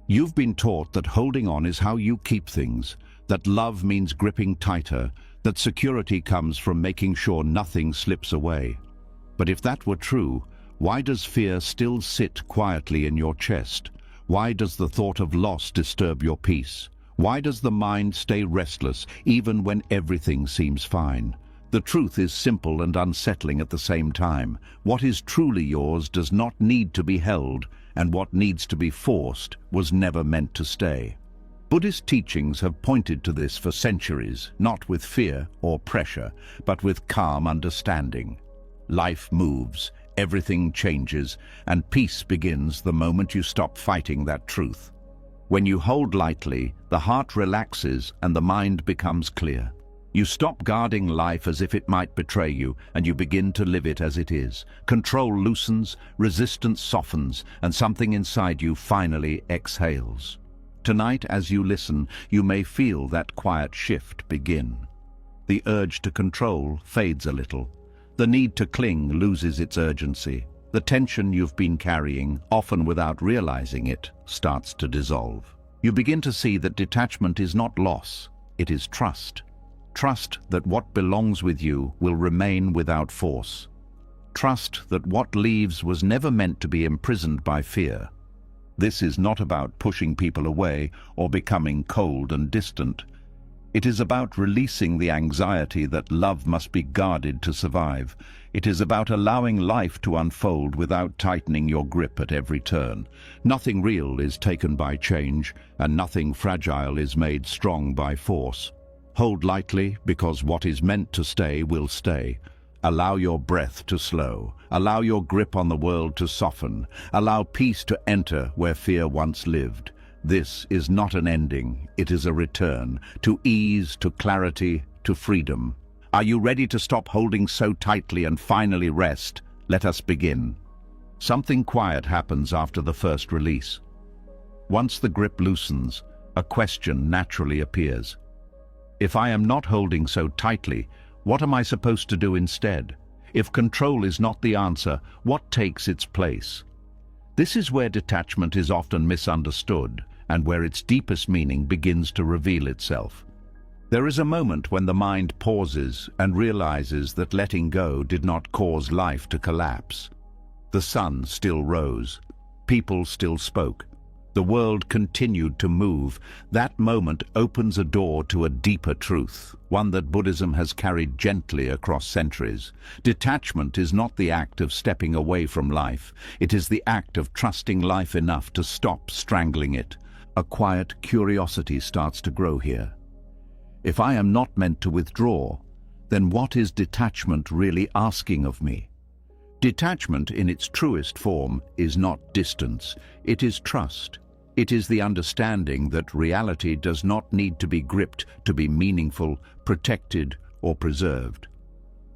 You've been taught that holding on is how you keep things, that love means gripping tighter, that security comes from making sure nothing slips away. But if that were true, why does fear still sit quietly in your chest? Why does the thought of loss disturb your peace? Why does the mind stay restless even when everything seems fine? The truth is simple and unsettling at the same time. What is truly yours does not need to be held, and what needs to be forced was never meant to stay. Buddhist teachings have pointed to this for centuries, not with fear or pressure, but with calm understanding. Life moves, everything changes, and peace begins the moment you stop fighting that truth. When you hold lightly, the heart relaxes and the mind becomes clear. You stop guarding life as if it might betray you, and you begin to live it as it is. Control loosens, resistance softens, and something inside you finally exhales. Tonight, as you listen, you may feel that quiet shift begin. The urge to control fades a little. The need to cling loses its urgency. The tension you've been carrying, often without realizing it, starts to dissolve. You begin to see that detachment is not loss, it is trust. Trust that what belongs with you will remain without force. Trust that what leaves was never meant to be imprisoned by fear. This is not about pushing people away or becoming cold and distant. It is about releasing the anxiety that love must be guarded to survive. It is about allowing life to unfold without tightening your grip at every turn. Nothing real is taken by change, and nothing fragile is made strong by force. Hold lightly, because what is meant to stay will stay. Allow your breath to slow. Allow your grip on the world to soften. Allow peace to enter where fear once lived. This is not an ending, it is a return, to ease, to clarity, to freedom. Are you ready to stop holding so tightly and finally rest? Let us begin. Something quiet happens after the first release. Once the grip loosens, a question naturally appears. If I am not holding so tightly, what am I supposed to do instead? If control is not the answer, what takes its place? This is where detachment is often misunderstood, and where its deepest meaning begins to reveal itself. There is a moment when the mind pauses and realizes that letting go did not cause life to collapse. The sun still rose. People still spoke. The world continued to move. That moment opens a door to a deeper truth, one that Buddhism has carried gently across centuries. Detachment is not the act of stepping away from life. It is the act of trusting life enough to stop strangling it. A quiet curiosity starts to grow here. If I am not meant to withdraw, then what is detachment really asking of me? Detachment in its truest form is not distance, it is trust. It is the understanding that reality does not need to be gripped to be meaningful, protected, or preserved.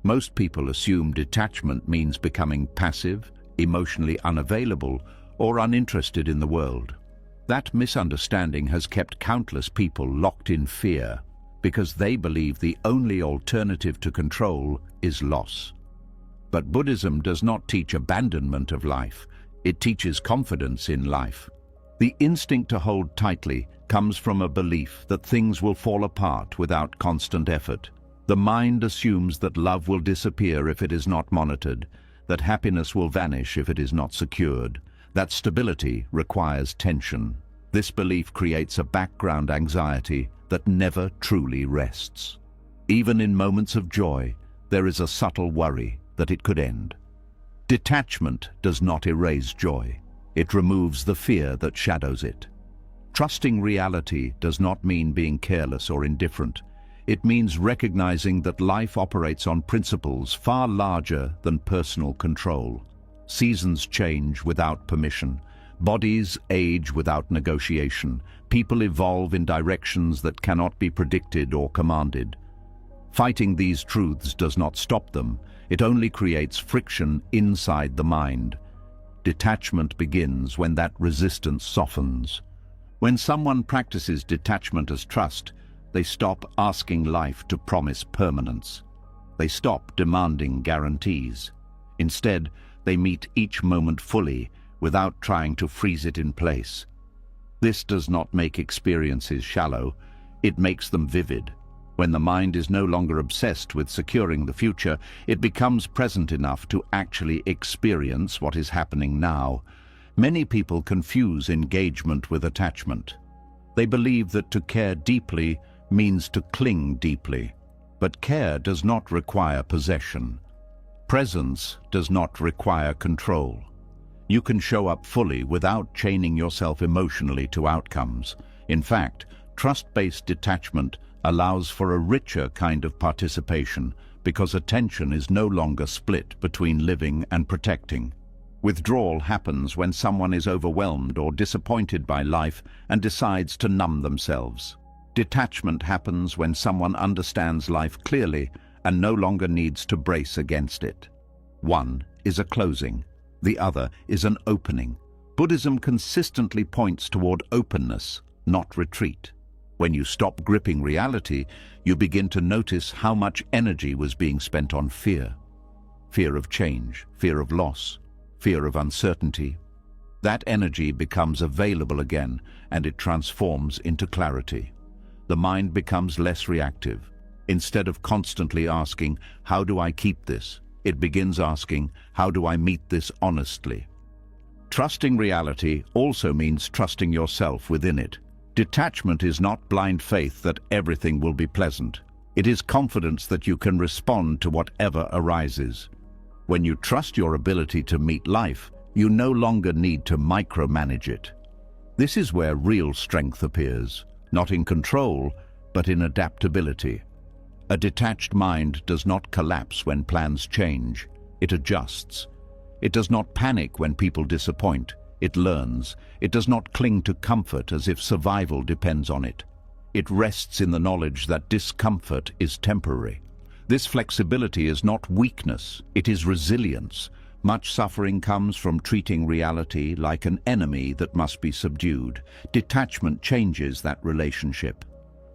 Most people assume detachment means becoming passive, emotionally unavailable, or uninterested in the world. That misunderstanding has kept countless people locked in fear because they believe the only alternative to control is loss. But Buddhism does not teach abandonment of life. It teaches confidence in life. The instinct to hold tightly comes from a belief that things will fall apart without constant effort. The mind assumes that love will disappear if it is not monitored, that happiness will vanish if it is not secured, that stability requires tension. This belief creates a background anxiety that never truly rests. Even in moments of joy, there is a subtle worry that it could end. Detachment does not erase joy. It removes the fear that shadows it. Trusting reality does not mean being careless or indifferent. It means recognizing that life operates on principles far larger than personal control. Seasons change without permission. Bodies age without negotiation. People evolve in directions that cannot be predicted or commanded. Fighting these truths does not stop them. It only creates friction inside the mind. Detachment begins when that resistance softens. When someone practices detachment as trust, they stop asking life to promise permanence. They stop demanding guarantees. Instead, they meet each moment fully, without trying to freeze it in place. This does not make experiences shallow, it makes them vivid. When the mind is no longer obsessed with securing the future, it becomes present enough to actually experience what is happening now. Many people confuse engagement with attachment. They believe that to care deeply means to cling deeply. But care does not require possession. Presence does not require control. You can show up fully without chaining yourself emotionally to outcomes. In fact, trust-based detachment allows for a richer kind of participation because attention is no longer split between living and protecting. Withdrawal happens when someone is overwhelmed or disappointed by life and decides to numb themselves. Detachment happens when someone understands life clearly and no longer needs to brace against it. One is a closing, the other is an opening. Buddhism consistently points toward openness, not retreat. When you stop gripping reality, you begin to notice how much energy was being spent on fear. Fear of change, fear of loss, fear of uncertainty. That energy becomes available again, and it transforms into clarity. The mind becomes less reactive. Instead of constantly asking, "How do I keep this?" it begins asking, "How do I meet this honestly?" Trusting reality also means trusting yourself within it. Detachment is not blind faith that everything will be pleasant. It is confidence that you can respond to whatever arises. When you trust your ability to meet life, you no longer need to micromanage it. This is where real strength appears, not in control, but in adaptability. A detached mind does not collapse when plans change. It adjusts. It does not panic when people disappoint. It learns. It does not cling to comfort as if survival depends on it. It rests in the knowledge that discomfort is temporary. This flexibility is not weakness, it is resilience. Much suffering comes from treating reality like an enemy that must be subdued. Detachment changes that relationship.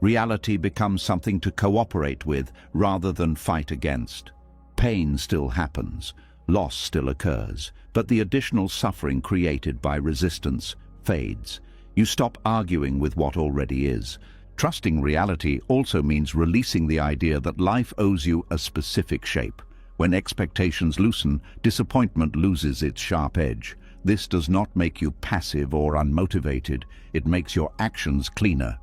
Reality becomes something to cooperate with rather than fight against. Pain still happens. Loss still occurs, but the additional suffering created by resistance fades. You stop arguing with what already is. Trusting reality also means releasing the idea that life owes you a specific shape. When expectations loosen, disappointment loses its sharp edge. This does not make you passive or unmotivated. It makes your actions cleaner.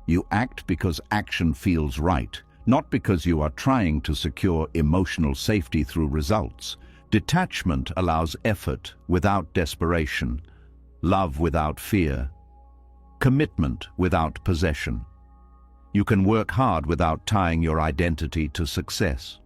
You act because action feels right, not because you are trying to secure emotional safety through results. Detachment allows effort without desperation, love without fear, commitment without possession. You can work hard without tying your identity to success.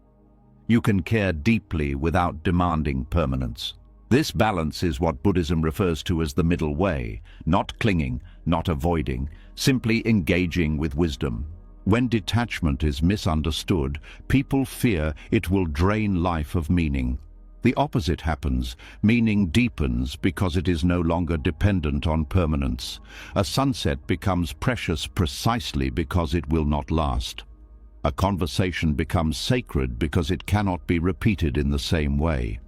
You can care deeply without demanding permanence. This balance is what Buddhism refers to as the middle way, not clinging, not avoiding, simply engaging with wisdom. When detachment is misunderstood, people fear it will drain life of meaning. The opposite happens. Meaning deepens because it is no longer dependent on permanence. A sunset becomes precious precisely because it will not last. A conversation becomes sacred because it cannot be repeated in the same way.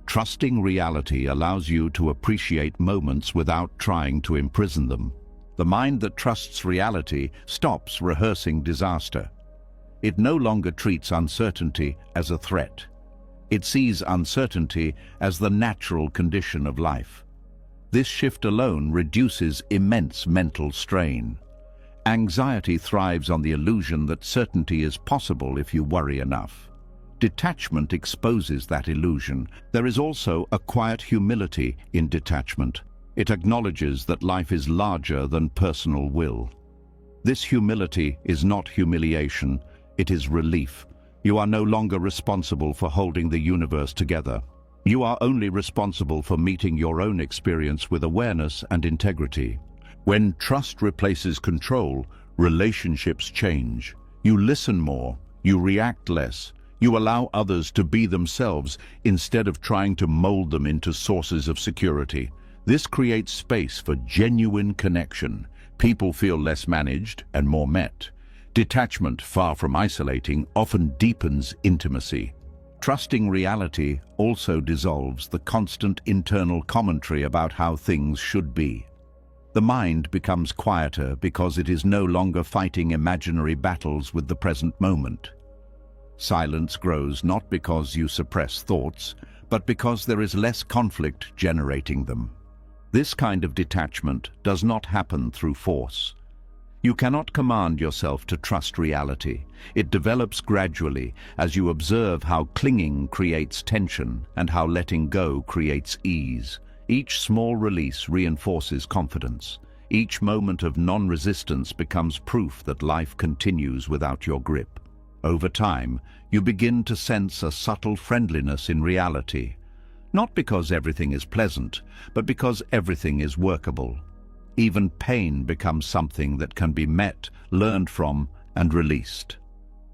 Trusting reality allows you to appreciate moments without trying to imprison them. The mind that trusts reality stops rehearsing disaster. It no longer treats uncertainty as a threat. It sees uncertainty as the natural condition of life. This shift alone reduces immense mental strain. Anxiety thrives on the illusion that certainty is possible if you worry enough. Detachment exposes that illusion. There is also a quiet humility in detachment. It acknowledges that life is larger than personal will. This humility is not humiliation, it is relief. You are no longer responsible for holding the universe together. You are only responsible for meeting your own experience with awareness and integrity. When trust replaces control, relationships change. You listen more, you react less, you allow others to be themselves instead of trying to mold them into sources of security. This creates space for genuine connection. People feel less managed and more met. Detachment, far from isolating, often deepens intimacy. Trusting reality also dissolves the constant internal commentary about how things should be. The mind becomes quieter because it is no longer fighting imaginary battles with the present moment. Silence grows not because you suppress thoughts, but because there is less conflict generating them. This kind of detachment does not happen through force. You cannot command yourself to trust reality. It develops gradually as you observe how clinging creates tension and how letting go creates ease. Each small release reinforces confidence. Each moment of non-resistance becomes proof that life continues without your grip. Over time, you begin to sense a subtle friendliness in reality, not because everything is pleasant, but because everything is workable. Even pain becomes something that can be met, learned from, and released.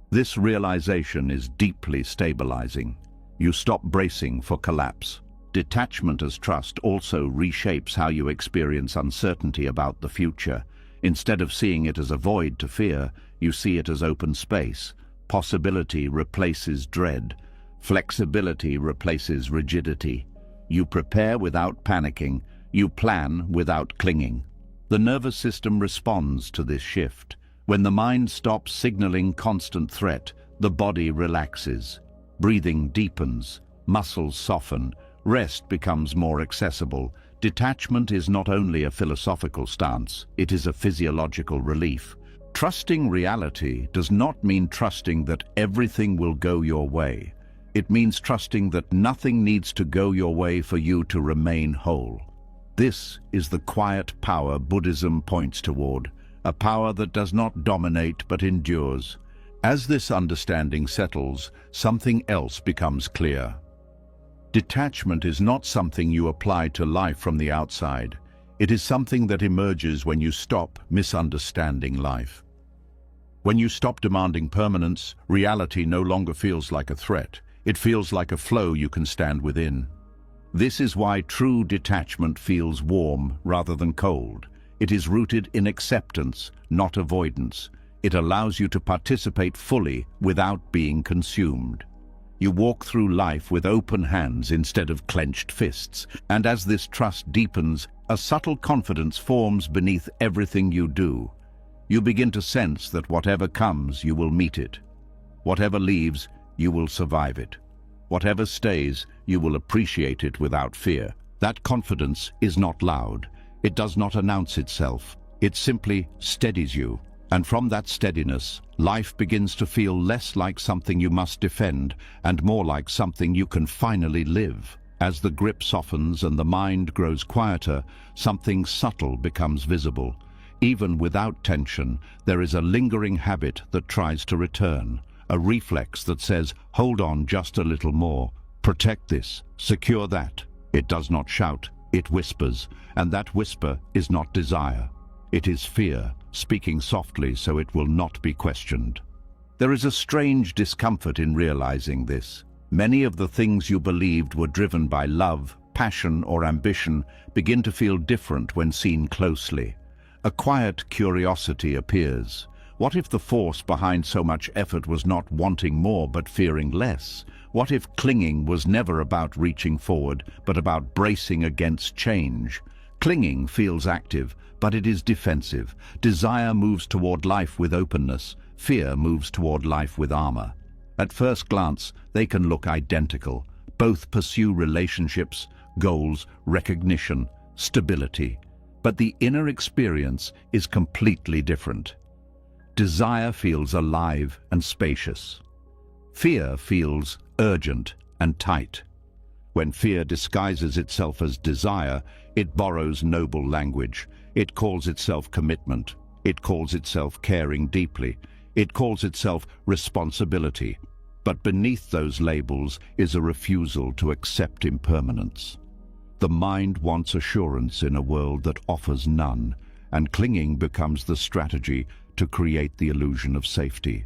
This realization is deeply stabilizing. You stop bracing for collapse. Detachment as trust also reshapes how you experience uncertainty about the future. Instead of seeing it as a void to fear, you see it as open space. Possibility replaces dread. Flexibility replaces rigidity. You prepare without panicking. You plan without clinging. The nervous system responds to this shift. When the mind stops signaling constant threat, the body relaxes. Breathing deepens. Muscles soften. Rest becomes more accessible. Detachment is not only a philosophical stance, it is a physiological relief. Trusting reality does not mean trusting that everything will go your way. It means trusting that nothing needs to go your way for you to remain whole. This is the quiet power Buddhism points toward, a power that does not dominate but endures. As this understanding settles, something else becomes clear. Detachment is not something you apply to life from the outside. It is something that emerges when you stop misunderstanding life. When you stop demanding permanence, reality no longer feels like a threat. It feels like a flow you can stand within. This is why true detachment feels warm rather than cold. It is rooted in acceptance, not avoidance. It allows you to participate fully without being consumed. You walk through life with open hands instead of clenched fists, and as this trust deepens, a subtle confidence forms beneath everything you do. You begin to sense that whatever comes, you will meet it. Whatever leaves, you will survive it. Whatever stays, you will appreciate it without fear. That confidence is not loud. It does not announce itself. It simply steadies you. And from that steadiness, life begins to feel less like something you must defend and more like something you can finally live. As the grip softens and the mind grows quieter, something subtle becomes visible. Even without tension, there is a lingering habit that tries to return, a reflex that says, hold on just a little more, protect this, secure that. It does not shout, it whispers, and that whisper is not desire. It is fear, speaking softly so it will not be questioned. There is a strange discomfort in realizing this. Many of the things you believed were driven by love, passion, or ambition begin to feel different when seen closely. A quiet curiosity appears. What if the force behind so much effort was not wanting more but fearing less? What if clinging was never about reaching forward, but about bracing against change? Clinging feels active, but it is defensive. Desire moves toward life with openness. Fear moves toward life with armor. At first glance, they can look identical. Both pursue relationships, goals, recognition, stability. But the inner experience is completely different. Desire feels alive and spacious. Fear feels urgent and tight. When fear disguises itself as desire, it borrows noble language. It calls itself commitment. It calls itself caring deeply. It calls itself responsibility. But beneath those labels is a refusal to accept impermanence. The mind wants assurance in a world that offers none, and clinging becomes the strategy to create the illusion of safety.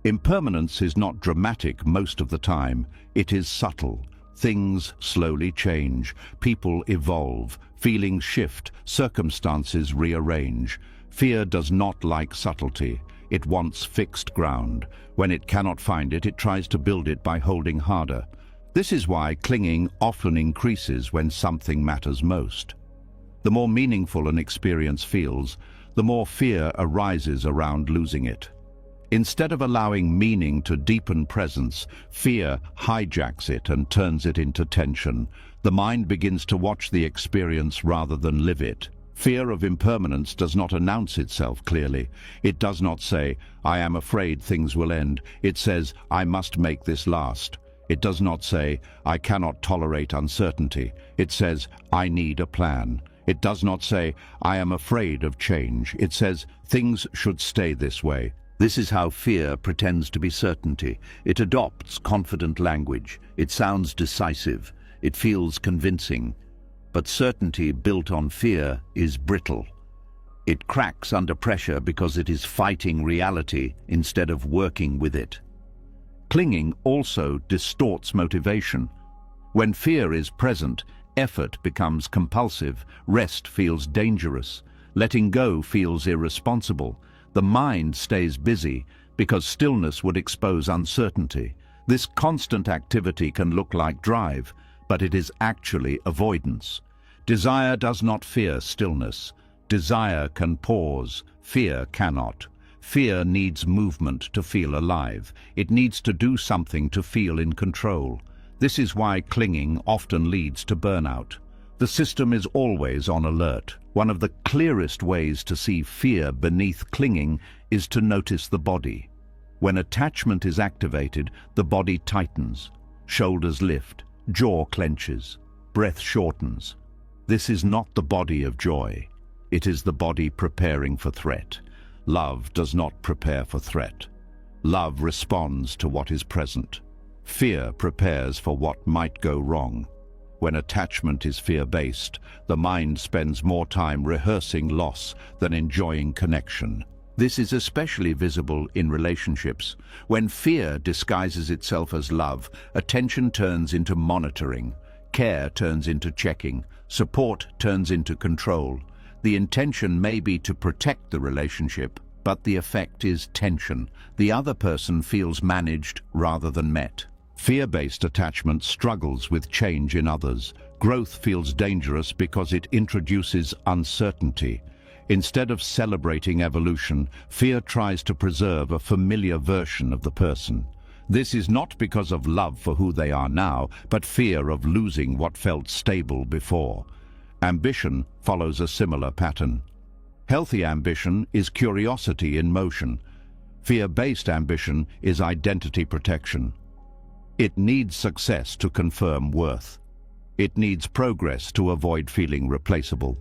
Impermanence is not dramatic most of the time. It is subtle. Things slowly change. People evolve. Feelings shift. Circumstances rearrange. Fear does not like subtlety. It wants fixed ground. When it cannot find it, it tries to build it by holding harder. This is why clinging often increases when something matters most. The more meaningful an experience feels, the more fear arises around losing it. Instead of allowing meaning to deepen presence, fear hijacks it and turns it into tension. The mind begins to watch the experience rather than live it. Fear of impermanence does not announce itself clearly. It does not say, "I am afraid things will end." It says, "I must make this last." It does not say, "I cannot tolerate uncertainty." It says, "I need a plan." It does not say, "I am afraid of change." It says, "Things should stay this way." This is how fear pretends to be certainty. It adopts confident language. It sounds decisive. It feels convincing. But certainty built on fear is brittle. It cracks under pressure because it is fighting reality instead of working with it. Clinging also distorts motivation. When fear is present, effort becomes compulsive, rest feels dangerous, letting go feels irresponsible. The mind stays busy because stillness would expose uncertainty. This constant activity can look like drive, but it is actually avoidance. Desire does not fear stillness. Desire can pause. Fear cannot. Fear needs movement to feel alive. It needs to do something to feel in control. This is why clinging often leads to burnout. The system is always on alert. One of the clearest ways to see fear beneath clinging is to notice the body. When attachment is activated, the body tightens, shoulders lift, jaw clenches, breath shortens. This is not the body of joy. It is the body preparing for threat. Love does not prepare for threat. Love responds to what is present. Fear prepares for what might go wrong. When attachment is fear-based, the mind spends more time rehearsing loss than enjoying connection. This is especially visible in relationships. When fear disguises itself as love, attention turns into monitoring, care turns into checking, support turns into control. The intention may be to protect the relationship, but the effect is tension. The other person feels managed rather than met. Fear-based attachment struggles with change in others. Growth feels dangerous because it introduces uncertainty. Instead of celebrating evolution, fear tries to preserve a familiar version of the person. This is not because of love for who they are now, but fear of losing what felt stable before. Ambition follows a similar pattern. Healthy ambition is curiosity in motion. Fear-based ambition is identity protection. It needs success to confirm worth. It needs progress to avoid feeling replaceable.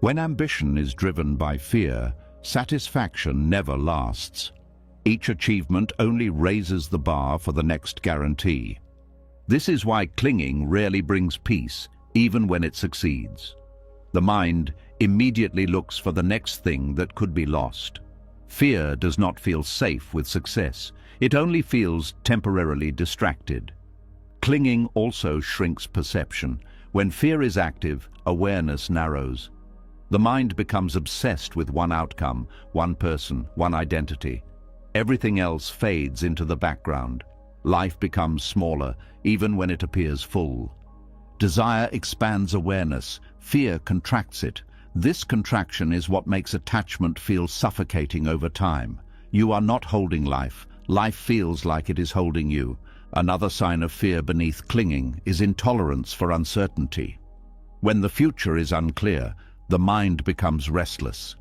When ambition is driven by fear, satisfaction never lasts. Each achievement only raises the bar for the next guarantee. This is why clinging rarely brings peace, even when it succeeds. The mind immediately looks for the next thing that could be lost. Fear does not feel safe with success. It only feels temporarily distracted. Clinging also shrinks perception. When fear is active, awareness narrows. The mind becomes obsessed with one outcome, one person, one identity. Everything else fades into the background. Life becomes smaller, even when it appears full. Desire expands awareness. Fear contracts it. This contraction is what makes attachment feel suffocating over time. You are not holding life. Life feels like it is holding you. Another sign of fear beneath clinging is intolerance for uncertainty. When the future is unclear, the mind becomes restless.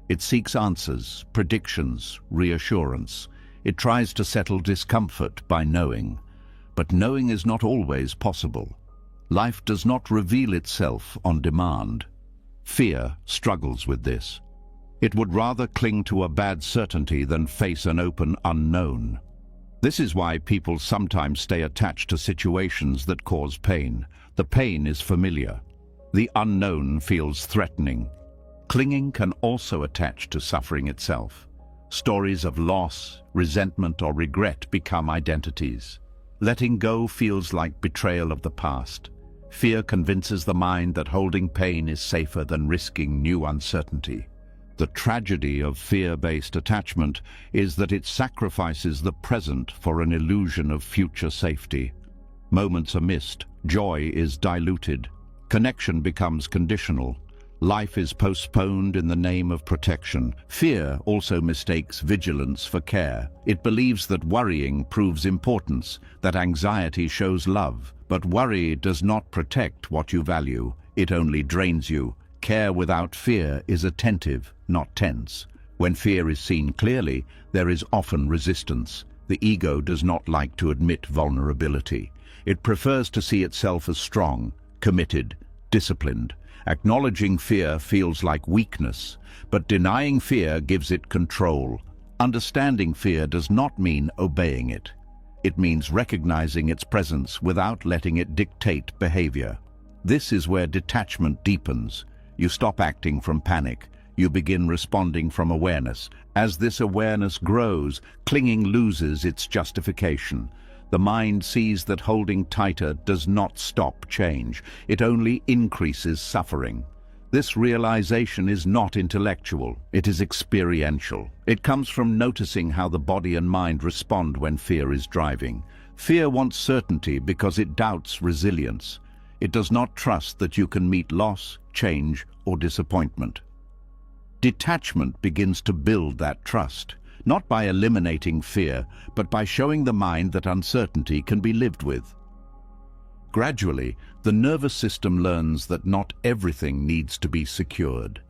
It seeks answers, predictions, reassurance. It tries to settle discomfort by knowing. But knowing is not always possible. Life does not reveal itself on demand. Fear struggles with this. It would rather cling to a bad certainty than face an open unknown. This is why people sometimes stay attached to situations that cause pain. The pain is familiar. The unknown feels threatening. Clinging can also attach to suffering itself. Stories of loss, resentment, or regret become identities. Letting go feels like betrayal of the past. Fear convinces the mind that holding pain is safer than risking new uncertainty. The tragedy of fear-based attachment is that it sacrifices the present for an illusion of future safety. Moments are missed, joy is diluted, connection becomes conditional, Life is postponed in the name of protection. Fear also mistakes vigilance for care. It believes that worrying proves importance, that anxiety shows love. But worry does not protect what you value. It only drains you. Care without fear is attentive, not tense. When fear is seen clearly, there is often resistance. The ego does not like to admit vulnerability. It prefers to see itself as strong, committed, disciplined. Acknowledging fear feels like weakness, but denying fear gives it control. Understanding fear does not mean obeying it. It means recognizing its presence without letting it dictate behavior. This is where detachment deepens. You stop acting from panic. You begin responding from awareness. As this awareness grows, clinging loses its justification. The mind sees that holding tighter does not stop change. It only increases suffering. This realization is not intellectual. It is experiential. It comes from noticing how the body and mind respond when fear is driving. Fear wants certainty because it doubts resilience. It does not trust that you can meet loss, change, or disappointment. Detachment begins to build that trust. Not by eliminating fear, but by showing the mind that uncertainty can be lived with. Gradually, the nervous system learns that not everything needs to be secured.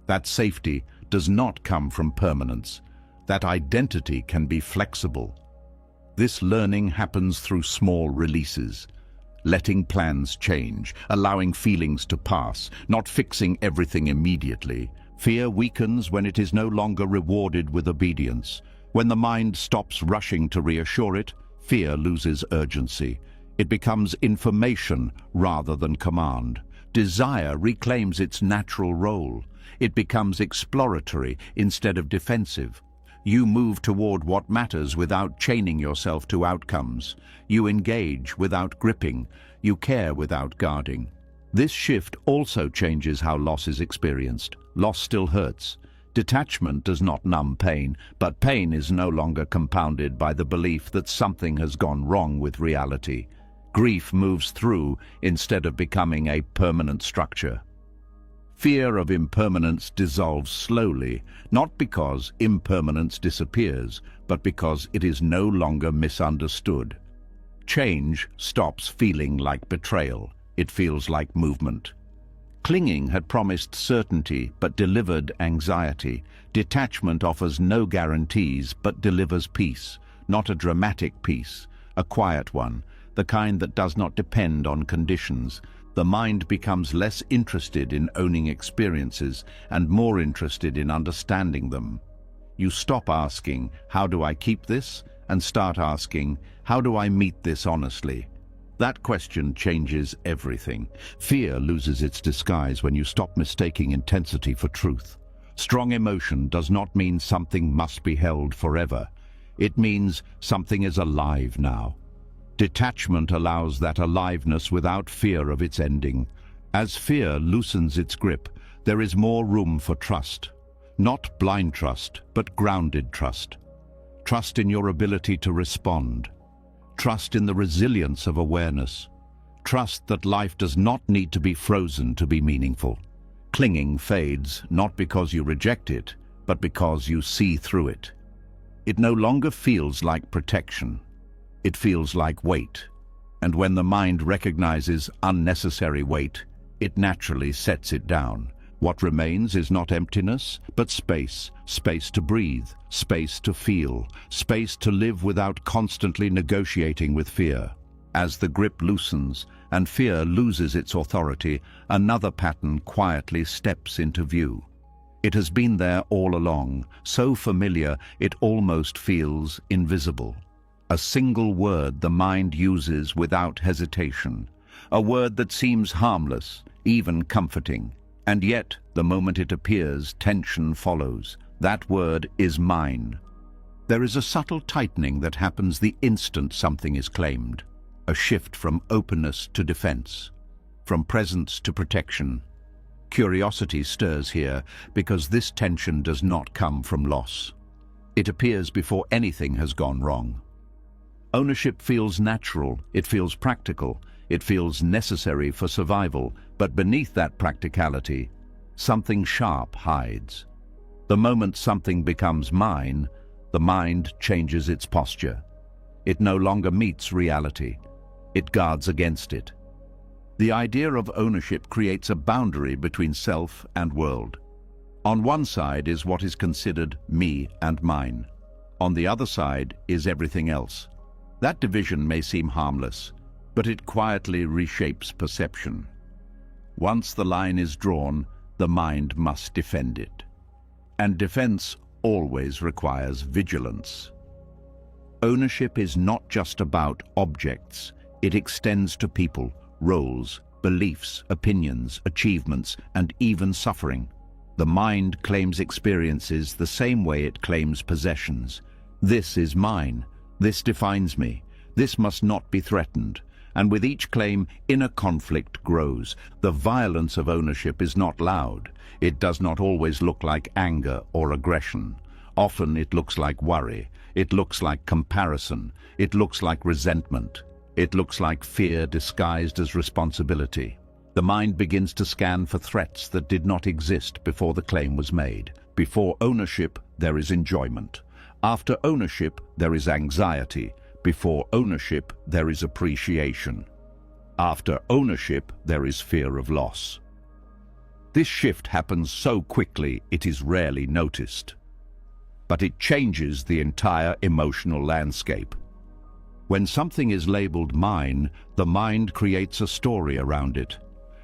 That safety does not come from permanence. That identity can be flexible. This learning happens through small releases, letting plans change, allowing feelings to pass, not fixing everything immediately. Fear weakens when it is no longer rewarded with obedience. When the mind stops rushing to reassure it, fear loses urgency. It becomes information rather than command. Desire reclaims its natural role. It becomes exploratory instead of defensive. You move toward what matters without chaining yourself to outcomes. You engage without gripping. You care without guarding. This shift also changes how loss is experienced. Loss still hurts. Detachment does not numb pain, but pain is no longer compounded by the belief that something has gone wrong with reality. Grief moves through instead of becoming a permanent structure. Fear of impermanence dissolves slowly, not because impermanence disappears, but because it is no longer misunderstood. Change stops feeling like betrayal. It feels like movement. Clinging had promised certainty but delivered anxiety. Detachment offers no guarantees but delivers peace, not a dramatic peace, a quiet one, the kind that does not depend on conditions. The mind becomes less interested in owning experiences and more interested in understanding them. You stop asking, "How do I keep this?" and start asking, "How do I meet this honestly?" That question changes everything. Fear loses its disguise when you stop mistaking intensity for truth. Strong emotion does not mean something must be held forever. It means something is alive now. Detachment allows that aliveness without fear of its ending. As fear loosens its grip, there is more room for trust. Not blind trust, but grounded trust. Trust in your ability to respond. Trust in the resilience of awareness. Trust that life does not need to be frozen to be meaningful. Clinging fades not because you reject it, but because you see through it. It no longer feels like protection. It feels like weight. And when the mind recognizes unnecessary weight, it naturally sets it down. What remains is not emptiness, but space. Space to breathe, space to feel, space to live without constantly negotiating with fear. As the grip loosens and fear loses its authority, another pattern quietly steps into view. It has been there all along, so familiar it almost feels invisible. A single word the mind uses without hesitation. A word that seems harmless, even comforting. And yet, the moment it appears, tension follows. That word is mine. There is a subtle tightening that happens the instant something is claimed. A shift from openness to defense, from presence to protection. Curiosity stirs here because this tension does not come from loss. It appears before anything has gone wrong. Ownership feels natural, it feels practical, it feels necessary for survival, but beneath that practicality something sharp hides. The moment something becomes mine, the mind changes its posture. It no longer meets reality. It guards against it. The idea of ownership creates a boundary between self and world. On one side is what is considered me and mine. On the other side is everything else. That division may seem harmless, but it quietly reshapes perception. Once the line is drawn, the mind must defend it. And defense always requires vigilance. Ownership is not just about objects. It extends to people, roles, beliefs, opinions, achievements, and even suffering. The mind claims experiences the same way it claims possessions. This is mine. This defines me. This must not be threatened. And with each claim, inner conflict grows. The violence of ownership is not loud. It does not always look like anger or aggression. Often it looks like worry. It looks like comparison. It looks like resentment. It looks like fear disguised as responsibility. The mind begins to scan for threats that did not exist before the claim was made. Before ownership, there is enjoyment. After ownership, there is anxiety. Before ownership, there is appreciation. After ownership, there is fear of loss. This shift happens so quickly it is rarely noticed. But it changes the entire emotional landscape. When something is labeled mine, the mind creates a story around it.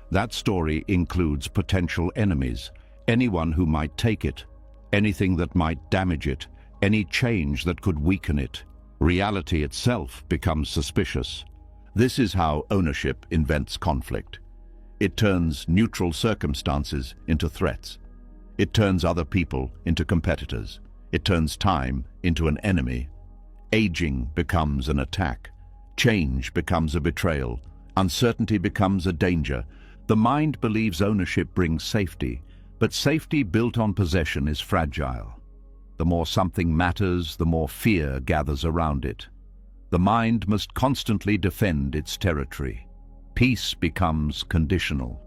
That story includes potential enemies, anyone who might take it, anything that might damage it, any change that could weaken it. Reality itself becomes suspicious. This is how ownership invents conflict. It turns neutral circumstances into threats. It turns other people into competitors. It turns time into an enemy. Aging becomes an attack. Change becomes a betrayal. Uncertainty becomes a danger. The mind believes ownership brings safety, but safety built on possession is fragile. The more something matters, the more fear gathers around it. The mind must constantly defend its territory. Peace becomes conditional.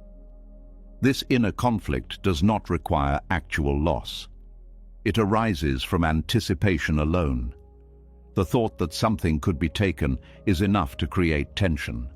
This inner conflict does not require actual loss. It arises from anticipation alone. The thought that something could be taken is enough to create tension.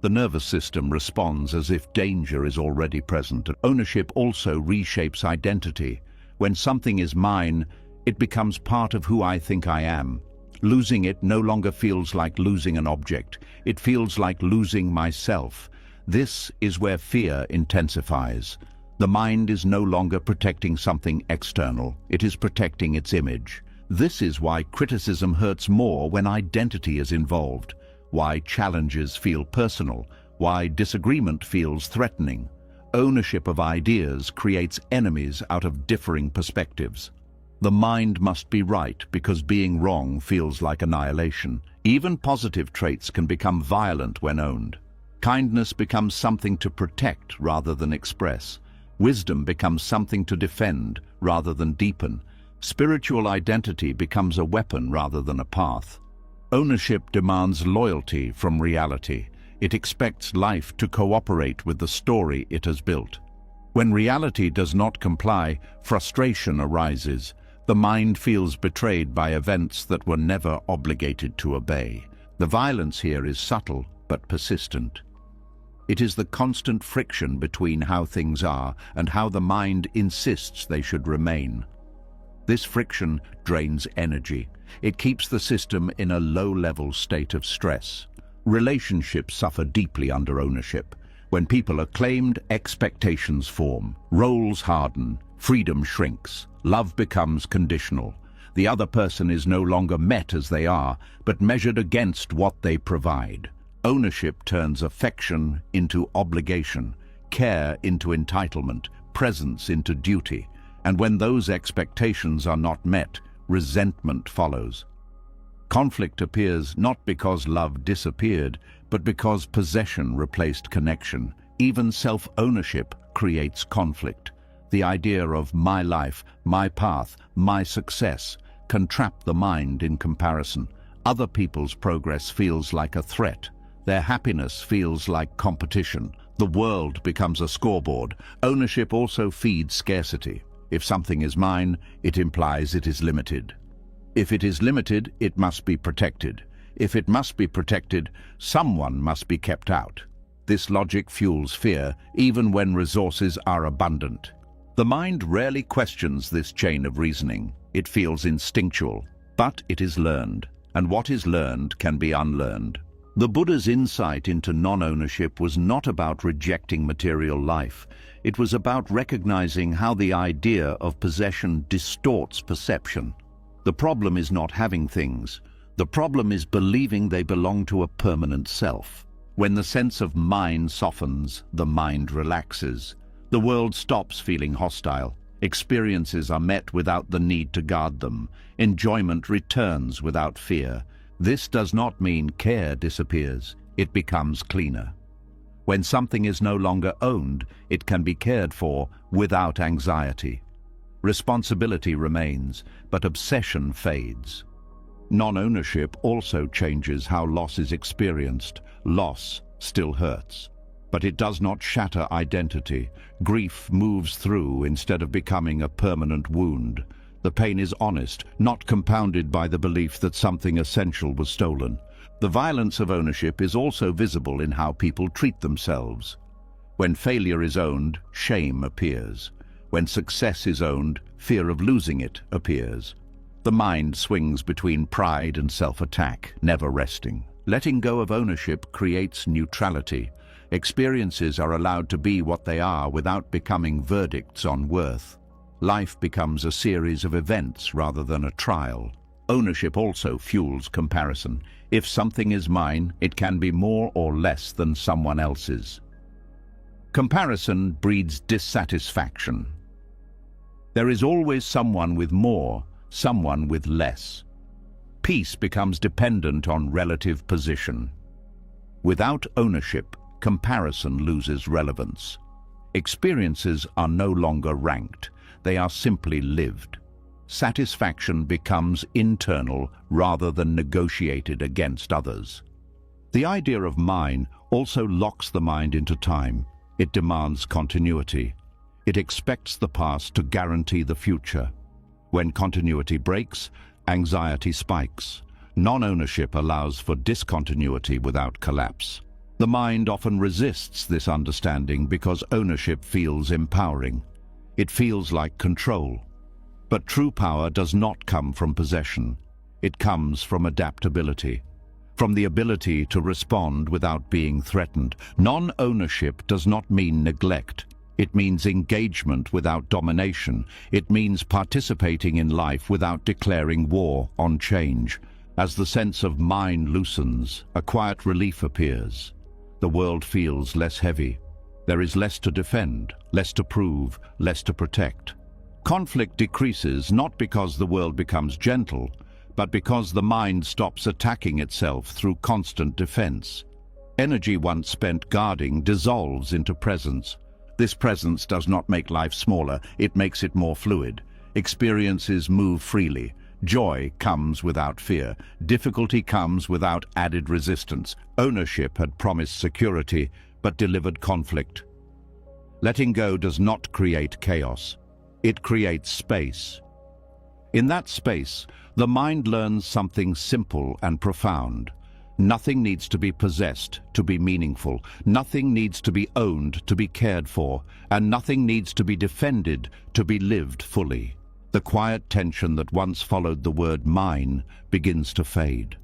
The nervous system responds as if danger is already present. Ownership also reshapes identity. When something is mine, it becomes part of who I think I am. Losing it no longer feels like losing an object. It feels like losing myself. This is where fear intensifies. The mind is no longer protecting something external. It is protecting its image. This is why criticism hurts more when identity is involved, why challenges feel personal, why disagreement feels threatening. Ownership of ideas creates enemies out of differing perspectives. The mind must be right because being wrong feels like annihilation. Even positive traits can become violent when owned. Kindness becomes something to protect rather than express. Wisdom becomes something to defend rather than deepen. Spiritual identity becomes a weapon rather than a path. Ownership demands loyalty from reality. It expects life to cooperate with the story it has built. When reality does not comply, frustration arises. The mind feels betrayed by events that were never obligated to obey. The violence here is subtle but persistent. It is the constant friction between how things are and how the mind insists they should remain. This friction drains energy. It keeps the system in a low-level state of stress. Relationships suffer deeply under ownership. When people are claimed, expectations form. Roles harden. Freedom shrinks. Love becomes conditional. The other person is no longer met as they are, but measured against what they provide. Ownership turns affection into obligation, care into entitlement, presence into duty. And when those expectations are not met, resentment follows. Conflict appears not because love disappeared, but because possession replaced connection. Even self-ownership creates conflict. The idea of my life, my path, my success can trap the mind in comparison. Other people's progress feels like a threat. Their happiness feels like competition. The world becomes a scoreboard. Ownership also feeds scarcity. If something is mine, it implies it is limited. If it is limited, it must be protected. If it must be protected, someone must be kept out. This logic fuels fear, even when resources are abundant. The mind rarely questions this chain of reasoning. It feels instinctual, but it is learned, and what is learned can be unlearned. The Buddha's insight into non-ownership was not about rejecting material life. It was about recognizing how the idea of possession distorts perception. The problem is not having things. The problem is believing they belong to a permanent self. When the sense of mine softens, the mind relaxes. The world stops feeling hostile. Experiences are met without the need to guard them. Enjoyment returns without fear. This does not mean care disappears. It becomes cleaner. When something is no longer owned, it can be cared for without anxiety. Responsibility remains, but obsession fades. Non-ownership also changes how loss is experienced. Loss still hurts, but it does not shatter identity. Grief moves through instead of becoming a permanent wound. The pain is honest, not compounded by the belief that something essential was stolen. The violence of ownership is also visible in how people treat themselves. When failure is owned, shame appears. When success is owned, fear of losing it appears. The mind swings between pride and self-attack, never resting. Letting go of ownership creates neutrality. Experiences are allowed to be what they are without becoming verdicts on worth. Life becomes a series of events rather than a trial. Ownership also fuels comparison. If something is mine, it can be more or less than someone else's. Comparison breeds dissatisfaction. There is always someone with more, someone with less. Peace becomes dependent on relative position. Without ownership, comparison loses relevance. Experiences are no longer ranked. They are simply lived. Satisfaction becomes internal rather than negotiated against others. The idea of mine also locks the mind into time. It demands continuity. It expects the past to guarantee the future. When continuity breaks, anxiety spikes. Non-ownership allows for discontinuity without collapse. The mind often resists this understanding because ownership feels empowering. It feels like control. But true power does not come from possession. It comes from adaptability, from the ability to respond without being threatened. Non-ownership does not mean neglect. It means engagement without domination. It means participating in life without declaring war on change. As the sense of mine loosens, a quiet relief appears. The world feels less heavy. There is less to defend, less to prove, less to protect. Conflict decreases not because the world becomes gentle, but because the mind stops attacking itself through constant defense. Energy once spent guarding dissolves into presence. This presence does not make life smaller, it makes it more fluid. Experiences move freely. Joy comes without fear. Difficulty comes without added resistance. Ownership had promised security, but delivered conflict. Letting go does not create chaos. It creates space. In that space, the mind learns something simple and profound. Nothing needs to be possessed to be meaningful. Nothing needs to be owned to be cared for. And nothing needs to be defended to be lived fully. The quiet tension that once followed the word mine begins to fade.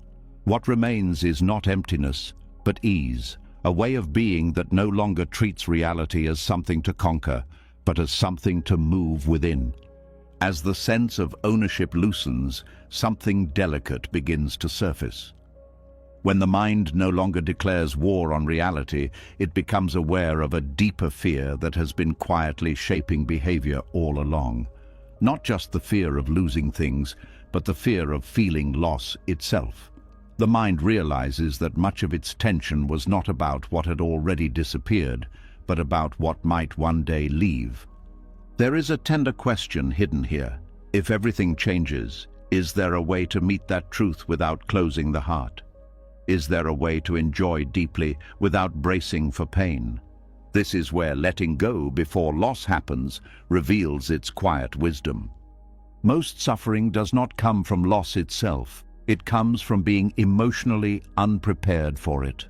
What remains is not emptiness, but ease. A way of being that no longer treats reality as something to conquer, but as something to move within. As the sense of ownership loosens, something delicate begins to surface. When the mind no longer declares war on reality, it becomes aware of a deeper fear that has been quietly shaping behavior all along. Not just the fear of losing things, but the fear of feeling loss itself. The mind realizes that much of its tension was not about what had already disappeared, but about what might one day leave. There is a tender question hidden here. If everything changes, is there a way to meet that truth without closing the heart? Is there a way to enjoy deeply without bracing for pain? This is where letting go before loss happens reveals its quiet wisdom. Most suffering does not come from loss itself. It comes from being emotionally unprepared for it.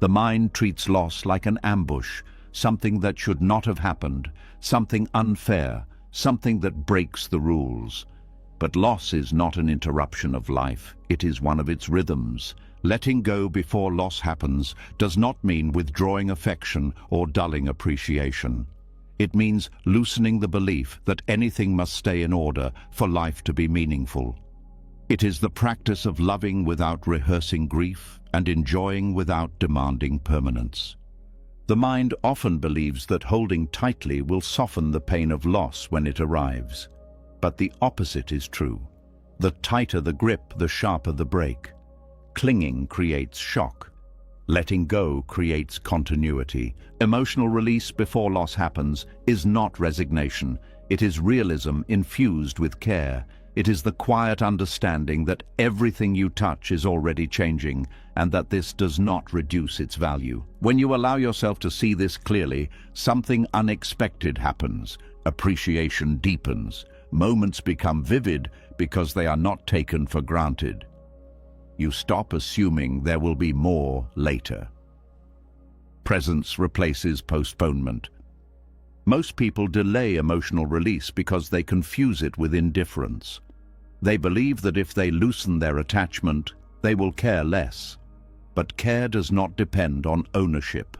The mind treats loss like an ambush, something that should not have happened, something unfair, something that breaks the rules. But loss is not an interruption of life, it is one of its rhythms. Letting go before loss happens does not mean withdrawing affection or dulling appreciation. It means loosening the belief that anything must stay in order for life to be meaningful. It is the practice of loving without rehearsing grief and enjoying without demanding permanence. The mind often believes that holding tightly will soften the pain of loss when it arrives. But the opposite is true. The tighter the grip, the sharper the break. Clinging creates shock. Letting go creates continuity. Emotional release before loss happens is not resignation. It is realism infused with care. It is the quiet understanding that everything you touch is already changing and that this does not reduce its value. When you allow yourself to see this clearly, something unexpected happens. Appreciation deepens. Moments become vivid because they are not taken for granted. You stop assuming there will be more later. Presence replaces postponement. Most people delay emotional release because they confuse it with indifference. They believe that if they loosen their attachment, they will care less. But care does not depend on ownership.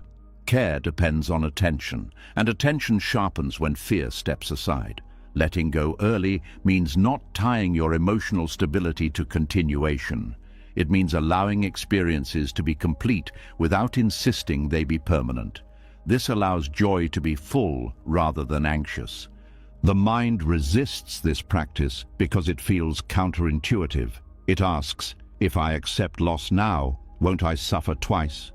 Care depends on attention, and attention sharpens when fear steps aside. Letting go early means not tying your emotional stability to continuation. It means allowing experiences to be complete without insisting they be permanent. This allows joy to be full rather than anxious. The mind resists this practice because it feels counterintuitive. It asks, if I accept loss now, won't I suffer twice?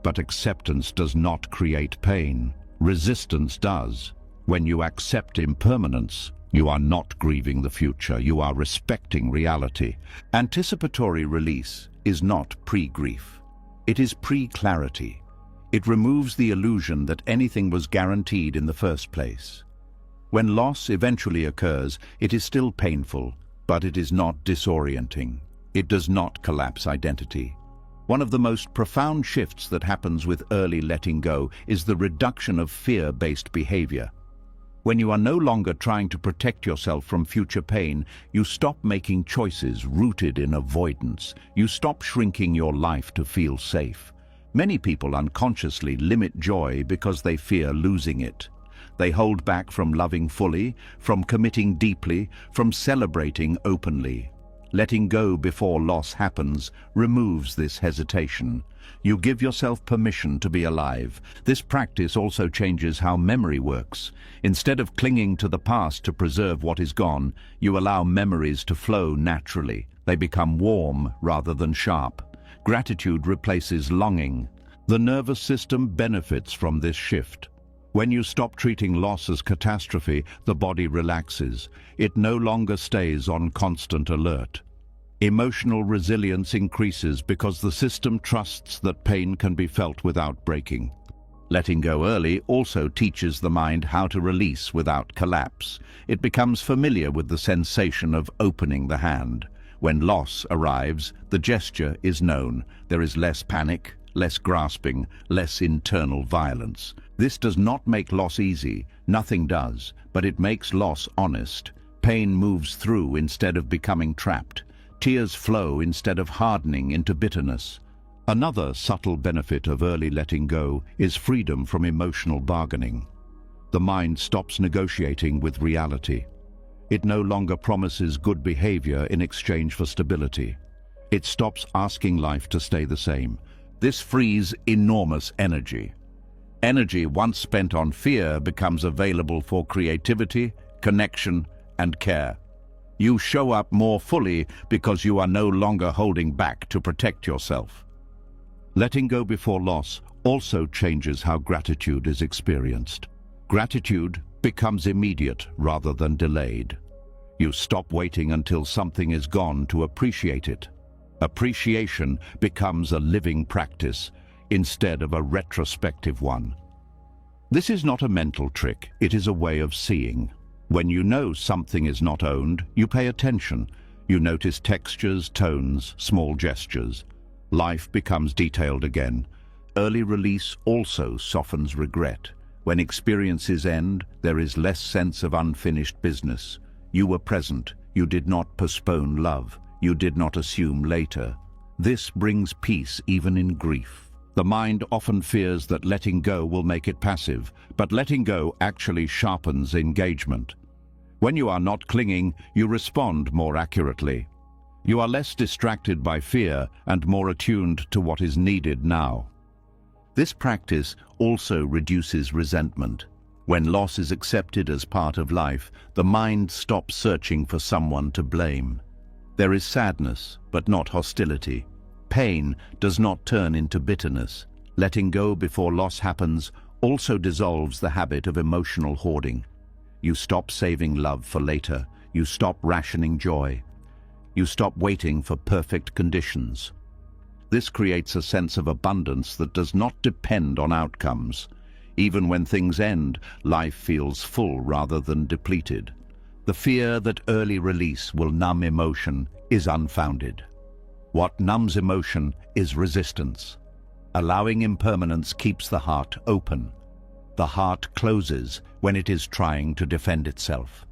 But acceptance does not create pain. Resistance does. When you accept impermanence, you are not grieving the future, you are respecting reality. Anticipatory release is not pre-grief. It is pre-clarity. It removes the illusion that anything was guaranteed in the first place. When loss eventually occurs, it is still painful, but it is not disorienting. It does not collapse identity. One of the most profound shifts that happens with early letting go is the reduction of fear-based behavior. When you are no longer trying to protect yourself from future pain, you stop making choices rooted in avoidance. You stop shrinking your life to feel safe. Many people unconsciously limit joy because they fear losing it. They hold back from loving fully, from committing deeply, from celebrating openly. Letting go before loss happens removes this hesitation. You give yourself permission to be alive. This practice also changes how memory works. Instead of clinging to the past to preserve what is gone, you allow memories to flow naturally. They become warm rather than sharp. Gratitude replaces longing. The nervous system benefits from this shift. When you stop treating loss as catastrophe, the body relaxes. It no longer stays on constant alert. Emotional resilience increases because the system trusts that pain can be felt without breaking. Letting go early also teaches the mind how to release without collapse. It becomes familiar with the sensation of opening the hand. When loss arrives, the gesture is known. There is less panic, less grasping, less internal violence. This does not make loss easy, nothing does, but it makes loss honest. Pain moves through instead of becoming trapped. Tears flow instead of hardening into bitterness. Another subtle benefit of early letting go is freedom from emotional bargaining. The mind stops negotiating with reality. It no longer promises good behavior in exchange for stability. It stops asking life to stay the same. This frees enormous energy. Energy once spent on fear becomes available for creativity, connection, and care. You show up more fully because you are no longer holding back to protect yourself. Letting go before loss also changes how gratitude is experienced. Gratitude becomes immediate rather than delayed. You stop waiting until something is gone to appreciate it. Appreciation becomes a living practice instead of a retrospective one. This is not a mental trick, it is a way of seeing. When you know something is not owned, you pay attention. You notice textures, tones, small gestures. Life becomes detailed again. Early release also softens regret. When experiences end, there is less sense of unfinished business. You were present. You did not postpone love. You did not assume later. This brings peace even in grief. The mind often fears that letting go will make it passive, but letting go actually sharpens engagement. When you are not clinging, you respond more accurately. You are less distracted by fear and more attuned to what is needed now. This practice also reduces resentment. When loss is accepted as part of life, the mind stops searching for someone to blame. There is sadness, but not hostility. Pain does not turn into bitterness. Letting go before loss happens also dissolves the habit of emotional hoarding. You stop saving love for later. You stop rationing joy. You stop waiting for perfect conditions. This creates a sense of abundance that does not depend on outcomes. Even when things end, life feels full rather than depleted. The fear that early release will numb emotion is unfounded. What numbs emotion is resistance. Allowing impermanence keeps the heart open. The heart closes when it is trying to defend itself.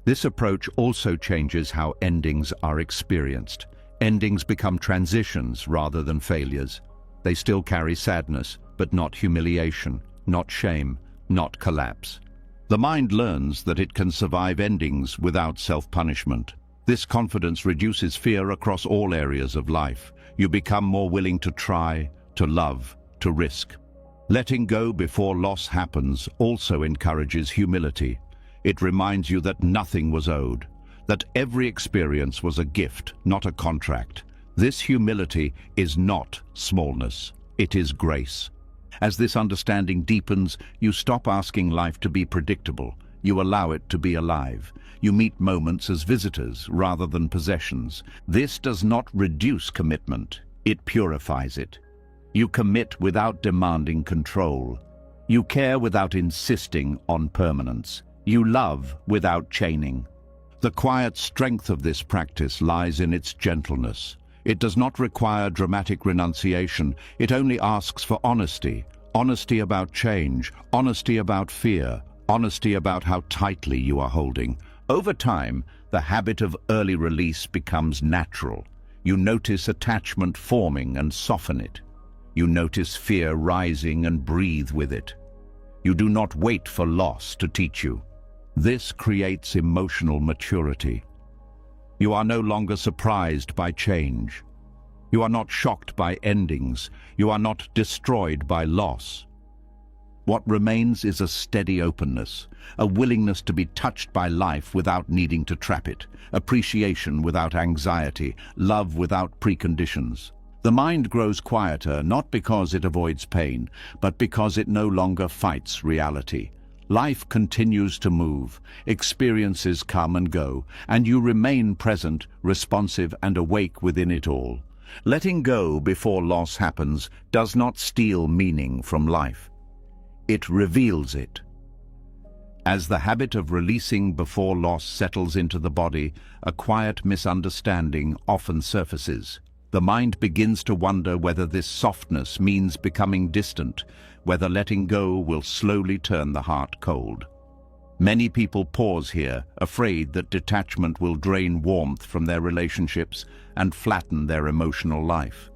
This approach also changes how endings are experienced. Endings become transitions rather than failures. They still carry sadness, but not humiliation, not shame, not collapse. The mind learns that it can survive endings without self-punishment. This confidence reduces fear across all areas of life. You become more willing to try, to love, to risk. Letting go before loss happens also encourages humility. It reminds you that nothing was owed, that every experience was a gift, not a contract. This humility is not smallness, it is grace. As this understanding deepens, you stop asking life to be predictable. You allow it to be alive. You meet moments as visitors rather than possessions. This does not reduce commitment, it purifies it. You commit without demanding control. You care without insisting on permanence. You love without chaining. The quiet strength of this practice lies in its gentleness. It does not require dramatic renunciation. It only asks for honesty. Honesty about change, honesty about fear, honesty about how tightly you are holding. Over time, the habit of early release becomes natural. You notice attachment forming and soften it. You notice fear rising and breathe with it. You do not wait for loss to teach you. This creates emotional maturity. You are no longer surprised by change. You are not shocked by endings. You are not destroyed by loss. What remains is a steady openness, a willingness to be touched by life without needing to trap it, appreciation without anxiety, love without preconditions. The mind grows quieter not because it avoids pain, but because it no longer fights reality. Life continues to move, experiences come and go, and you remain present, responsive, and awake within it all. Letting go before loss happens does not steal meaning from life. It reveals it. As the habit of releasing before loss settles into the body, a quiet misunderstanding often surfaces. The mind begins to wonder whether this softness means becoming distant, whether letting go will slowly turn the heart cold. Many people pause here, afraid that detachment will drain warmth from their relationships and flatten their emotional life.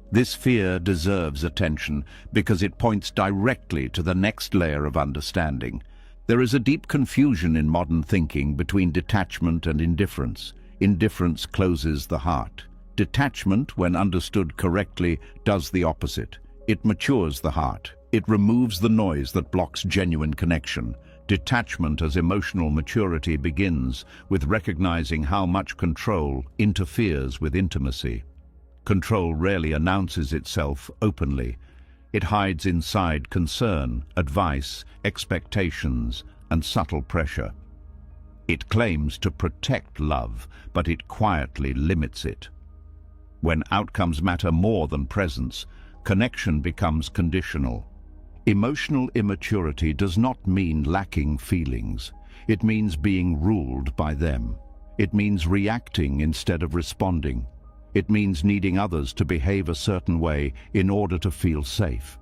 This fear deserves attention because it points directly to the next layer of understanding. There is a deep confusion in modern thinking between detachment and indifference. Indifference closes the heart. Detachment, when understood correctly, does the opposite. It matures the heart. It removes the noise that blocks genuine connection. Detachment as emotional maturity begins with recognizing how much control interferes with intimacy. Control rarely announces itself openly. It hides inside concern, advice, expectations, and subtle pressure. It claims to protect love, but it quietly limits it. When outcomes matter more than presence, connection becomes conditional. Emotional immaturity does not mean lacking feelings. It means being ruled by them. It means reacting instead of responding. It means needing others to behave a certain way in order to feel safe.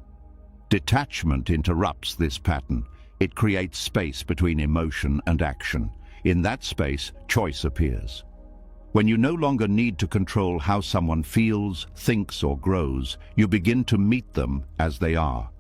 Detachment interrupts this pattern. It creates space between emotion and action. In that space, choice appears. When you no longer need to control how someone feels, thinks, or grows, you begin to meet them as they are.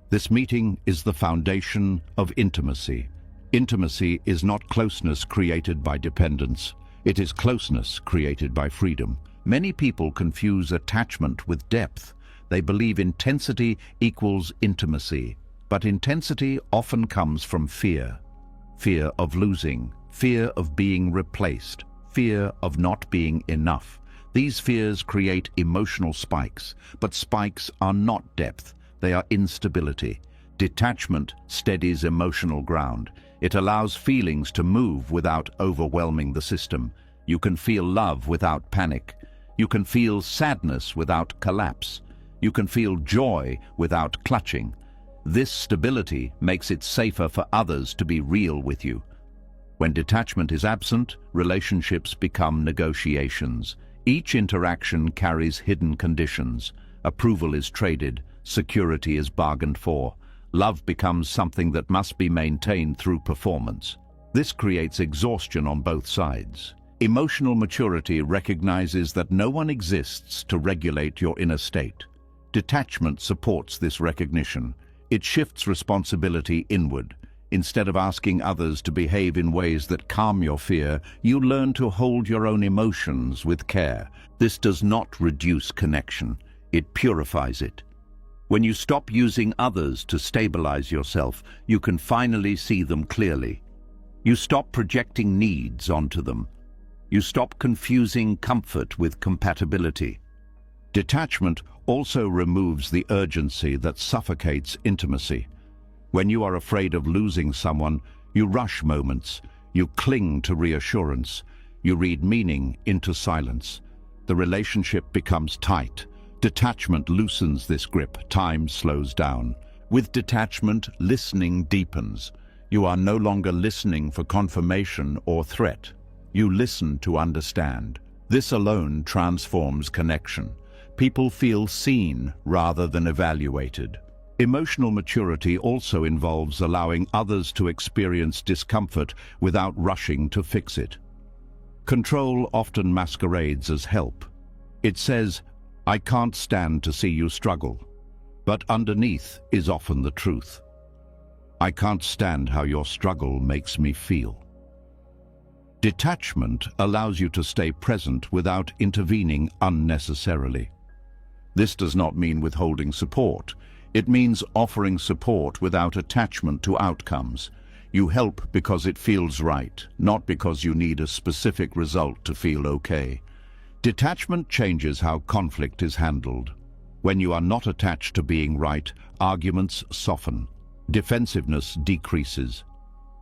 This meeting is the foundation of intimacy. Intimacy is not closeness created by dependence. It is closeness created by freedom. Many people confuse attachment with depth. They believe intensity equals intimacy. But intensity often comes from fear. Fear of losing, fear of being replaced, fear of not being enough. These fears create emotional spikes, but spikes are not depth. They are instability. Detachment steadies emotional ground. It allows feelings to move without overwhelming the system. You can feel love without panic. You can feel sadness without collapse. You can feel joy without clutching. This stability makes it safer for others to be real with you. When detachment is absent, relationships become negotiations. Each interaction carries hidden conditions. Approval is traded. Security is bargained for. Love becomes something that must be maintained through performance. This creates exhaustion on both sides. Emotional maturity recognizes that no one exists to regulate your inner state. Detachment supports this recognition. It shifts responsibility inward. Instead of asking others to behave in ways that calm your fear, you learn to hold your own emotions with care. This does not reduce connection. It purifies it. When you stop using others to stabilize yourself, you can finally see them clearly. You stop projecting needs onto them. You stop confusing comfort with compatibility. Detachment also removes the urgency that suffocates intimacy. When you are afraid of losing someone, you rush moments. You cling to reassurance. You read meaning into silence. The relationship becomes tight. Detachment loosens this grip. Time slows down. With detachment, listening deepens. You are no longer listening for confirmation or threat. You listen to understand. This alone transforms connection. People feel seen rather than evaluated. Emotional maturity also involves allowing others to experience discomfort without rushing to fix it. Control often masquerades as help. It says, "I can't stand to see you struggle," but underneath is often the truth. "I can't stand how your struggle makes me feel." Detachment allows you to stay present without intervening unnecessarily. This does not mean withholding support. It means offering support without attachment to outcomes. You help because it feels right, not because you need a specific result to feel okay. Detachment changes how conflict is handled. When you are not attached to being right, arguments soften. Defensiveness decreases.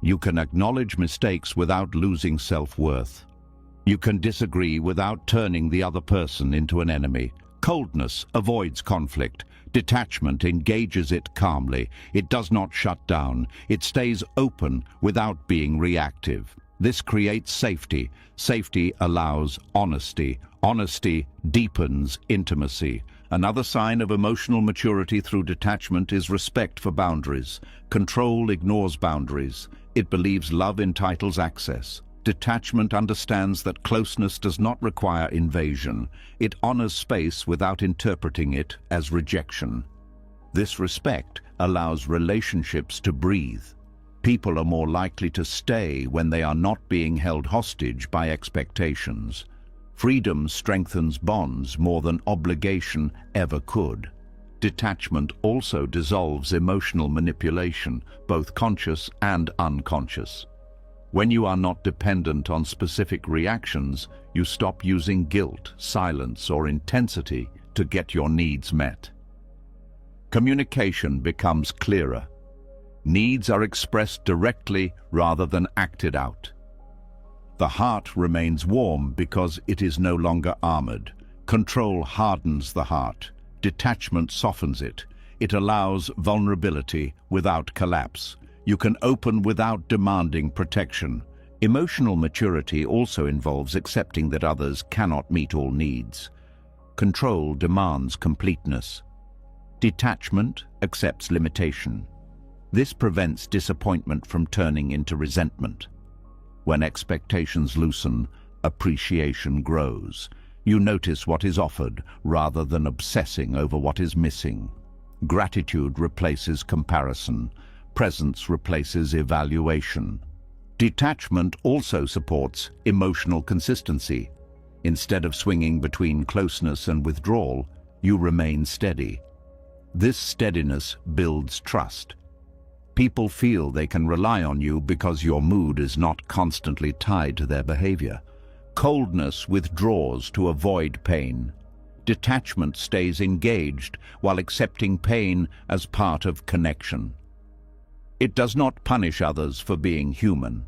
You can acknowledge mistakes without losing self-worth. You can disagree without turning the other person into an enemy. Coldness avoids conflict. Detachment engages it calmly. It does not shut down. It stays open without being reactive. This creates safety. Safety allows honesty. Honesty deepens intimacy. Another sign of emotional maturity through detachment is respect for boundaries. Control ignores boundaries. It believes love entitles access. Detachment understands that closeness does not require invasion. It honors space without interpreting it as rejection. This respect allows relationships to breathe. People are more likely to stay when they are not being held hostage by expectations. Freedom strengthens bonds more than obligation ever could. Detachment also dissolves emotional manipulation, both conscious and unconscious. When you are not dependent on specific reactions, you stop using guilt, silence, or intensity to get your needs met. Communication becomes clearer. Needs are expressed directly rather than acted out. The heart remains warm because it is no longer armored. Control hardens the heart. Detachment softens it. it allows vulnerability without collapse. You can open without demanding protection. Emotional maturity also involves accepting that others cannot meet all needs. Control demands completeness. Detachment accepts limitation. This prevents disappointment from turning into resentment. When expectations loosen, appreciation grows. You notice what is offered rather than obsessing over what is missing. Gratitude replaces comparison. Presence replaces evaluation. Detachment also supports emotional consistency. Instead of swinging between closeness and withdrawal, you remain steady. This steadiness builds trust. People feel they can rely on you because your mood is not constantly tied to their behavior. Coldness withdraws to avoid pain. Detachment stays engaged while accepting pain as part of connection. It does not punish others for being human.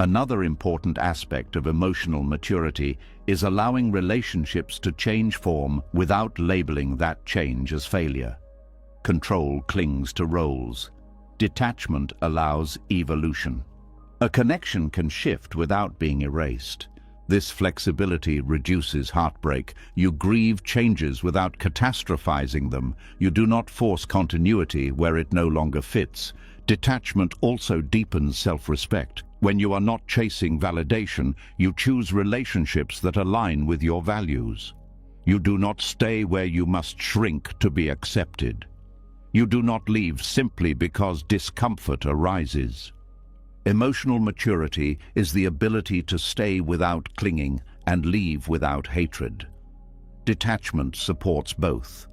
Another important aspect of emotional maturity is allowing relationships to change form without labeling that change as failure. Control clings to roles. Detachment allows evolution. A connection can shift without being erased. This flexibility reduces heartbreak. You grieve changes without catastrophizing them. You do not force continuity where it no longer fits. Detachment also deepens self-respect. When you are not chasing validation, you choose relationships that align with your values. You do not stay where you must shrink to be accepted. You do not leave simply because discomfort arises. Emotional maturity is the ability to stay without clinging and leave without hatred. Detachment supports both.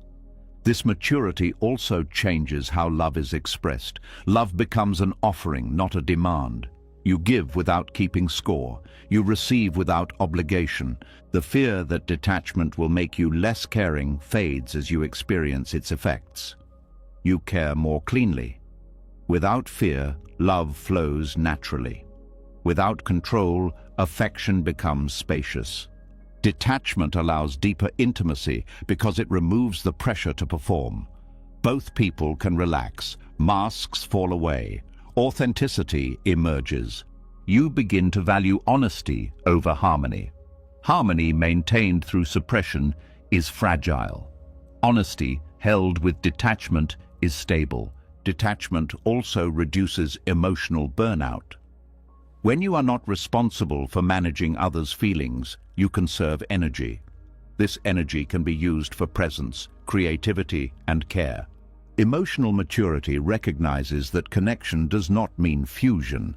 This maturity also changes how love is expressed. Love becomes an offering, not a demand. You give without keeping score. You receive without obligation. The fear that detachment will make you less caring fades as you experience its effects. You care more cleanly. Without fear, love flows naturally. Without control, affection becomes spacious. Detachment allows deeper intimacy because it removes the pressure to perform. Both people can relax. Masks fall away. Authenticity emerges. You begin to value honesty over harmony. Harmony maintained through suppression is fragile. Honesty held with detachment is stable. Detachment also reduces emotional burnout. When you are not responsible for managing others' feelings, you conserve energy. This energy can be used for presence, creativity, and care. Emotional maturity recognizes that connection does not mean fusion.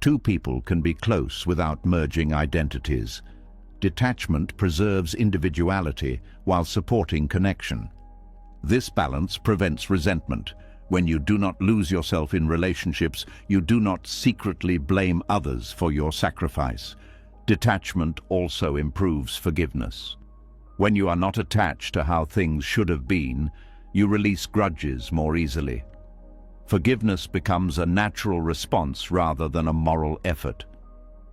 Two people can be close without merging identities. Detachment preserves individuality while supporting connection. This balance prevents resentment. When you do not lose yourself in relationships, you do not secretly blame others for your sacrifice. Detachment also improves forgiveness. When you are not attached to how things should have been, you release grudges more easily. Forgiveness becomes a natural response rather than a moral effort.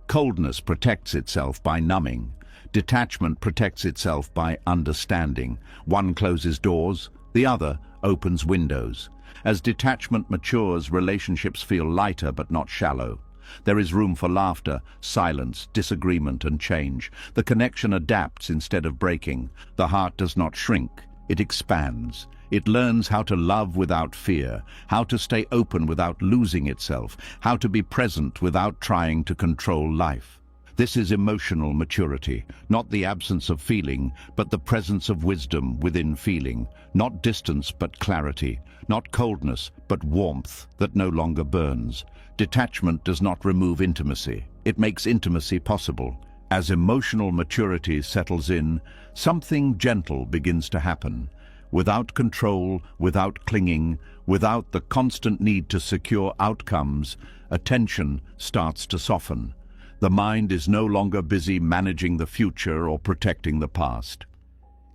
Coldness protects itself by numbing. Detachment protects itself by understanding. One closes doors, the other opens windows. As detachment matures, relationships feel lighter but not shallow. There is room for laughter, silence, disagreement, and change. The connection adapts instead of breaking. The heart does not shrink, it expands. It learns how to love without fear, how to stay open without losing itself, how to be present without trying to control life. This is emotional maturity, not the absence of feeling, but the presence of wisdom within feeling, not distance but clarity, not coldness but warmth that no longer burns. Detachment does not remove intimacy, it makes intimacy possible. As emotional maturity settles in, something gentle begins to happen. Without control, without clinging, without the constant need to secure outcomes, attention starts to soften. The mind is no longer busy managing the future or protecting the past.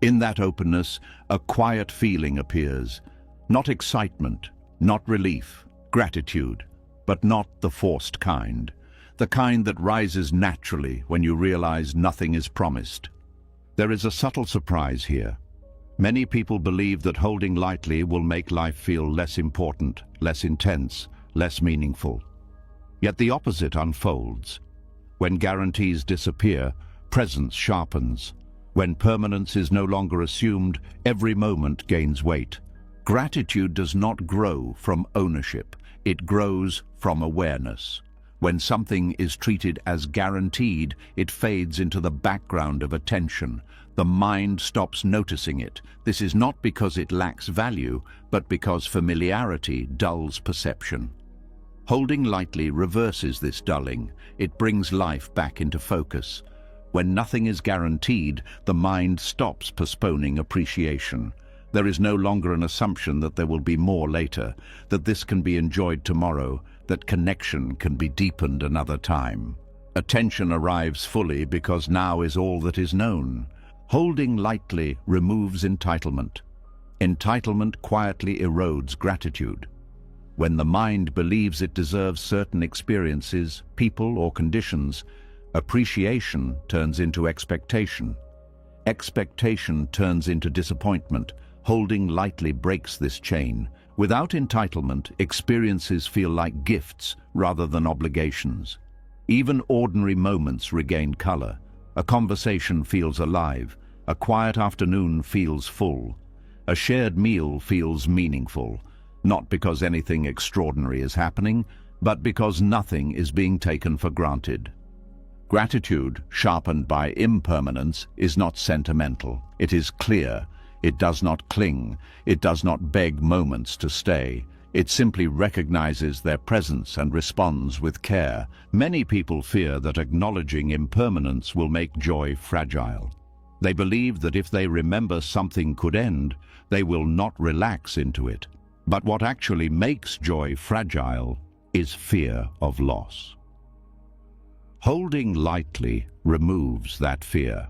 In that openness, a quiet feeling appears. Not excitement, not relief, gratitude, but not the forced kind. The kind that rises naturally when you realize nothing is promised. There is a subtle surprise here. Many people believe that holding lightly will make life feel less important, less intense, less meaningful. Yet the opposite unfolds. When guarantees disappear, presence sharpens. When permanence is no longer assumed, every moment gains weight. Gratitude does not grow from ownership, it grows from awareness. When something is treated as guaranteed, it fades into the background of attention. The mind stops noticing it. This is not because it lacks value, but because familiarity dulls perception. Holding lightly reverses this dulling. It brings life back into focus. When nothing is guaranteed, the mind stops postponing appreciation. There is no longer an assumption that there will be more later, that this can be enjoyed tomorrow, that connection can be deepened another time. Attention arrives fully because now is all that is known. Holding lightly removes entitlement. Entitlement quietly erodes gratitude. When the mind believes it deserves certain experiences, people, or conditions, appreciation turns into expectation. Expectation turns into disappointment. Holding lightly breaks this chain. Without entitlement, experiences feel like gifts rather than obligations. Even ordinary moments regain color. A conversation feels alive. A quiet afternoon feels full. A shared meal feels meaningful, not because anything extraordinary is happening, but because nothing is being taken for granted. Gratitude, sharpened by impermanence, is not sentimental. It is clear. It does not cling. It does not beg moments to stay. It simply recognizes their presence and responds with care. Many people fear that acknowledging impermanence will make joy fragile. They believe that if they remember something could end, they will not relax into it. But what actually makes joy fragile is fear of loss. Holding lightly removes that fear.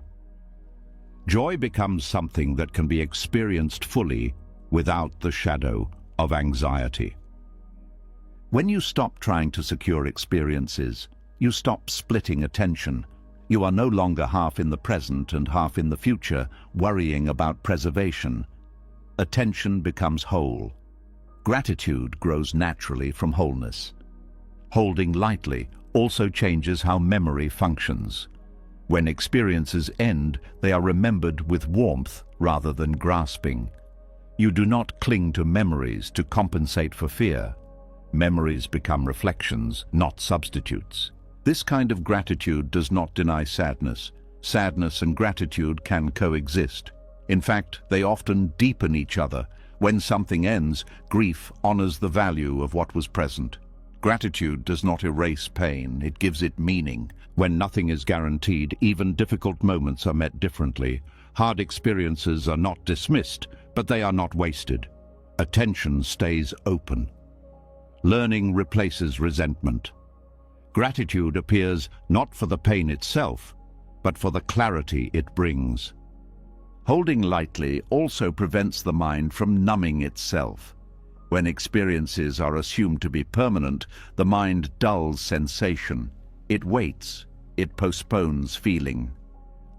Joy becomes something that can be experienced fully without the shadow of anxiety. When you stop trying to secure experiences, you stop splitting attention. You are no longer half in the present and half in the future, worrying about preservation. Attention becomes whole. Gratitude grows naturally from wholeness. Holding lightly also changes how memory functions. When experiences end, they are remembered with warmth rather than grasping. You do not cling to memories to compensate for fear. Memories become reflections, not substitutes. This kind of gratitude does not deny sadness. Sadness and gratitude can coexist. In fact, they often deepen each other. When something ends, grief honors the value of what was present. Gratitude does not erase pain, it gives it meaning. When nothing is guaranteed, even difficult moments are met differently. Hard experiences are not dismissed, but they are not wasted. Attention stays open. Learning replaces resentment. Gratitude appears not for the pain itself, but for the clarity it brings. Holding lightly also prevents the mind from numbing itself. When experiences are assumed to be permanent, the mind dulls sensation. It waits, it postpones feeling.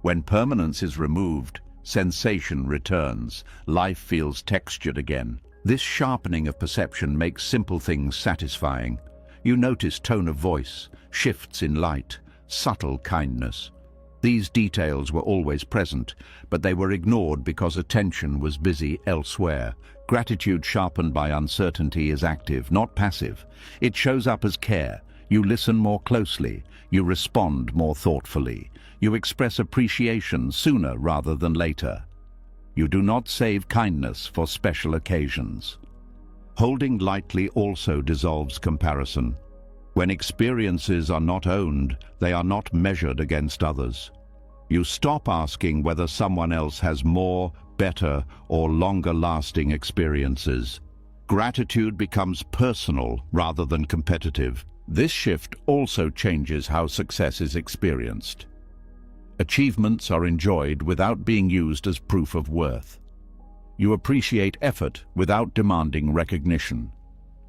When permanence is removed, sensation returns. Life feels textured again. This sharpening of perception makes simple things satisfying. You notice tone of voice, shifts in light, subtle kindness. These details were always present, but they were ignored because attention was busy elsewhere. Gratitude sharpened by uncertainty is active, not passive. It shows up as care. You listen more closely. You respond more thoughtfully. You express appreciation sooner rather than later. You do not save kindness for special occasions. Holding lightly also dissolves comparison. When experiences are not owned, they are not measured against others. You stop asking whether someone else has more, better, or longer-lasting experiences. Gratitude becomes personal rather than competitive. This shift also changes how success is experienced. Achievements are enjoyed without being used as proof of worth. You appreciate effort without demanding recognition.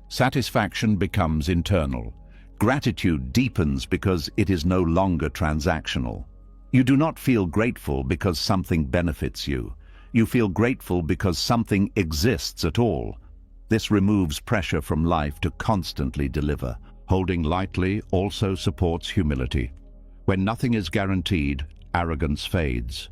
Satisfaction becomes internal. Gratitude deepens because it is no longer transactional. You do not feel grateful because something benefits you. You feel grateful because something exists at all. This removes pressure from life to constantly deliver. Holding lightly also supports humility. When nothing is guaranteed, arrogance fades.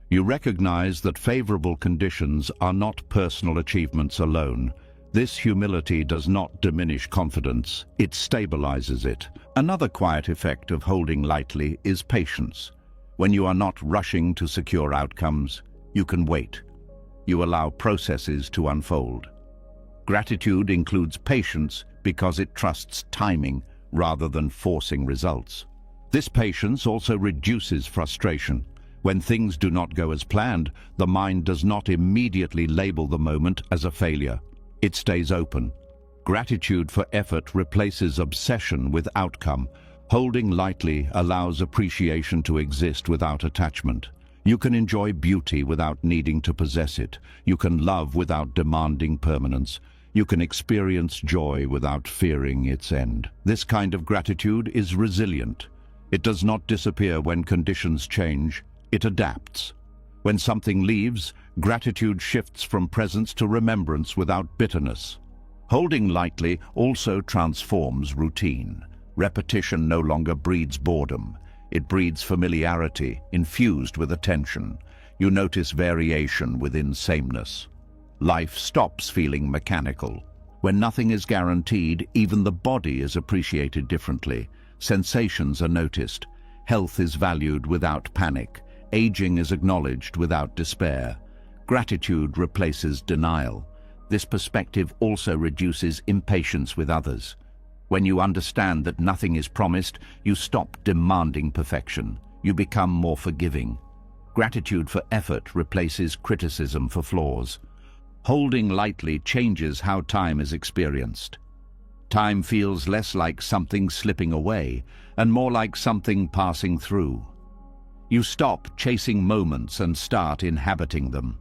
You recognize that favorable conditions are not personal achievements alone. This humility does not diminish confidence, it stabilizes it. Another quiet effect of holding lightly is patience. When you are not rushing to secure outcomes, you can wait. You allow processes to unfold. Gratitude includes patience because it trusts timing rather than forcing results. This patience also reduces frustration. When things do not go as planned, the mind does not immediately label the moment as a failure. It stays open. Gratitude for effort replaces obsession with outcome. Holding lightly allows appreciation to exist without attachment. You can enjoy beauty without needing to possess it. You can love without demanding permanence. You can experience joy without fearing its end. This kind of gratitude is resilient. It does not disappear when conditions change. It adapts. When something leaves, gratitude shifts from presence to remembrance without bitterness. Holding lightly also transforms routine. Repetition no longer breeds boredom. It breeds familiarity, infused with attention. You notice variation within sameness. Life stops feeling mechanical. When nothing is guaranteed, even the body is appreciated differently. Sensations are noticed. Health is valued without panic. Aging is acknowledged without despair. Gratitude replaces denial. This perspective also reduces impatience with others. When you understand that nothing is promised, you stop demanding perfection. You become more forgiving. Gratitude for effort replaces criticism for flaws. Holding lightly changes how time is experienced. Time feels less like something slipping away and more like something passing through. You stop chasing moments and start inhabiting them.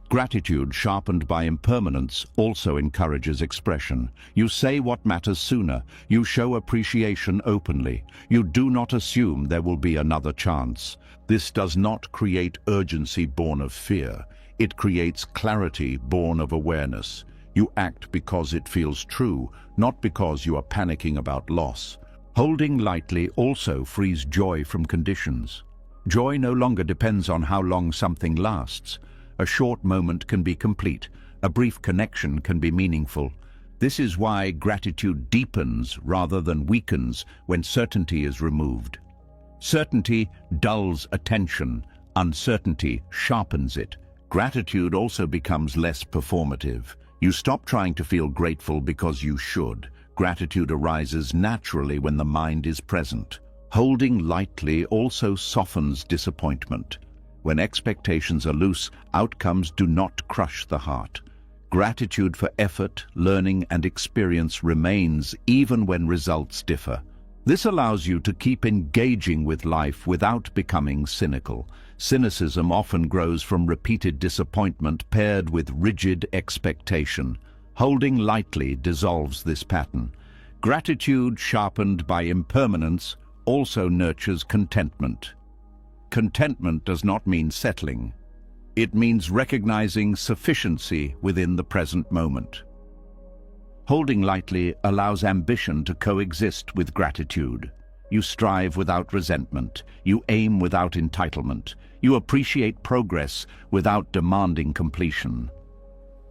Gratitude, sharpened by impermanence, also encourages expression. You say what matters sooner. You show appreciation openly. You do not assume there will be another chance. This does not create urgency born of fear. It creates clarity born of awareness. You act because it feels true, not because you are panicking about loss. Holding lightly also frees joy from conditions. Joy no longer depends on how long something lasts. A short moment can be complete. A brief connection can be meaningful. This is why gratitude deepens rather than weakens when certainty is removed. Certainty dulls attention. Uncertainty sharpens it. Gratitude also becomes less performative. You stop trying to feel grateful because you should. Gratitude arises naturally when the mind is present. Holding lightly also softens disappointment. When expectations are loose, outcomes do not crush the heart. Gratitude for effort, learning, and experience remains even when results differ. This allows you to keep engaging with life without becoming cynical. Cynicism often grows from repeated disappointment paired with rigid expectation. Holding lightly dissolves this pattern. Gratitude, sharpened by impermanence, also nurtures contentment. Contentment does not mean settling. It means recognizing sufficiency within the present moment. Holding lightly allows ambition to coexist with gratitude. You strive without resentment. You aim without entitlement. You appreciate progress without demanding completion.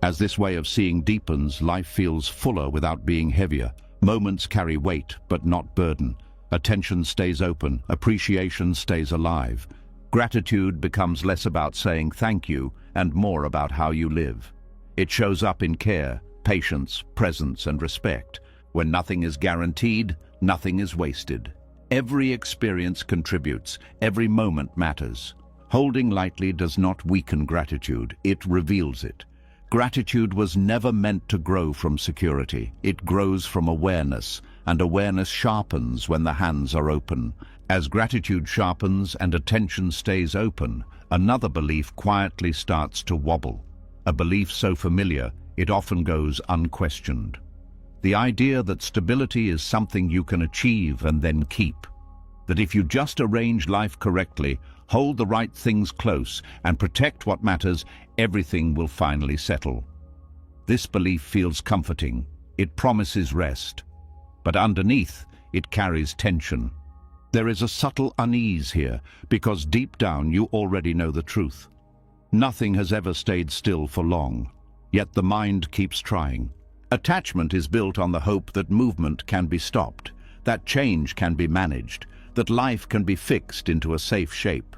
As this way of seeing deepens, life feels fuller without being heavier. Moments carry weight, but not burden. Attention stays open. Appreciation stays alive. Gratitude becomes less about saying thank you and more about how you live. It shows up in care, patience, presence, and respect. When nothing is guaranteed, nothing is wasted. Every experience contributes. Every moment matters. Holding lightly does not weaken gratitude. It reveals it. Gratitude was never meant to grow from security. It grows from awareness, and awareness sharpens when the hands are open. As gratitude sharpens and attention stays open, another belief quietly starts to wobble. A belief so familiar, it often goes unquestioned. The idea that stability is something you can achieve and then keep. That if you just arrange life correctly, hold the right things close, and protect what matters, everything will finally settle. This belief feels comforting. It promises rest. But underneath, it carries tension. There is a subtle unease here, because deep down you already know the truth. Nothing has ever stayed still for long, yet the mind keeps trying. Attachment is built on the hope that movement can be stopped, that change can be managed, that life can be fixed into a safe shape.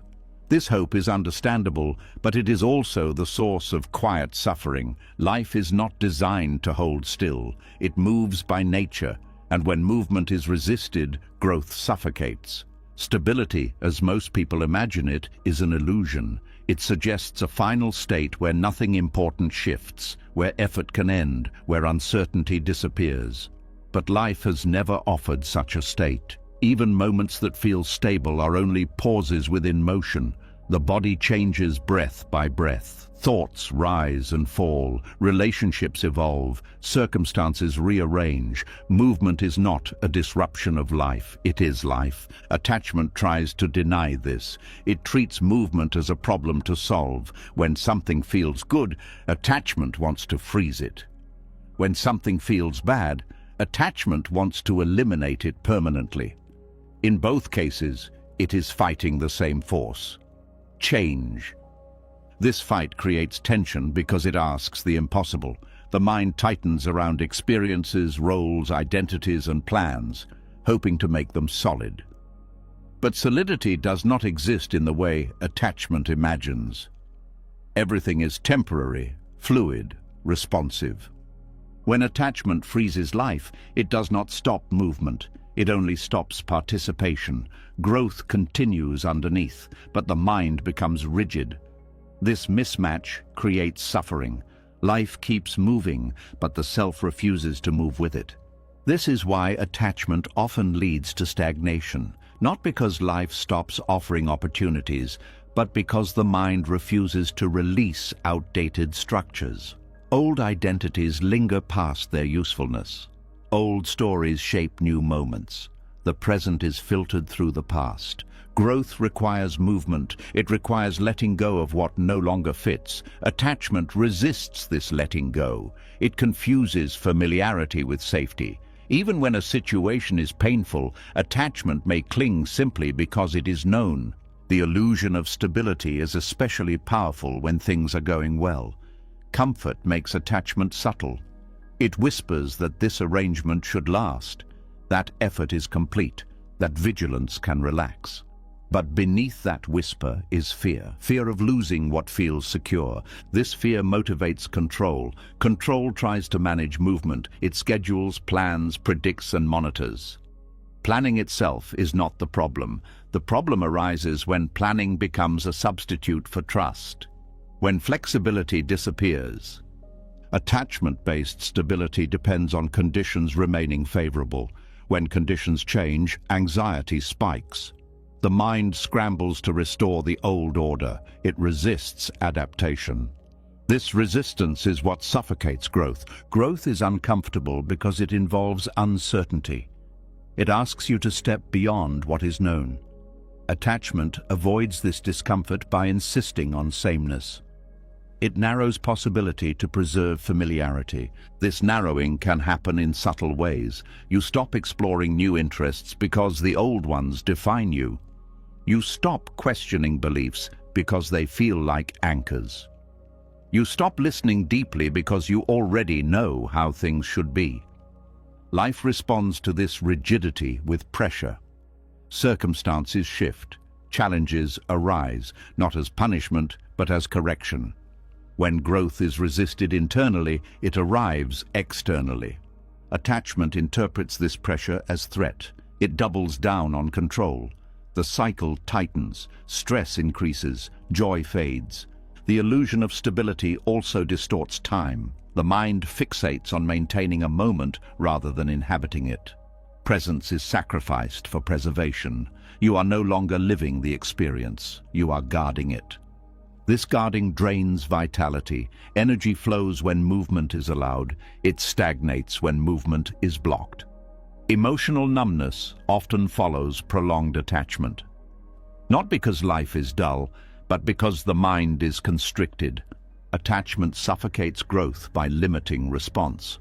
This hope is understandable, but it is also the source of quiet suffering. Life is not designed to hold still. It moves by nature, and when movement is resisted, growth suffocates. Stability, as most people imagine it, is an illusion. It suggests a final state where nothing important shifts, where effort can end, where uncertainty disappears. But life has never offered such a state. Even moments that feel stable are only pauses within motion. The body changes breath by breath. Thoughts rise and fall. Relationships evolve. Circumstances rearrange. Movement is not a disruption of life. It is life. Attachment tries to deny this. It treats movement as a problem to solve. When something feels good, attachment wants to freeze it. When something feels bad, attachment wants to eliminate it permanently. In both cases, it is fighting the same force: change. This fight creates tension because it asks the impossible. The mind tightens around experiences, roles, identities, and plans, hoping to make them solid. But solidity does not exist in the way attachment imagines. Everything is temporary, fluid, responsive. When attachment freezes life, it does not stop movement. It only stops participation. Growth continues underneath, but the mind becomes rigid. This mismatch creates suffering. Life keeps moving, but the self refuses to move with it. This is why attachment often leads to stagnation, not because life stops offering opportunities, but because the mind refuses to release outdated structures. Old identities linger past their usefulness. Old stories shape new moments. The present is filtered through the past. Growth requires movement. It requires letting go of what no longer fits. Attachment resists this letting go. It confuses familiarity with safety. Even when a situation is painful, attachment may cling simply because it is known. The illusion of stability is especially powerful when things are going well. Comfort makes attachment subtle. It whispers that this arrangement should last, that effort is complete, that vigilance can relax. But beneath that whisper is fear, fear of losing what feels secure. This fear motivates control. Control tries to manage movement. It schedules, plans, predicts, and monitors. Planning itself is not the problem. The problem arises when planning becomes a substitute for trust, when flexibility disappears. Attachment-based stability depends on conditions remaining favorable. When conditions change, anxiety spikes. The mind scrambles to restore the old order. It resists adaptation. This resistance is what suffocates growth. Growth is uncomfortable because it involves uncertainty. It asks you to step beyond what is known. Attachment avoids this discomfort by insisting on sameness. It narrows possibility to preserve familiarity. This narrowing can happen in subtle ways. You stop exploring new interests because the old ones define you. You stop questioning beliefs because they feel like anchors. You stop listening deeply because you already know how things should be. Life responds to this rigidity with pressure. Circumstances shift. Challenges arise, not as punishment, but as correction. When growth is resisted internally, it arrives externally. Attachment interprets this pressure as threat. It doubles down on control. The cycle tightens, stress increases, joy fades. The illusion of stability also distorts time. The mind fixates on maintaining a moment rather than inhabiting it. Presence is sacrificed for preservation. You are no longer living the experience, you are guarding it. This guarding drains vitality. Energy flows when movement is allowed. It stagnates when movement is blocked. Emotional numbness often follows prolonged attachment. Not because life is dull, but because the mind is constricted. Attachment suffocates growth by limiting response.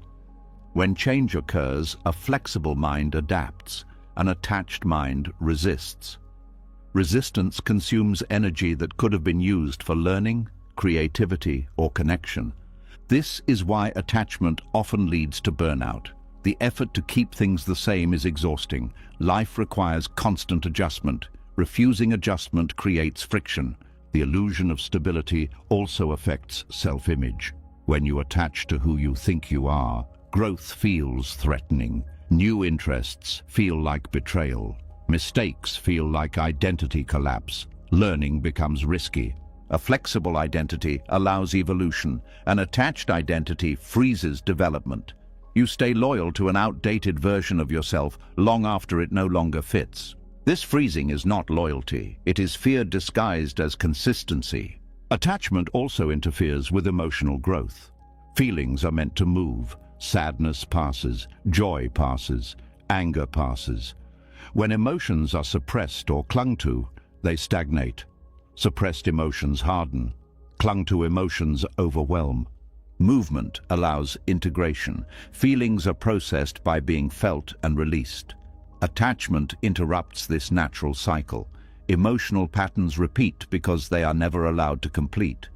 When change occurs, a flexible mind adapts. An attached mind resists. Resistance consumes energy that could have been used for learning, creativity, or connection. This is why attachment often leads to burnout. The effort to keep things the same is exhausting. Life requires constant adjustment. Refusing adjustment creates friction. The illusion of stability also affects self-image. When you attach to who you think you are, growth feels threatening. New interests feel like betrayal. Mistakes feel like identity collapse. Learning becomes risky. A flexible identity allows evolution. An attached identity freezes development. You stay loyal to an outdated version of yourself long after it no longer fits. This freezing is not loyalty. It is fear disguised as consistency. Attachment also interferes with emotional growth. Feelings are meant to move. Sadness passes, joy passes, anger passes. When emotions are suppressed or clung to, they stagnate. Suppressed emotions harden. Clung to emotions overwhelm. Movement allows integration. Feelings are processed by being felt and released. Attachment interrupts this natural cycle. Emotional patterns repeat because they are never allowed to complete.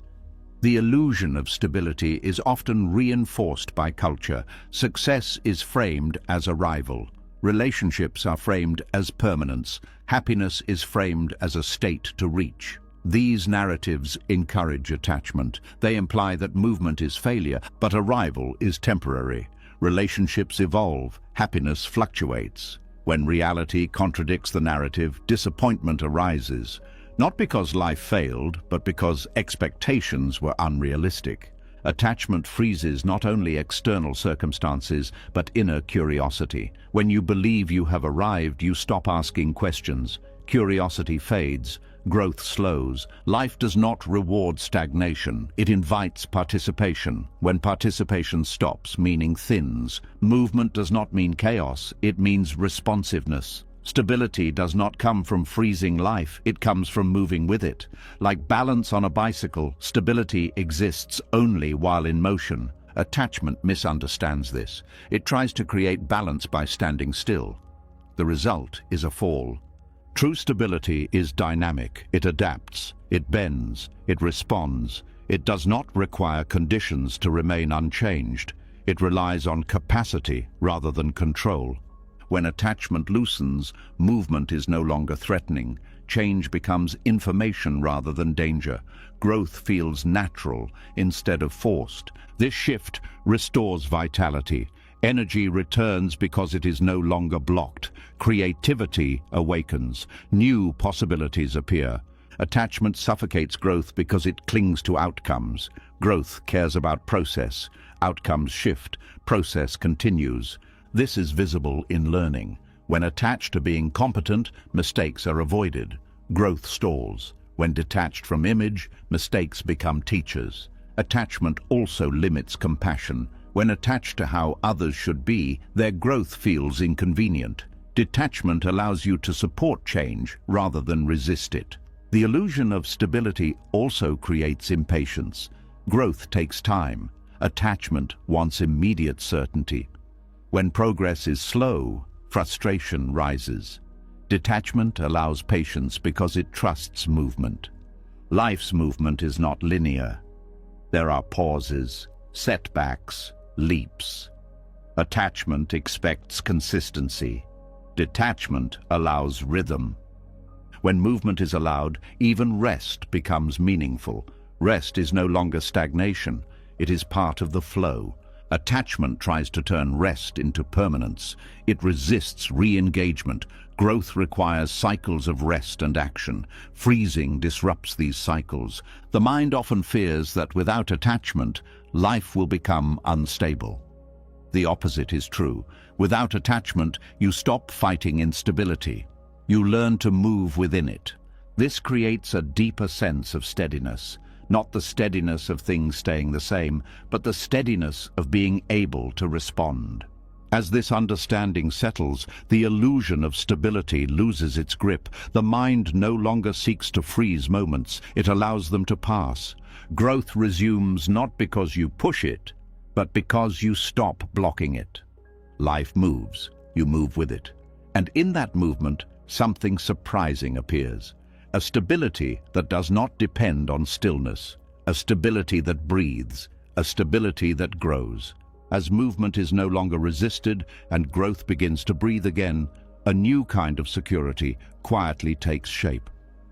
The illusion of stability is often reinforced by culture. Success is framed as arrival. Relationships are framed as permanence. Happiness is framed as a state to reach. These narratives encourage attachment. They imply that movement is failure, but arrival is temporary. Relationships evolve. Happiness fluctuates. When reality contradicts the narrative, disappointment arises. Not because life failed, but because expectations were unrealistic. Attachment freezes not only external circumstances, but inner curiosity. When you believe you have arrived, you stop asking questions. Curiosity fades. Growth slows. Life does not reward stagnation. It invites participation. When participation stops, meaning thins. Movement does not mean chaos. It means responsiveness. Stability does not come from freezing life. It comes from moving with it. Like balance on a bicycle, stability exists only while in motion. Attachment misunderstands this. It tries to create balance by standing still. The result is a fall. True stability is dynamic. It adapts, it bends, it responds. It does not require conditions to remain unchanged. It relies on capacity rather than control. When attachment loosens, movement is no longer threatening. Change becomes information rather than danger. Growth feels natural instead of forced. This shift restores vitality. Energy returns because it is no longer blocked. Creativity awakens. New possibilities appear. Attachment suffocates growth because it clings to outcomes. Growth cares about process. Outcomes shift. Process continues. This is visible in learning. When attached to being competent, mistakes are avoided. Growth stalls. When detached from image, mistakes become teachers. Attachment also limits compassion. When attached to how others should be, their growth feels inconvenient. Detachment allows you to support change rather than resist it. The illusion of stability also creates impatience. Growth takes time. Attachment wants immediate certainty. When progress is slow, frustration rises. Detachment allows patience because it trusts movement. Life's movement is not linear. There are pauses, setbacks, leaps. Attachment expects consistency. Detachment allows rhythm. When movement is allowed, even rest becomes meaningful. Rest is no longer stagnation. It is part of the flow. Attachment tries to turn rest into permanence. It resists re-engagement. Growth requires cycles of rest and action. Freezing disrupts these cycles. The mind often fears that without attachment, life will become unstable. The opposite is true. Without attachment, you stop fighting instability. You learn to move within it. This creates a deeper sense of steadiness. Not the steadiness of things staying the same, but the steadiness of being able to respond. As this understanding settles, the illusion of stability loses its grip. The mind no longer seeks to freeze moments, it allows them to pass. Growth resumes not because you push it, but because you stop blocking it. Life moves, you move with it. And in that movement, something surprising appears. A stability that does not depend on stillness, a stability that breathes, a stability that grows. As movement is no longer resisted and growth begins to breathe again, a new kind of security quietly takes shape.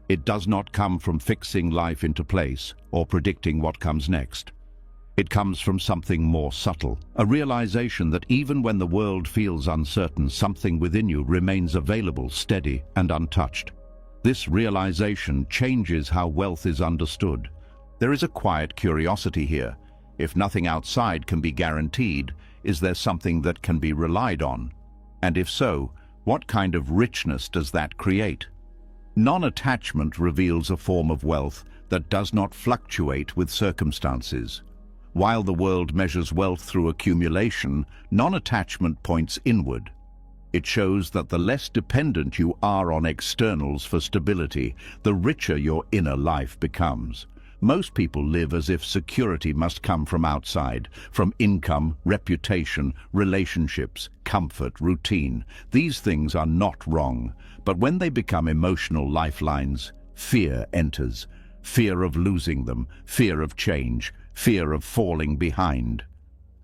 It does not come from fixing life into place or predicting what comes next. It comes from something more subtle, a realization that even when the world feels uncertain, something within you remains available, steady and untouched. This realization changes how wealth is understood. There is a quiet curiosity here. If nothing outside can be guaranteed, is there something that can be relied on? And if so, what kind of richness does that create? Non-attachment reveals a form of wealth that does not fluctuate with circumstances. While the world measures wealth through accumulation, non-attachment points inward. It shows that the less dependent you are on externals for stability, the richer your inner life becomes. Most people live as if security must come from outside, from income, reputation, relationships, comfort, routine. These things are not wrong, but when they become emotional lifelines, fear enters. Fear of losing them, fear of change, fear of falling behind.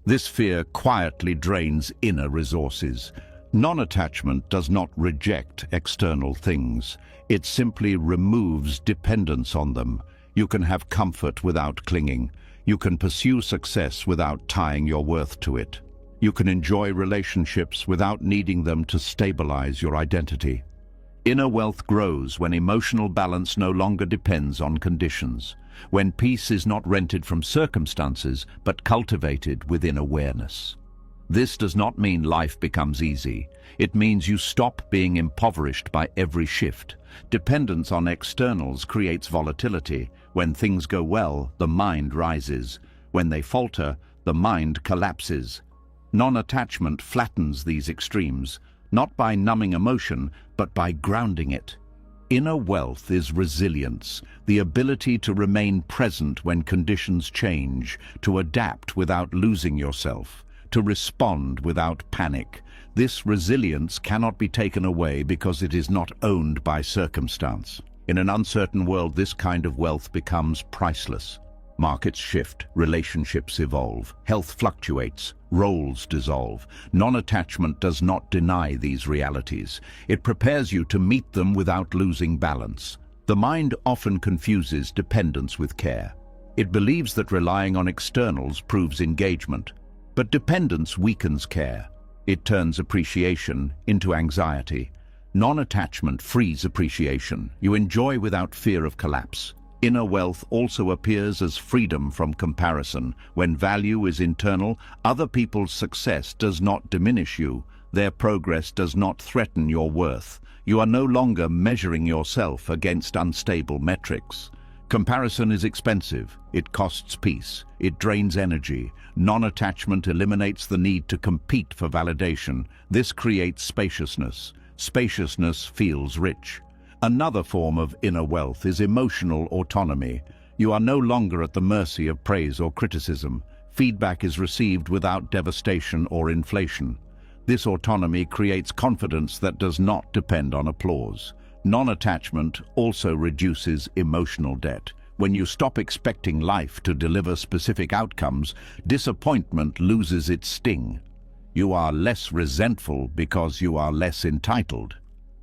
This fear quietly drains inner resources. Non-attachment does not reject external things. It simply removes dependence on them. You can have comfort without clinging. You can pursue success without tying your worth to it. You can enjoy relationships without needing them to stabilize your identity. Inner wealth grows when emotional balance no longer depends on conditions, when peace is not rented from circumstances but cultivated within awareness. This does not mean life becomes easy. It means you stop being impoverished by every shift. Dependence on externals creates volatility. When things go well, the mind rises. When they falter, the mind collapses. Non-attachment flattens these extremes, not by numbing emotion, but by grounding it. Inner wealth is resilience, the ability to remain present when conditions change, to adapt without losing yourself, to respond without panic. This resilience cannot be taken away because it is not owned by circumstance. In an uncertain world, this kind of wealth becomes priceless. Markets shift, relationships evolve, health fluctuates, roles dissolve. Non-attachment does not deny these realities. It prepares you to meet them without losing balance. The mind often confuses dependence with care. It believes that relying on externals proves engagement, but dependence weakens care. It turns appreciation into anxiety. Non-attachment frees appreciation. You enjoy without fear of collapse. Inner wealth also appears as freedom from comparison. When value is internal, other people's success does not diminish you. Their progress does not threaten your worth. You are no longer measuring yourself against unstable metrics. Comparison is expensive. It costs peace. It drains energy. Non-attachment eliminates the need to compete for validation. This creates spaciousness. Spaciousness feels rich. Another form of inner wealth is emotional autonomy. You are no longer at the mercy of praise or criticism. Feedback is received without devastation or inflation. This autonomy creates confidence that does not depend on applause. Non-attachment also reduces emotional debt. When you stop expecting life to deliver specific outcomes, disappointment loses its sting. You are less resentful because you are less entitled.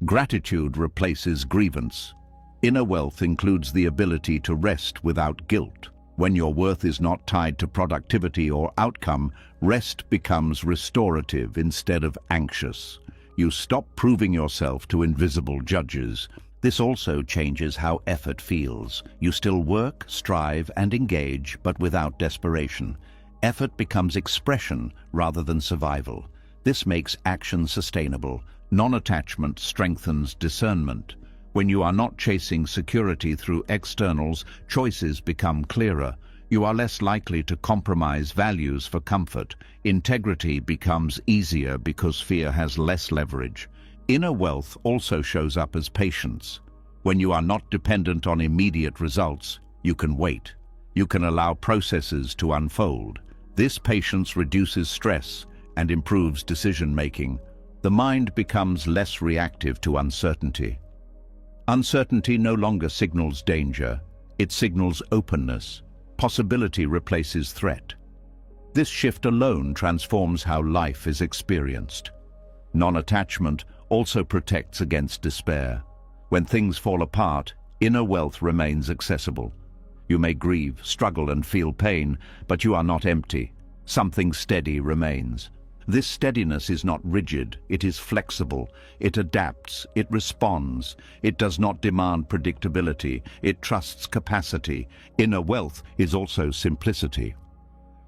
Gratitude replaces grievance. Inner wealth includes the ability to rest without guilt. When your worth is not tied to productivity or outcome, rest becomes restorative instead of anxious. You stop proving yourself to invisible judges. This also changes how effort feels. You still work, strive, and engage, but without desperation. Effort becomes expression rather than survival. This makes action sustainable. Non-attachment strengthens discernment. When you are not chasing security through externals, choices become clearer. You are less likely to compromise values for comfort. Integrity becomes easier because fear has less leverage. Inner wealth also shows up as patience. When you are not dependent on immediate results, you can wait. You can allow processes to unfold. This patience reduces stress and improves decision-making. The mind becomes less reactive to uncertainty. Uncertainty no longer signals danger, it signals openness. Possibility replaces threat. This shift alone transforms how life is experienced. Non-attachment also protects against despair. When things fall apart, inner wealth remains accessible. You may grieve, struggle, and feel pain, but you are not empty. Something steady remains. This steadiness is not rigid, it is flexible. It adapts, it responds. It does not demand predictability, it trusts capacity. Inner wealth is also simplicity.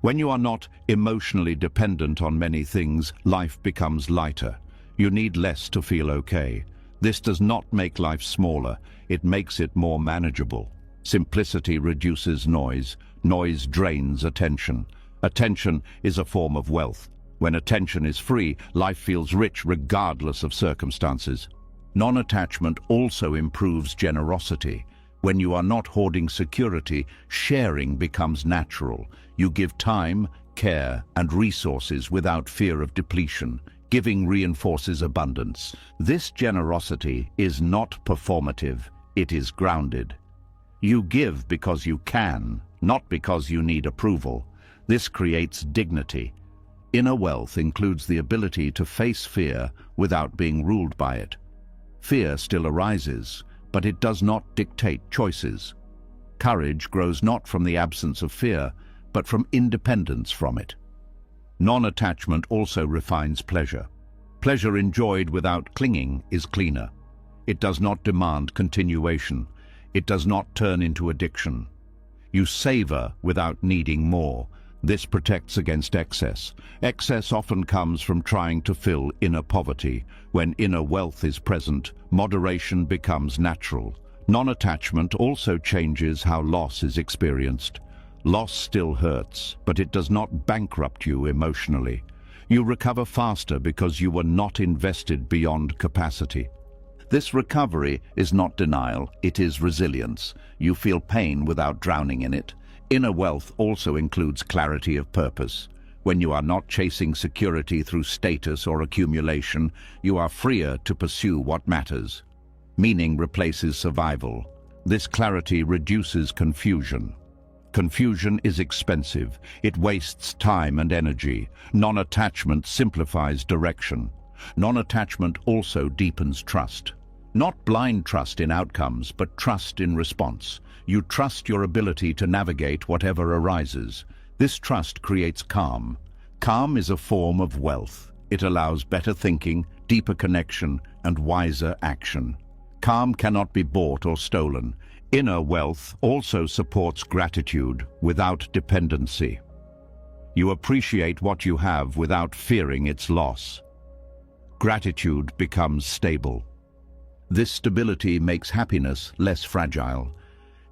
When you are not emotionally dependent on many things, life becomes lighter. You need less to feel okay. This does not make life smaller, it makes it more manageable. Simplicity reduces noise. Noise drains attention. Attention is a form of wealth. When attention is free, life feels rich regardless of circumstances. Non-attachment also improves generosity. When you are not hoarding security, sharing becomes natural. You give time, care, and resources without fear of depletion. Giving reinforces abundance. This generosity is not performative, it is grounded. You give because you can, not because you need approval. This creates dignity. Inner wealth includes the ability to face fear without being ruled by it. Fear still arises, but it does not dictate choices. Courage grows not from the absence of fear, but from independence from it. Non-attachment also refines pleasure. Pleasure enjoyed without clinging is cleaner. It does not demand continuation. It does not turn into addiction. You savor without needing more. This protects against excess. Excess often comes from trying to fill inner poverty. When inner wealth is present, moderation becomes natural. Non-attachment also changes how loss is experienced. Loss still hurts, but it does not bankrupt you emotionally. You recover faster because you were not invested beyond capacity. This recovery is not denial, it is resilience. You feel pain without drowning in it. Inner wealth also includes clarity of purpose. When you are not chasing security through status or accumulation, you are freer to pursue what matters. Meaning replaces survival. This clarity reduces confusion. Confusion is expensive. It wastes time and energy. Non-attachment simplifies direction. Non-attachment also deepens trust. Not blind trust in outcomes, but trust in response. You trust your ability to navigate whatever arises. This trust creates calm. Calm is a form of wealth. It allows better thinking, deeper connection, and wiser action. Calm cannot be bought or stolen. Inner wealth also supports gratitude without dependency. You appreciate what you have without fearing its loss. Gratitude becomes stable. This stability makes happiness less fragile.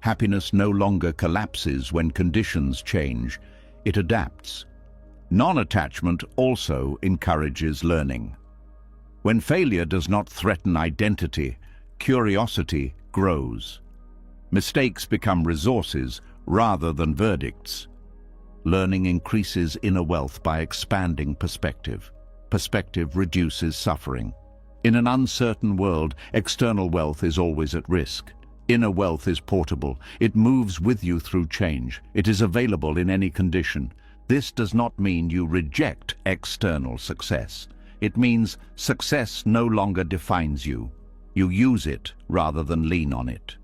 Happiness no longer collapses when conditions change. It adapts. Non-attachment also encourages learning. When failure does not threaten identity, curiosity grows. Mistakes become resources rather than verdicts. Learning increases inner wealth by expanding perspective. Perspective reduces suffering. In an uncertain world, external wealth is always at risk. Inner wealth is portable. It moves with you through change. It is available in any condition. This does not mean you reject external success. It means success no longer defines you. You use it rather than lean on it.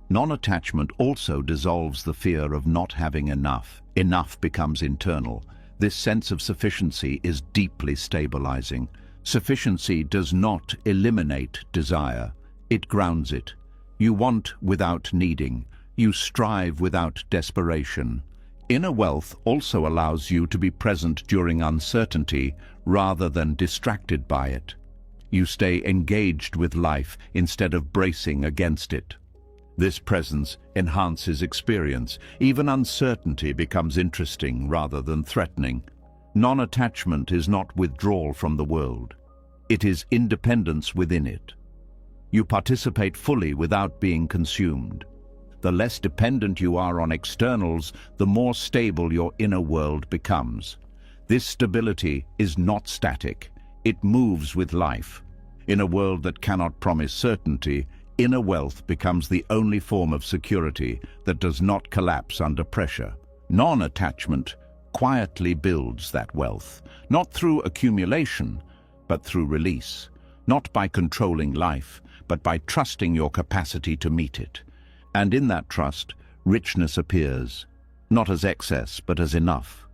Non-attachment also dissolves the fear of not having enough. Enough becomes internal. This sense of sufficiency is deeply stabilizing. Sufficiency does not eliminate desire. It grounds it. You want without needing. You strive without desperation. Inner wealth also allows you to be present during uncertainty rather than distracted by it. You stay engaged with life instead of bracing against it. This presence enhances experience. Even uncertainty becomes interesting rather than threatening. Non-attachment is not withdrawal from the world. It is independence within it. You participate fully without being consumed. The less dependent you are on externals, the more stable your inner world becomes. This stability is not static. It moves with life. In a world that cannot promise certainty, inner wealth becomes the only form of security that does not collapse under pressure. Non-attachment quietly builds that wealth, not through accumulation, but through release. Not by controlling life, but by trusting your capacity to meet it. And in that trust, richness appears, not as excess, but as enough.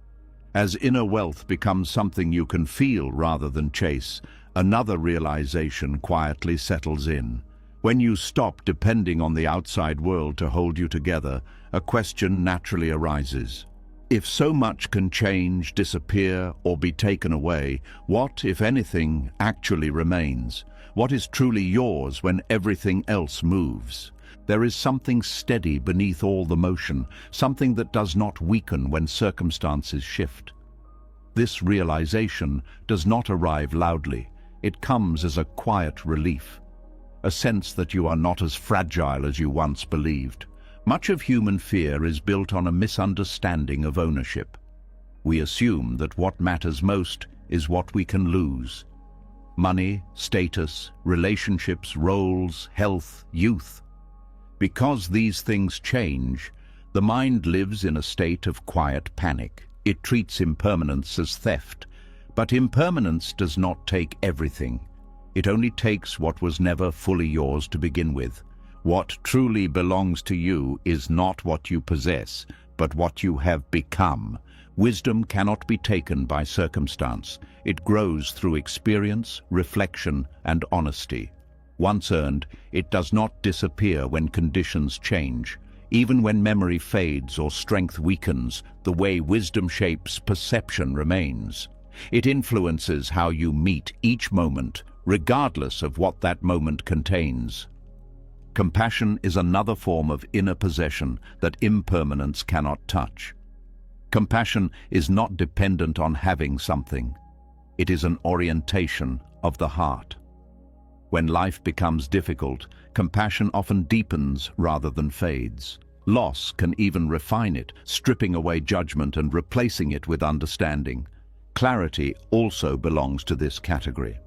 As inner wealth becomes something you can feel rather than chase, another realization quietly settles in. When you stop depending on the outside world to hold you together, a question naturally arises. If so much can change, disappear, or be taken away, what, if anything, actually remains? What is truly yours when everything else moves? There is something steady beneath all the motion, something that does not weaken when circumstances shift. This realization does not arrive loudly. It comes as a quiet relief, a sense that you are not as fragile as you once believed. Much of human fear is built on a misunderstanding of ownership. We assume that what matters most is what we can lose. Money, status, relationships, roles, health, youth. Because these things change, the mind lives in a state of quiet panic. It treats impermanence as theft. But impermanence does not take everything. It only takes what was never fully yours to begin with. What truly belongs to you is not what you possess, but what you have become. Wisdom cannot be taken by circumstance. It grows through experience, reflection, and honesty. Once earned, it does not disappear when conditions change. Even when memory fades or strength weakens, the way wisdom shapes perception remains. It influences how you meet each moment, regardless of what that moment contains. Compassion is another form of inner possession that impermanence cannot touch. Compassion is not dependent on having something. It is an orientation of the heart. When life becomes difficult, compassion often deepens rather than fades. Loss can even refine it, stripping away judgment and replacing it with understanding. Clarity also belongs to this category.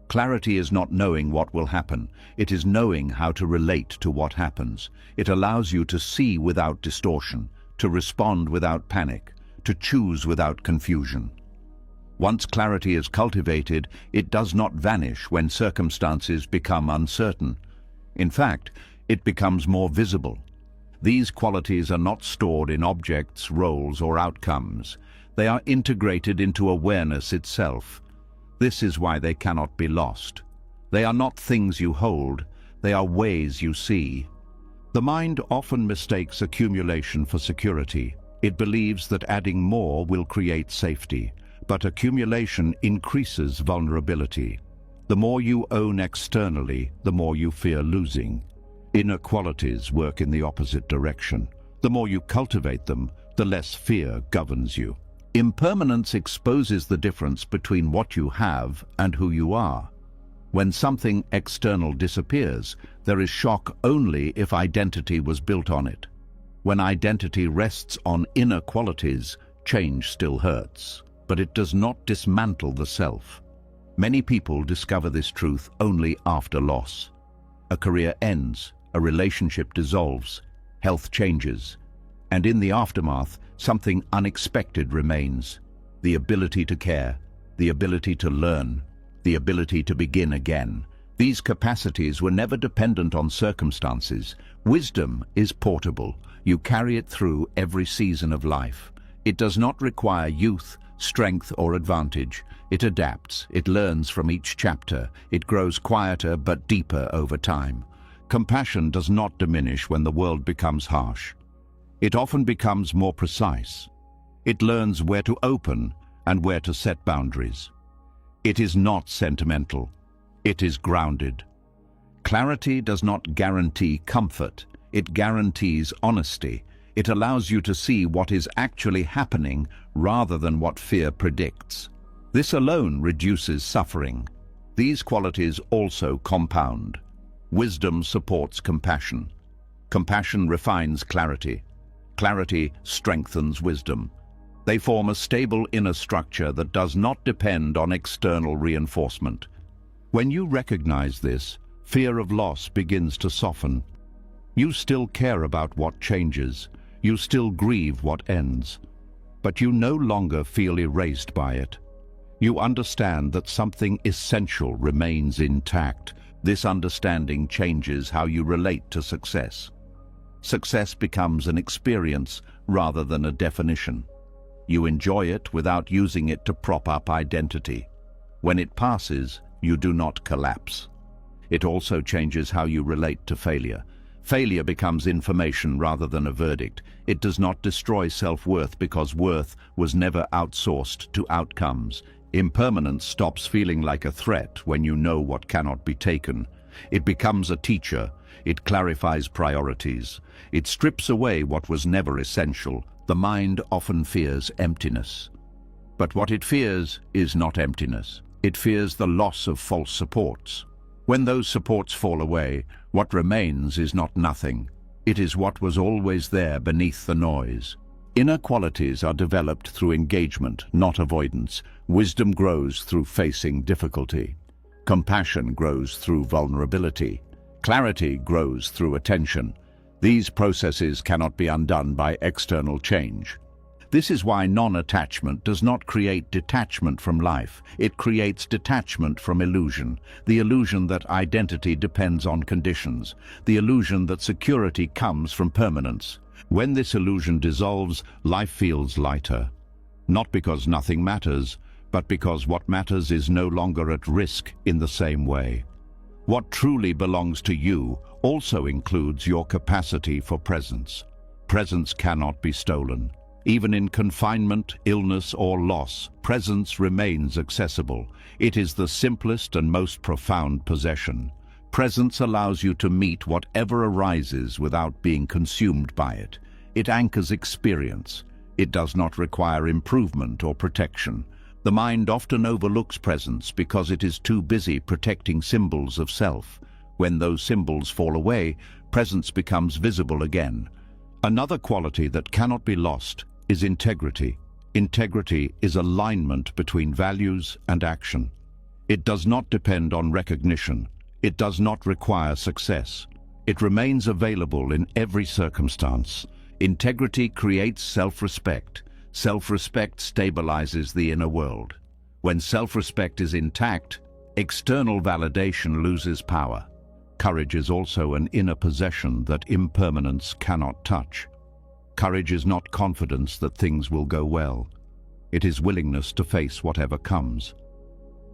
Clarity is not knowing what will happen. It is knowing how to relate to what happens. It allows you to see without distortion, to respond without panic, to choose without confusion. Once clarity is cultivated, it does not vanish when circumstances become uncertain. In fact, it becomes more visible. These qualities are not stored in objects, roles, or outcomes. They are integrated into awareness itself. This is why they cannot be lost. They are not things you hold, they are ways you see. The mind often mistakes accumulation for security. It believes that adding more will create safety, but accumulation increases vulnerability. The more you own externally, the more you fear losing. Inner qualities work in the opposite direction. The more you cultivate them, the less fear governs you. Impermanence exposes the difference between what you have and who you are. When something external disappears, there is shock only if identity was built on it. When identity rests on inner qualities, change still hurts, but it does not dismantle the self. Many people discover this truth only after loss. A career ends, a relationship dissolves, health changes, and in the aftermath, something unexpected remains: the ability to care, the ability to learn, the ability to begin again. These capacities were never dependent on circumstances. Wisdom is portable. You carry it through every season of life. It does not require youth, strength, or advantage. It adapts, it learns from each chapter. It grows quieter but deeper over time. Compassion does not diminish when the world becomes harsh. It often becomes more precise. It learns where to open and where to set boundaries. It is not sentimental. It is grounded. Clarity does not guarantee comfort. It guarantees honesty. It allows you to see what is actually happening rather than what fear predicts. This alone reduces suffering. These qualities also compound. Wisdom supports compassion. Compassion refines clarity. Clarity strengthens wisdom. They form a stable inner structure that does not depend on external reinforcement. When you recognize this, fear of loss begins to soften. You still care about what changes. You still grieve what ends. But you no longer feel erased by it. You understand that something essential remains intact. This understanding changes how you relate to success. Success becomes an experience rather than a definition. You enjoy it without using it to prop up identity. When it passes, you do not collapse. It also changes how you relate to failure. Failure becomes information rather than a verdict. It does not destroy self-worth because worth was never outsourced to outcomes. Impermanence stops feeling like a threat when you know what cannot be taken. It becomes a teacher. It clarifies priorities. It strips away what was never essential. The mind often fears emptiness. But what it fears is not emptiness. It fears the loss of false supports. When those supports fall away, what remains is not nothing. It is what was always there beneath the noise. Inner qualities are developed through engagement, not avoidance. Wisdom grows through facing difficulty. Compassion grows through vulnerability. Clarity grows through attention. These processes cannot be undone by external change. This is why non-attachment does not create detachment from life. It creates detachment from illusion. The illusion that identity depends on conditions. The illusion that security comes from permanence. When this illusion dissolves, life feels lighter. Not because nothing matters, but because what matters is no longer at risk in the same way. What truly belongs to you also includes your capacity for presence. Presence cannot be stolen. Even in confinement, illness, or loss, presence remains accessible. It is the simplest and most profound possession. Presence allows you to meet whatever arises without being consumed by it. It anchors experience. It does not require improvement or protection. The mind often overlooks presence because it is too busy protecting symbols of self. When those symbols fall away, presence becomes visible again. Another quality that cannot be lost is integrity. Integrity is alignment between values and action. It does not depend on recognition. It does not require success. It remains available in every circumstance. Integrity creates self-respect. Self-respect stabilizes the inner world. When self-respect is intact, external validation loses power. Courage is also an inner possession that impermanence cannot touch. Courage is not confidence that things will go well. It is willingness to face whatever comes.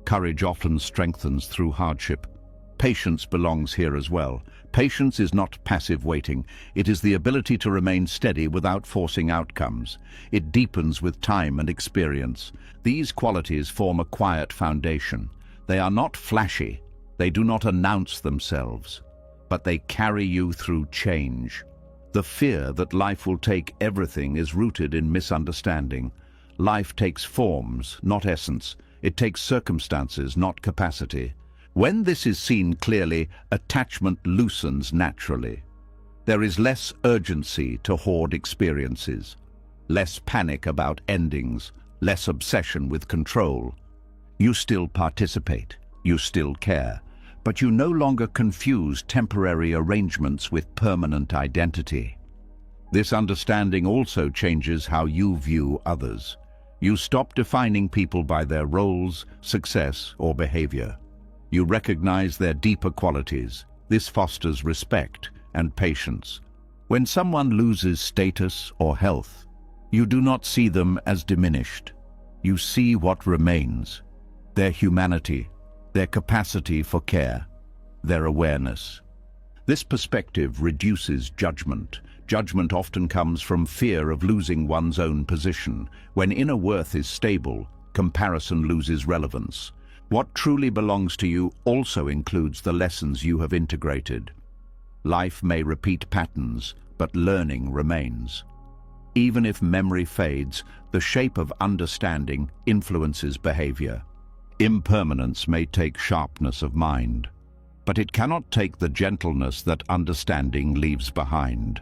Courage often strengthens through hardship. Patience belongs here as well. Patience is not passive waiting. It is the ability to remain steady without forcing outcomes. It deepens with time and experience. These qualities form a quiet foundation. They are not flashy. They do not announce themselves, but they carry you through change. The fear that life will take everything is rooted in misunderstanding. Life takes forms, not essence. It takes circumstances, not capacity. When this is seen clearly, attachment loosens naturally. There is less urgency to hoard experiences, less panic about endings, less obsession with control. You still participate, you still care, but you no longer confuse temporary arrangements with permanent identity. This understanding also changes how you view others. You stop defining people by their roles, success, or behavior. You recognize their deeper qualities. This fosters respect and patience. When someone loses status or health, you do not see them as diminished. You see what remains: their humanity, their capacity for care, their awareness. This perspective reduces judgment. Judgment often comes from fear of losing one's own position. When inner worth is stable, comparison loses relevance. What truly belongs to you also includes the lessons you have integrated. Life may repeat patterns, but learning remains. Even if memory fades, the shape of understanding influences behavior. Impermanence may take sharpness of mind, but it cannot take the gentleness that understanding leaves behind.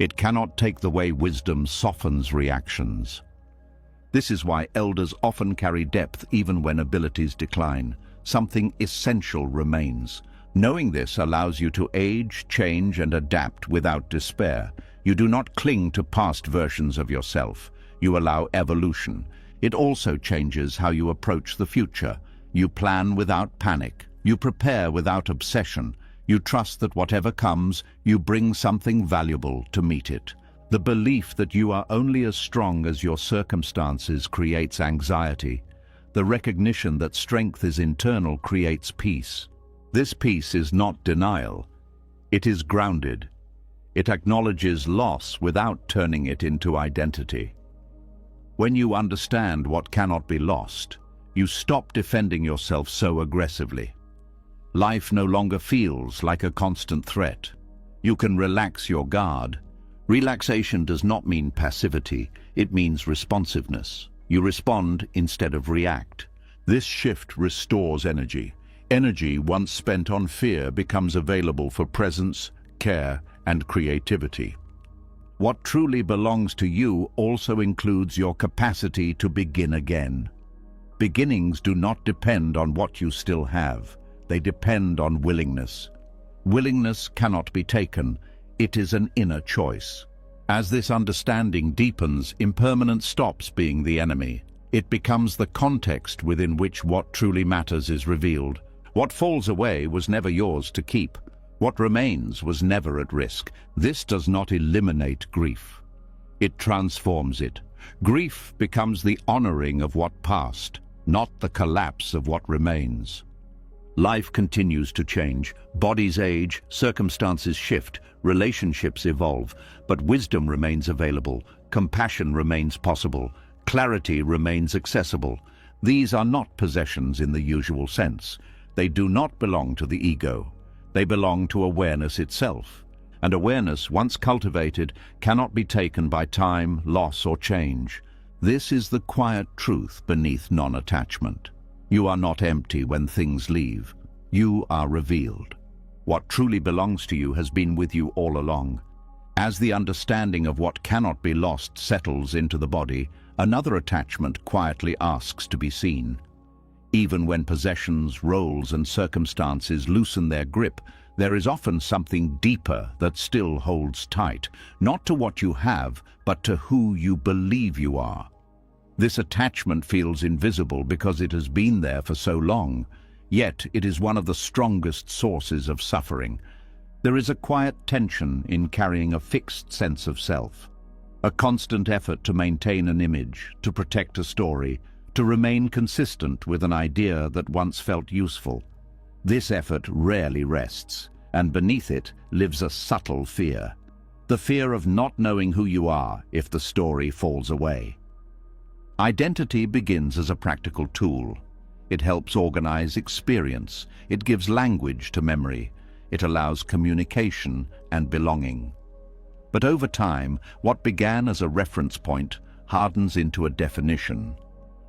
It cannot take the way wisdom softens reactions. This is why elders often carry depth even when abilities decline. Something essential remains. Knowing this allows you to age, change, and adapt without despair. You do not cling to past versions of yourself. You allow evolution. It also changes how you approach the future. You plan without panic. You prepare without obsession. You trust that whatever comes, you bring something valuable to meet it. The belief that you are only as strong as your circumstances creates anxiety. The recognition that strength is internal creates peace. This peace is not denial. It is grounded. It acknowledges loss without turning it into identity. When you understand what cannot be lost, you stop defending yourself so aggressively. Life no longer feels like a constant threat. You can relax your guard. Relaxation does not mean passivity, it means responsiveness. You respond instead of react. This shift restores energy. Energy once spent on fear becomes available for presence, care, and creativity. What truly belongs to you also includes your capacity to begin again. Beginnings do not depend on what you still have. They depend on willingness. Willingness cannot be taken. It is an inner choice. As this understanding deepens, impermanence stops being the enemy. It becomes the context within which what truly matters is revealed. What falls away was never yours to keep. What remains was never at risk. This does not eliminate grief. It transforms it. Grief becomes the honoring of what passed, not the collapse of what remains. Life continues to change. Bodies age, circumstances shift, relationships evolve, but wisdom remains available, compassion remains possible, clarity remains accessible. These are not possessions in the usual sense. They do not belong to the ego. They belong to awareness itself. And awareness, once cultivated, cannot be taken by time, loss, or change. This is the quiet truth beneath non-attachment. You are not empty when things leave. You are revealed. What truly belongs to you has been with you all along. As the understanding of what cannot be lost settles into the body, another attachment quietly asks to be seen. Even when possessions, roles, and circumstances loosen their grip, there is often something deeper that still holds tight, not to what you have, but to who you believe you are. This attachment feels invisible because it has been there for so long, yet it is one of the strongest sources of suffering. There is a quiet tension in carrying a fixed sense of self, a constant effort to maintain an image, to protect a story, to remain consistent with an idea that once felt useful. This effort rarely rests, and beneath it lives a subtle fear. The fear of not knowing who you are if the story falls away. Identity begins as a practical tool. It helps organize experience. It gives language to memory. It allows communication and belonging. But over time, what began as a reference point hardens into a definition.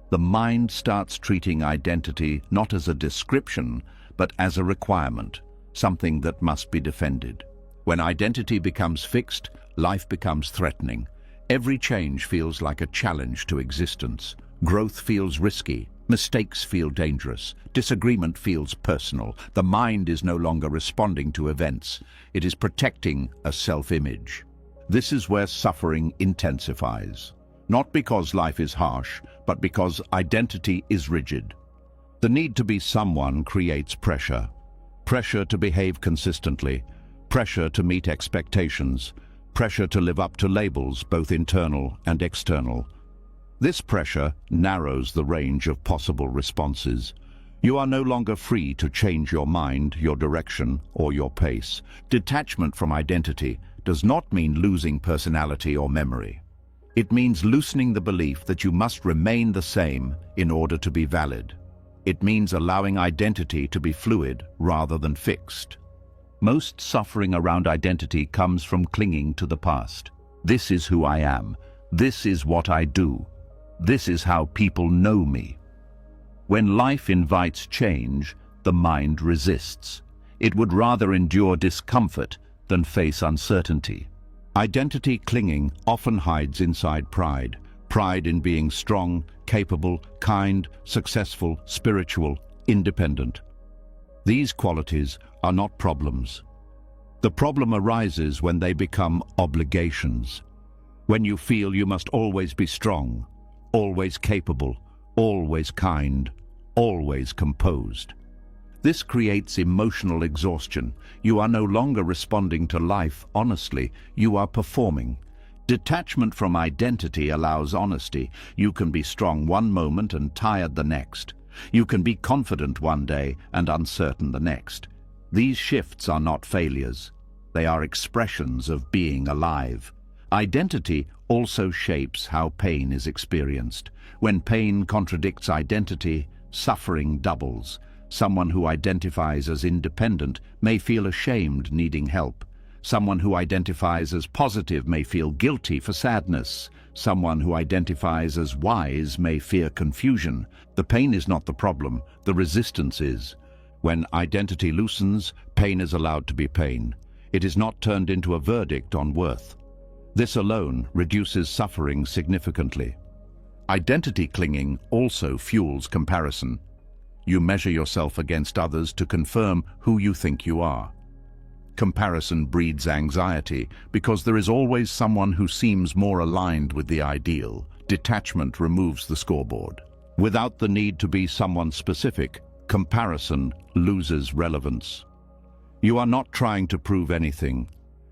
The mind starts treating identity not as a description, but as a requirement, something that must be defended. When identity becomes fixed, life becomes threatening. Every change feels like a challenge to existence. Growth feels risky. Mistakes feel dangerous. Disagreement feels personal. The mind is no longer responding to events. It is protecting a self-image. This is where suffering intensifies. Not because life is harsh, but because identity is rigid. The need to be someone creates pressure. Pressure to behave consistently. Pressure to meet expectations. Pressure to live up to labels, both internal and external. This pressure narrows the range of possible responses. You are no longer free to change your mind, your direction, or your pace. Detachment from identity does not mean losing personality or memory. It means loosening the belief that you must remain the same in order to be valid. It means allowing identity to be fluid rather than fixed. Most suffering around identity comes from clinging to the past. This is who I am. This is what I do. This is how people know me. When life invites change, the mind resists. It would rather endure discomfort than face uncertainty. Identity clinging often hides inside pride. Pride in being strong, capable, kind, successful, spiritual, independent. These qualities are not problems. The problem arises when they become obligations. When you feel you must always be strong, always capable, always kind, always composed. This creates emotional exhaustion. You are no longer responding to life honestly, you are performing. Detachment from identity allows honesty. You can be strong one moment and tired the next. You can be confident one day and uncertain the next. These shifts are not failures. They are expressions of being alive. Identity also shapes how pain is experienced. When pain contradicts identity, suffering doubles. Someone who identifies as independent may feel ashamed, needing help. Someone who identifies as positive may feel guilty for sadness. Someone who identifies as wise may fear confusion. The pain is not the problem, the resistance is. When identity loosens, pain is allowed to be pain. It is not turned into a verdict on worth. This alone reduces suffering significantly. Identity clinging also fuels comparison. You measure yourself against others to confirm who you think you are. Comparison breeds anxiety because there is always someone who seems more aligned with the ideal. Detachment removes the scoreboard. Without the need to be someone specific, comparison loses relevance. You are not trying to prove anything.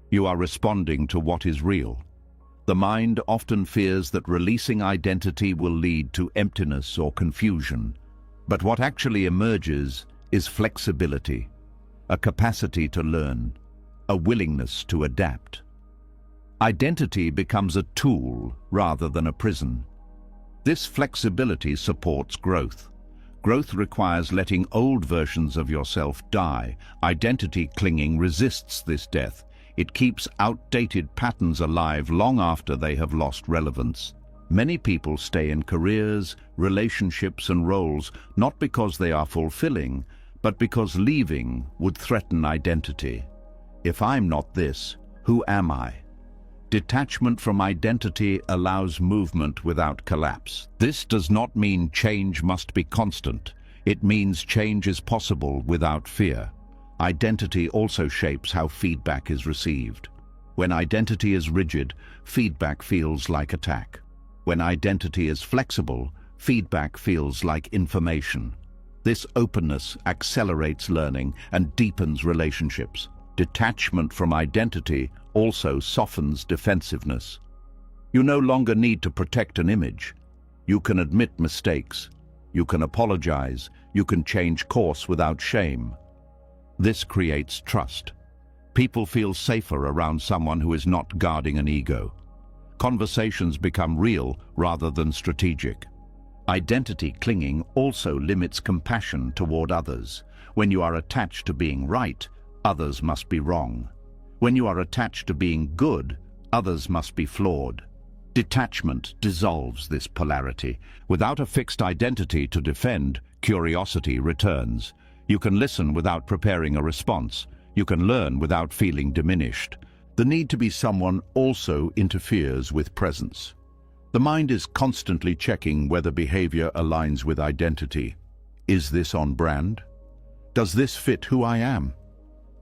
You are responding to what is real. The mind often fears that releasing identity will lead to emptiness or confusion. But what actually emerges is flexibility, a capacity to learn, a willingness to adapt. Identity becomes a tool rather than a prison. This flexibility supports growth. Growth requires letting old versions of yourself die. Identity clinging resists this death. It keeps outdated patterns alive long after they have lost relevance. Many people stay in careers, relationships and roles not because they are fulfilling, but because leaving would threaten identity. If I'm not this, who am I? Detachment from identity allows movement without collapse. This does not mean change must be constant. It means change is possible without fear. Identity also shapes how feedback is received. When identity is rigid, feedback feels like attack. When identity is flexible, feedback feels like information. This openness accelerates learning and deepens relationships. Detachment from identity also softens defensiveness. You no longer need to protect an image. You can admit mistakes. You can apologize. You can change course without shame. This creates trust. People feel safer around someone who is not guarding an ego. Conversations become real rather than strategic. Identity clinging also limits compassion toward others. When you are attached to being right, others must be wrong. When you are attached to being good, others must be flawed. Detachment dissolves this polarity. Without a fixed identity to defend, curiosity returns. You can listen without preparing a response. You can learn without feeling diminished. The need to be someone also interferes with presence. The mind is constantly checking whether behavior aligns with identity. Is this on brand? Does this fit who I am?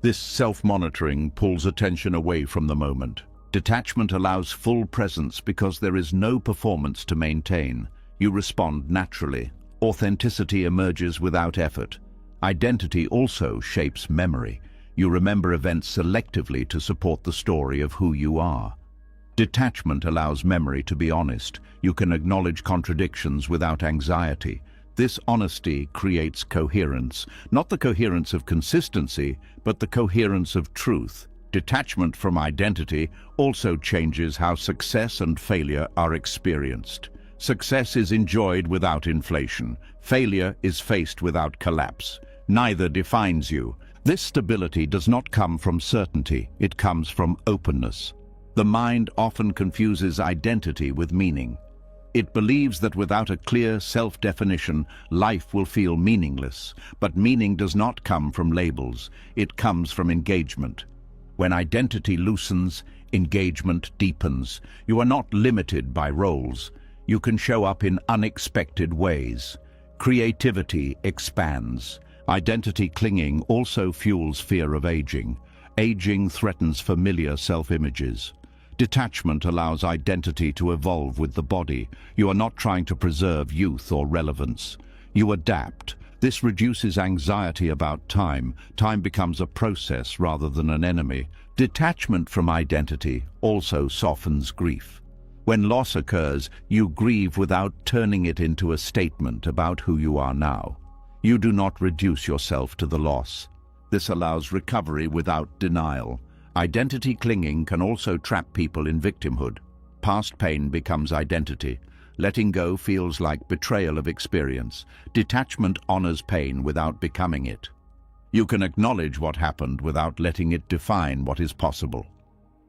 This self-monitoring pulls attention away from the moment. Detachment allows full presence because there is no performance to maintain. You respond naturally. Authenticity emerges without effort. Identity also shapes memory. You remember events selectively to support the story of who you are. Detachment allows memory to be honest. You can acknowledge contradictions without anxiety. This honesty creates coherence, not the coherence of consistency, but the coherence of truth. Detachment from identity also changes how success and failure are experienced. Success is enjoyed without inflation. Failure is faced without collapse. Neither defines you. This stability does not come from certainty, it comes from openness. The mind often confuses identity with meaning. It believes that without a clear self-definition, life will feel meaningless. But meaning does not come from labels, it comes from engagement. When identity loosens, engagement deepens. You are not limited by roles. You can show up in unexpected ways. Creativity expands. Identity clinging also fuels fear of aging. Aging threatens familiar self-images. Detachment allows identity to evolve with the body. You are not trying to preserve youth or relevance. You adapt. This reduces anxiety about time. Time becomes a process rather than an enemy. Detachment from identity also softens grief. When loss occurs, you grieve without turning it into a statement about who you are now. You do not reduce yourself to the loss. This allows recovery without denial. Identity clinging can also trap people in victimhood. Past pain becomes identity. Letting go feels like betrayal of experience. Detachment honors pain without becoming it. You can acknowledge what happened without letting it define what is possible.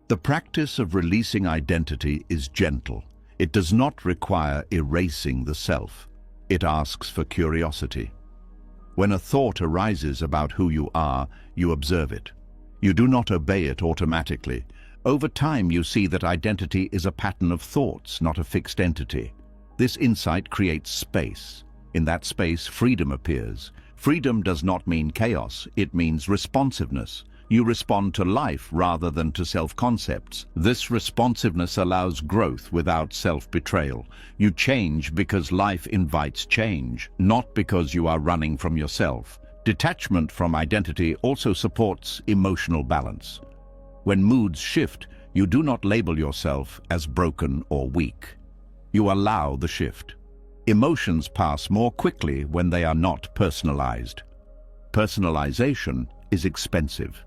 The practice of releasing identity is gentle. It does not require erasing the self. It asks for curiosity. When a thought arises about who you are, you observe it. You do not obey it automatically. Over time, you see that identity is a pattern of thoughts, not a fixed entity. This insight creates space. In that space, freedom appears. Freedom does not mean chaos, it means responsiveness. You respond to life rather than to self-concepts. This responsiveness allows growth without self-betrayal. You change because life invites change, not because you are running from yourself. Detachment from identity also supports emotional balance. When moods shift, you do not label yourself as broken or weak. You allow the shift. Emotions pass more quickly when they are not personalized. Personalization is expensive.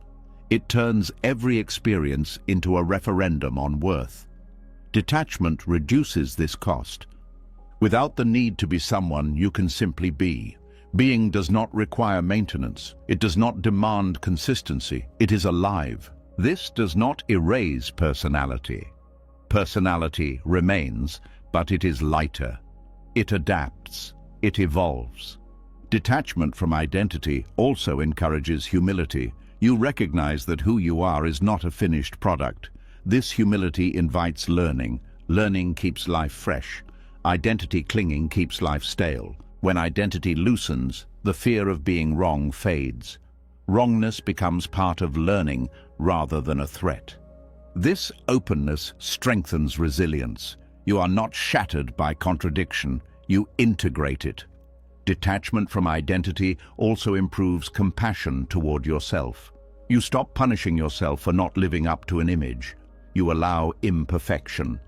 It turns every experience into a referendum on worth. Detachment reduces this cost. Without the need to be someone, you can simply be. Being does not require maintenance. It does not demand consistency. It is alive. This does not erase personality. Personality remains, but it is lighter. It adapts. It evolves. Detachment from identity also encourages humility. You recognize that who you are is not a finished product. This humility invites learning. Learning keeps life fresh. Identity clinging keeps life stale. When identity loosens, the fear of being wrong fades. Wrongness becomes part of learning rather than a threat. This openness strengthens resilience. You are not shattered by contradiction, you integrate it. Detachment from identity also improves compassion toward yourself. You stop punishing yourself for not living up to an image. You allow imperfection.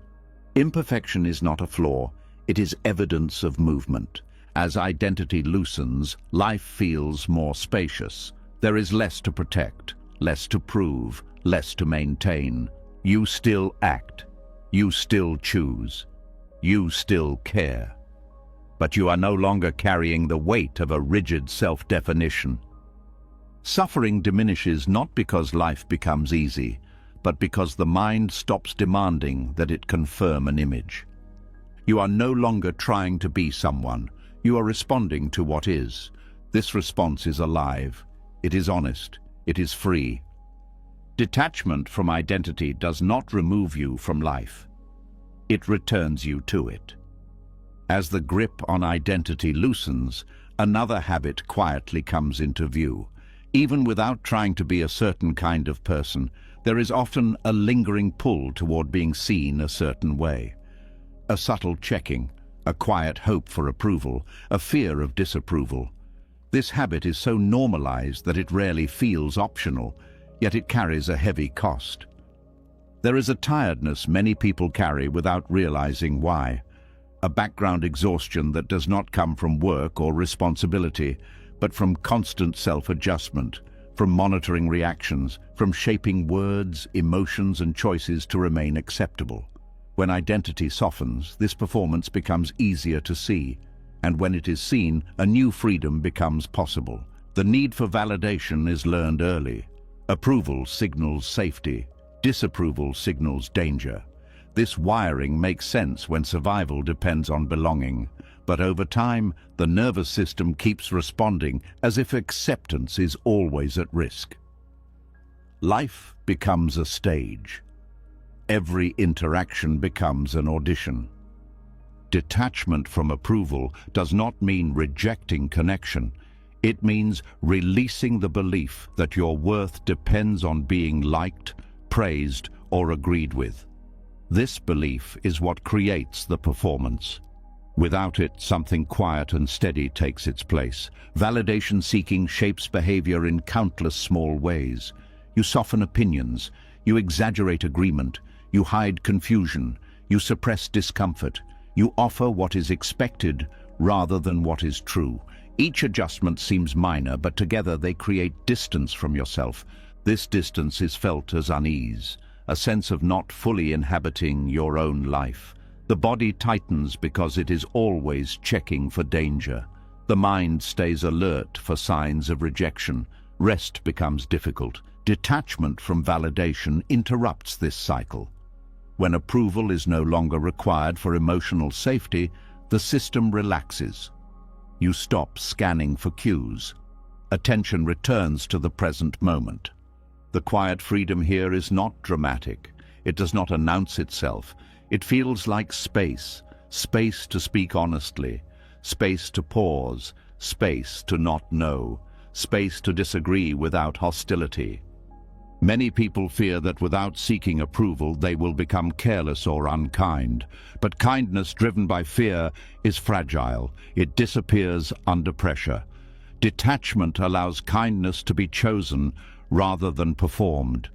Imperfection is not a flaw, it is evidence of movement. As identity loosens, life feels more spacious. There is less to protect, less to prove, less to maintain. You still act. You still choose. You still care. But you are no longer carrying the weight of a rigid self-definition. Suffering diminishes not because life becomes easy, but because the mind stops demanding that it confirm an image. You are no longer trying to be someone. You are responding to what is. This response is alive. It is honest. It is free. Detachment from identity does not remove you from life. It returns you to it. As the grip on identity loosens, another habit quietly comes into view. Even without trying to be a certain kind of person, there is often a lingering pull toward being seen a certain way. A subtle checking, a quiet hope for approval, a fear of disapproval. This habit is so normalized that it rarely feels optional, yet it carries a heavy cost. There is a tiredness many people carry without realizing why. A background exhaustion that does not come from work or responsibility, but from constant self-adjustment, from monitoring reactions, from shaping words, emotions, and choices to remain acceptable. When identity softens, this performance becomes easier to see, and when it is seen, a new freedom becomes possible. The need for validation is learned early. Approval signals safety. Disapproval signals danger. This wiring makes sense when survival depends on belonging. But over time, the nervous system keeps responding as if acceptance is always at risk. Life becomes a stage. Every interaction becomes an audition. Detachment from approval does not mean rejecting connection. It means releasing the belief that your worth depends on being liked, praised, or agreed with. This belief is what creates the performance. Without it, something quiet and steady takes its place. Validation seeking shapes behavior in countless small ways. You soften opinions, you exaggerate agreement, you hide confusion, you suppress discomfort, you offer what is expected rather than what is true. Each adjustment seems minor, but together they create distance from yourself. This distance is felt as unease, a sense of not fully inhabiting your own life. The body tightens because it is always checking for danger. The mind stays alert for signs of rejection. Rest becomes difficult. Detachment from validation interrupts this cycle. When approval is no longer required for emotional safety, the system relaxes. You stop scanning for cues. Attention returns to the present moment. The quiet freedom here is not dramatic. It does not announce itself. It feels like space, space to speak honestly, space to pause, space to not know, space to disagree without hostility. Many people fear that without seeking approval they will become careless or unkind. But kindness driven by fear is fragile. It disappears under pressure. Detachment allows kindness to be chosen rather than performed.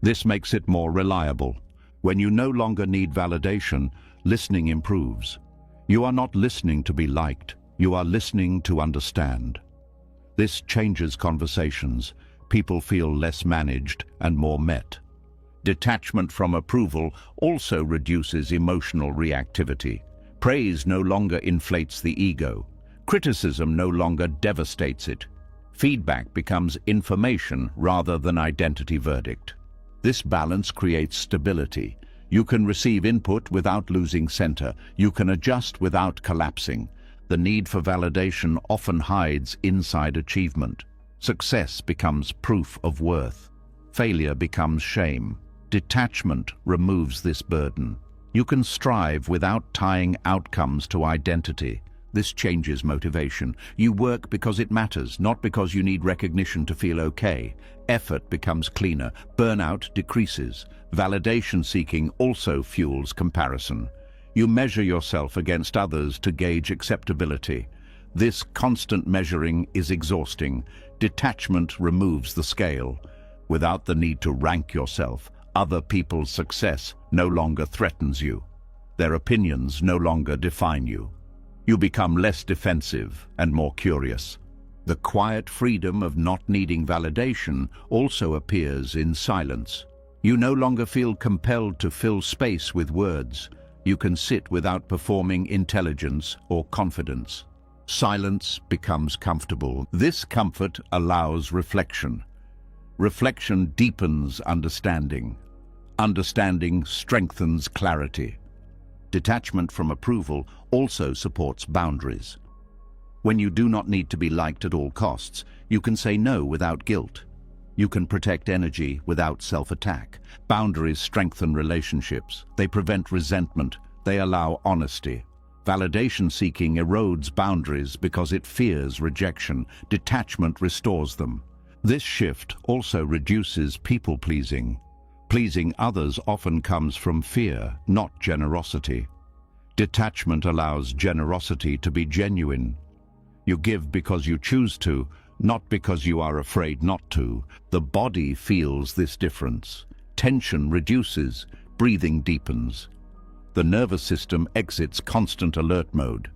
This makes it more reliable. When you no longer need validation, listening improves. You are not listening to be liked. You are listening to understand. This changes conversations. People feel less managed and more met. Detachment from approval also reduces emotional reactivity. Praise no longer inflates the ego. Criticism no longer devastates it. Feedback becomes information rather than identity verdict. This balance creates stability. You can receive input without losing center. You can adjust without collapsing. The need for validation often hides inside achievement. Success becomes proof of worth. Failure becomes shame. Detachment removes this burden. You can strive without tying outcomes to identity. This changes motivation. You work because it matters, not because you need recognition to feel okay. Effort becomes cleaner. Burnout decreases. Validation seeking also fuels comparison. You measure yourself against others to gauge acceptability. This constant measuring is exhausting. Detachment removes the scale. Without the need to rank yourself, other people's success no longer threatens you. Their opinions no longer define you. You become less defensive and more curious. The quiet freedom of not needing validation also appears in silence. You no longer feel compelled to fill space with words. You can sit without performing intelligence or confidence. Silence becomes comfortable. This comfort allows reflection. Reflection deepens understanding. Understanding strengthens clarity. Detachment from approval also supports boundaries. When you do not need to be liked at all costs, you can say no without guilt. You can protect energy without self-attack. Boundaries strengthen relationships. They prevent resentment. They allow honesty. Validation seeking erodes boundaries because it fears rejection. Detachment restores them. This shift also reduces people-pleasing. Pleasing others often comes from fear, not generosity. Detachment allows generosity to be genuine. You give because you choose to, not because you are afraid not to. The body feels this difference. Tension reduces, breathing deepens. The nervous system exits constant alert mode.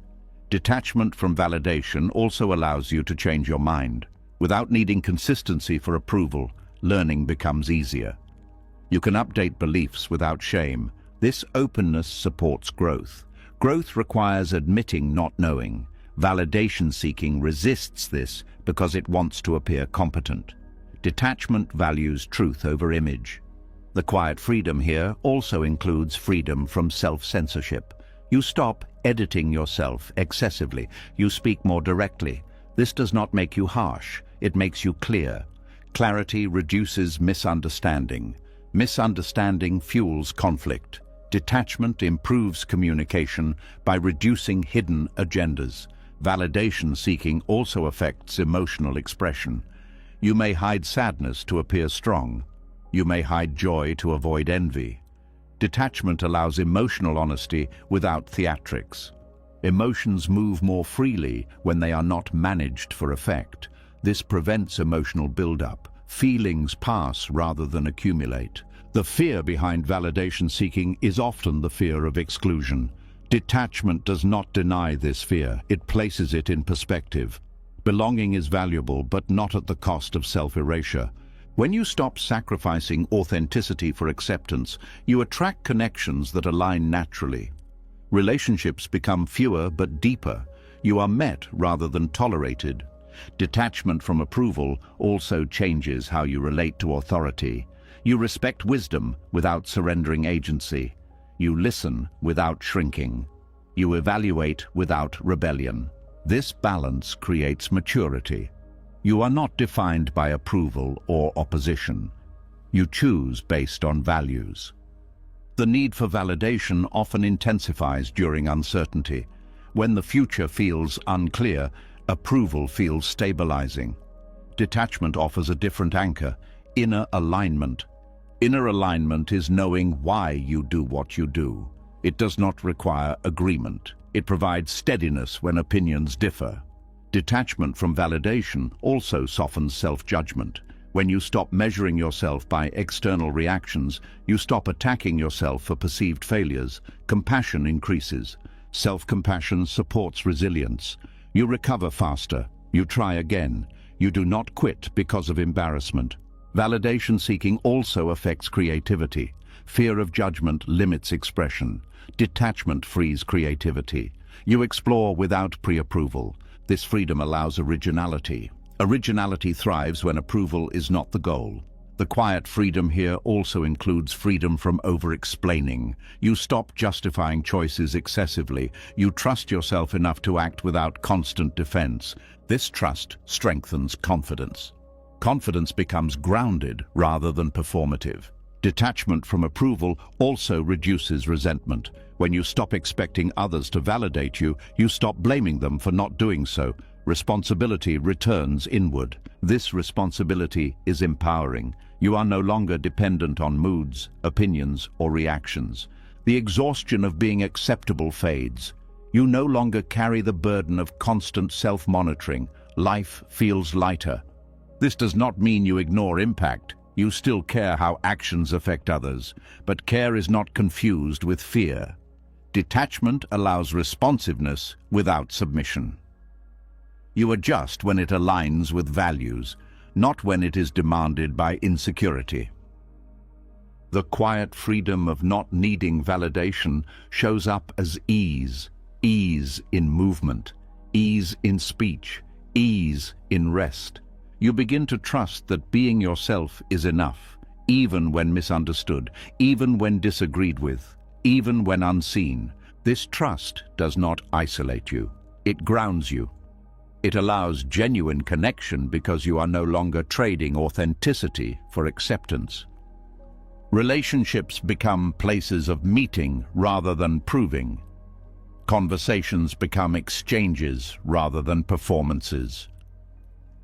Detachment from validation also allows you to change your mind. Without needing consistency for approval, learning becomes easier. You can update beliefs without shame. This openness supports growth. Growth requires admitting not knowing. Validation seeking resists this because it wants to appear competent. Detachment values truth over image. The quiet freedom here also includes freedom from self-censorship. You stop editing yourself excessively. You speak more directly. This does not make you harsh. It makes you clear. Clarity reduces misunderstanding. Misunderstanding fuels conflict. Detachment improves communication by reducing hidden agendas. Validation seeking also affects emotional expression. You may hide sadness to appear strong. You may hide joy to avoid envy. Detachment allows emotional honesty without theatrics. Emotions move more freely when they are not managed for effect. This prevents emotional buildup. Feelings pass rather than accumulate. The fear behind validation seeking is often the fear of exclusion. Detachment does not deny this fear. It places it in perspective. Belonging is valuable, but not at the cost of self-erasure. When you stop sacrificing authenticity for acceptance, you attract connections that align naturally. Relationships become fewer but deeper. You are met rather than tolerated. Detachment from approval also changes how you relate to authority. You respect wisdom without surrendering agency. You listen without shrinking. You evaluate without rebellion. This balance creates maturity. You are not defined by approval or opposition. You choose based on values. The need for validation often intensifies during uncertainty. When the future feels unclear, approval feels stabilizing. Detachment offers a different anchor, inner alignment. Inner alignment is knowing why you do what you do. It does not require agreement. It provides steadiness when opinions differ. Detachment from validation also softens self-judgment. When you stop measuring yourself by external reactions, you stop attacking yourself for perceived failures. Compassion increases. Self-compassion supports resilience. You recover faster. You try again. You do not quit because of embarrassment. Validation seeking also affects creativity. Fear of judgment limits expression. Detachment frees creativity. You explore without pre-approval. This freedom allows originality. Originality thrives when approval is not the goal. The quiet freedom here also includes freedom from over-explaining. You stop justifying choices excessively. You trust yourself enough to act without constant defense. This trust strengthens confidence. Confidence becomes grounded rather than performative. Detachment from approval also reduces resentment. When you stop expecting others to validate you, you stop blaming them for not doing so. Responsibility returns inward. This responsibility is empowering. You are no longer dependent on moods, opinions, or reactions. The exhaustion of being acceptable fades. You no longer carry the burden of constant self-monitoring. Life feels lighter. This does not mean you ignore impact. You still care how actions affect others, but care is not confused with fear. Detachment allows responsiveness without submission. You adjust when it aligns with values, not when it is demanded by insecurity. The quiet freedom of not needing validation shows up as ease. Ease in movement, ease in speech, ease in rest. You begin to trust that being yourself is enough, even when misunderstood, even when disagreed with, even when unseen. This trust does not isolate you. It grounds you. It allows genuine connection because you are no longer trading authenticity for acceptance. Relationships become places of meeting rather than proving. Conversations become exchanges rather than performances.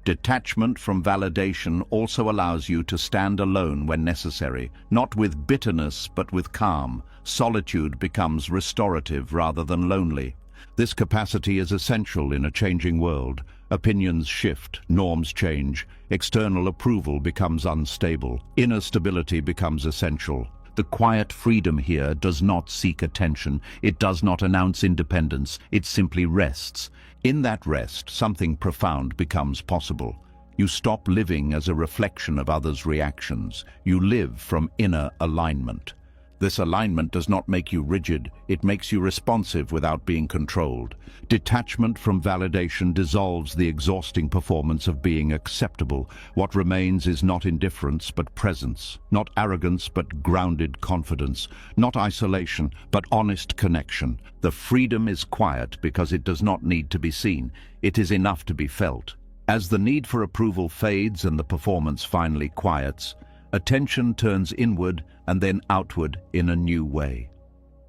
Detachment from validation also allows you to stand alone when necessary, not with bitterness but with calm. Solitude becomes restorative rather than lonely. This capacity is essential in a changing world. Opinions shift, norms change, external approval becomes unstable, inner stability becomes essential. The quiet freedom here does not seek attention, it does not announce independence, it simply rests. In that rest, something profound becomes possible. You stop living as a reflection of others' reactions. You live from inner alignment. This alignment does not make you rigid, it makes you responsive without being controlled. Detachment from validation dissolves the exhausting performance of being acceptable. What remains is not indifference, but presence. Not arrogance, but grounded confidence. Not isolation, but honest connection. The freedom is quiet because it does not need to be seen. It is enough to be felt. As the need for approval fades and the performance finally quiets, attention turns inward and then outward in a new way.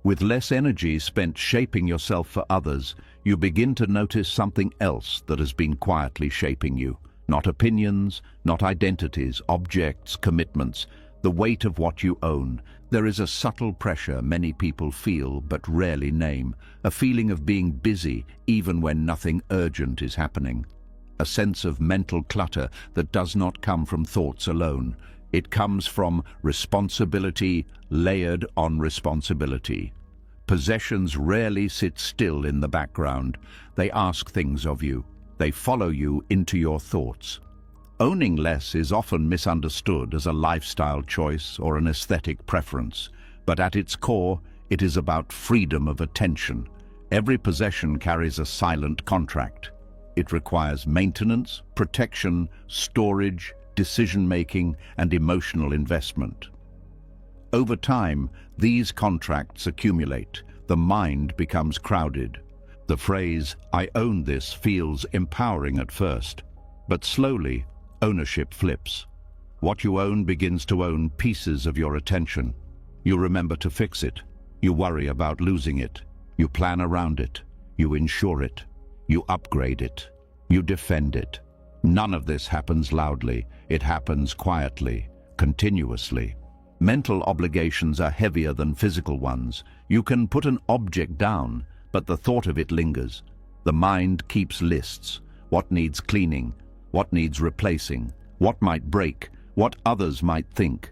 With less energy spent shaping yourself for others, you begin to notice something else that has been quietly shaping you. Not opinions, not identities, objects, commitments, the weight of what you own. There is a subtle pressure many people feel but rarely name, a feeling of being busy even when nothing urgent is happening. A sense of mental clutter that does not come from thoughts alone. It comes from responsibility layered on responsibility. Possessions rarely sit still in the background. They ask things of you. They follow you into your thoughts. Owning less is often misunderstood as a lifestyle choice or an aesthetic preference, but at its core, it is about freedom of attention. Every possession carries a silent contract. It requires maintenance, protection, storage, decision-making, and emotional investment. Over time, these contracts accumulate. The mind becomes crowded. The phrase, "I own this," feels empowering at first, but slowly, ownership flips. What you own begins to own pieces of your attention. You remember to fix it. You worry about losing it. You plan around it. You insure it. You upgrade it. You defend it. None of this happens loudly. It happens quietly, continuously. Mental obligations are heavier than physical ones. You can put an object down, but the thought of it lingers. The mind keeps lists. What needs cleaning? What needs replacing? What might break? What others might think?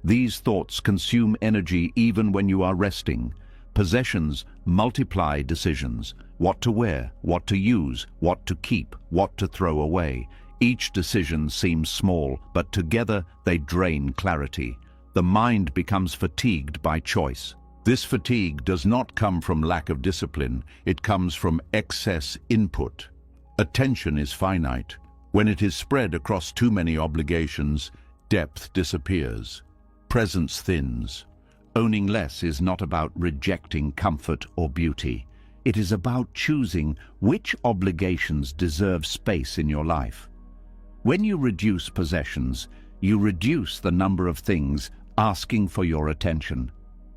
These thoughts consume energy even when you are resting. Possessions multiply decisions. What to wear, what to use, what to keep, what to throw away. Each decision seems small, but together they drain clarity. The mind becomes fatigued by choice. This fatigue does not come from lack of discipline, it comes from excess input. Attention is finite. When it is spread across too many obligations, depth disappears. Presence thins. Owning less is not about rejecting comfort or beauty. It is about choosing which obligations deserve space in your life. When you reduce possessions, you reduce the number of things asking for your attention.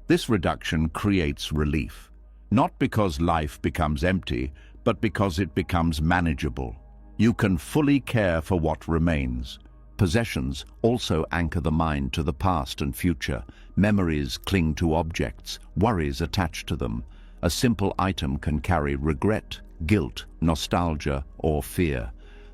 This reduction creates relief, not because life becomes empty, but because it becomes manageable. You can fully care for what remains. Possessions also anchor the mind to the past and future. Memories cling to objects, worries attach to them. A simple item can carry regret, guilt, nostalgia, or fear.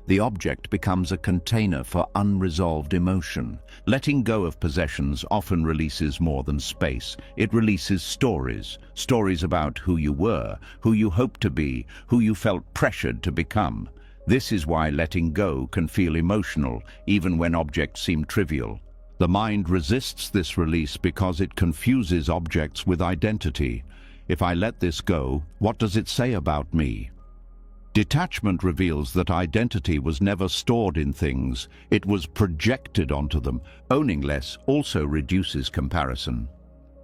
The object becomes a container for unresolved emotion. Letting go of possessions often releases more than space. It releases stories. Stories about who you were, who you hoped to be, who you felt pressured to become. This is why letting go can feel emotional, even when objects seem trivial. The mind resists this release because it confuses objects with identity. If I let this go, what does it say about me? Detachment reveals that identity was never stored in things, it was projected onto them. Owning less also reduces comparison.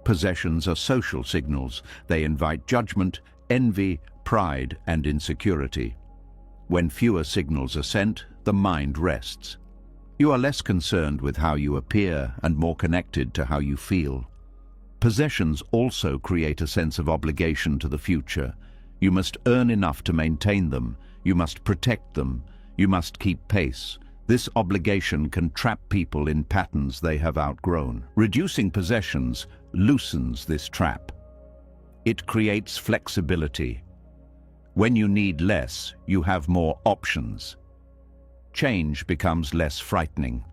Possessions are social signals. They invite judgment, envy, pride, and insecurity. When fewer signals are sent, the mind rests. You are less concerned with how you appear and more connected to how you feel. Possessions also create a sense of obligation to the future. You must earn enough to maintain them. You must protect them. You must keep pace. This obligation can trap people in patterns they have outgrown. Reducing possessions loosens this trap. It creates flexibility. When you need less, you have more options. Change becomes less frightening.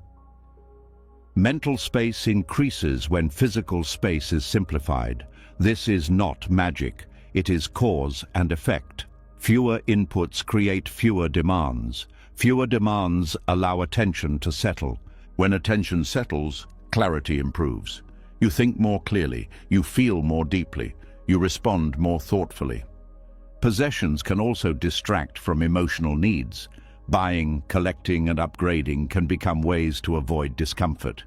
Mental space increases when physical space is simplified. This is not magic. It is cause and effect. Fewer inputs create fewer demands. Fewer demands allow attention to settle. When attention settles, clarity improves. You think more clearly, you feel more deeply, you respond more thoughtfully. Possessions can also distract from emotional needs. Buying, collecting, and upgrading can become ways to avoid discomfort.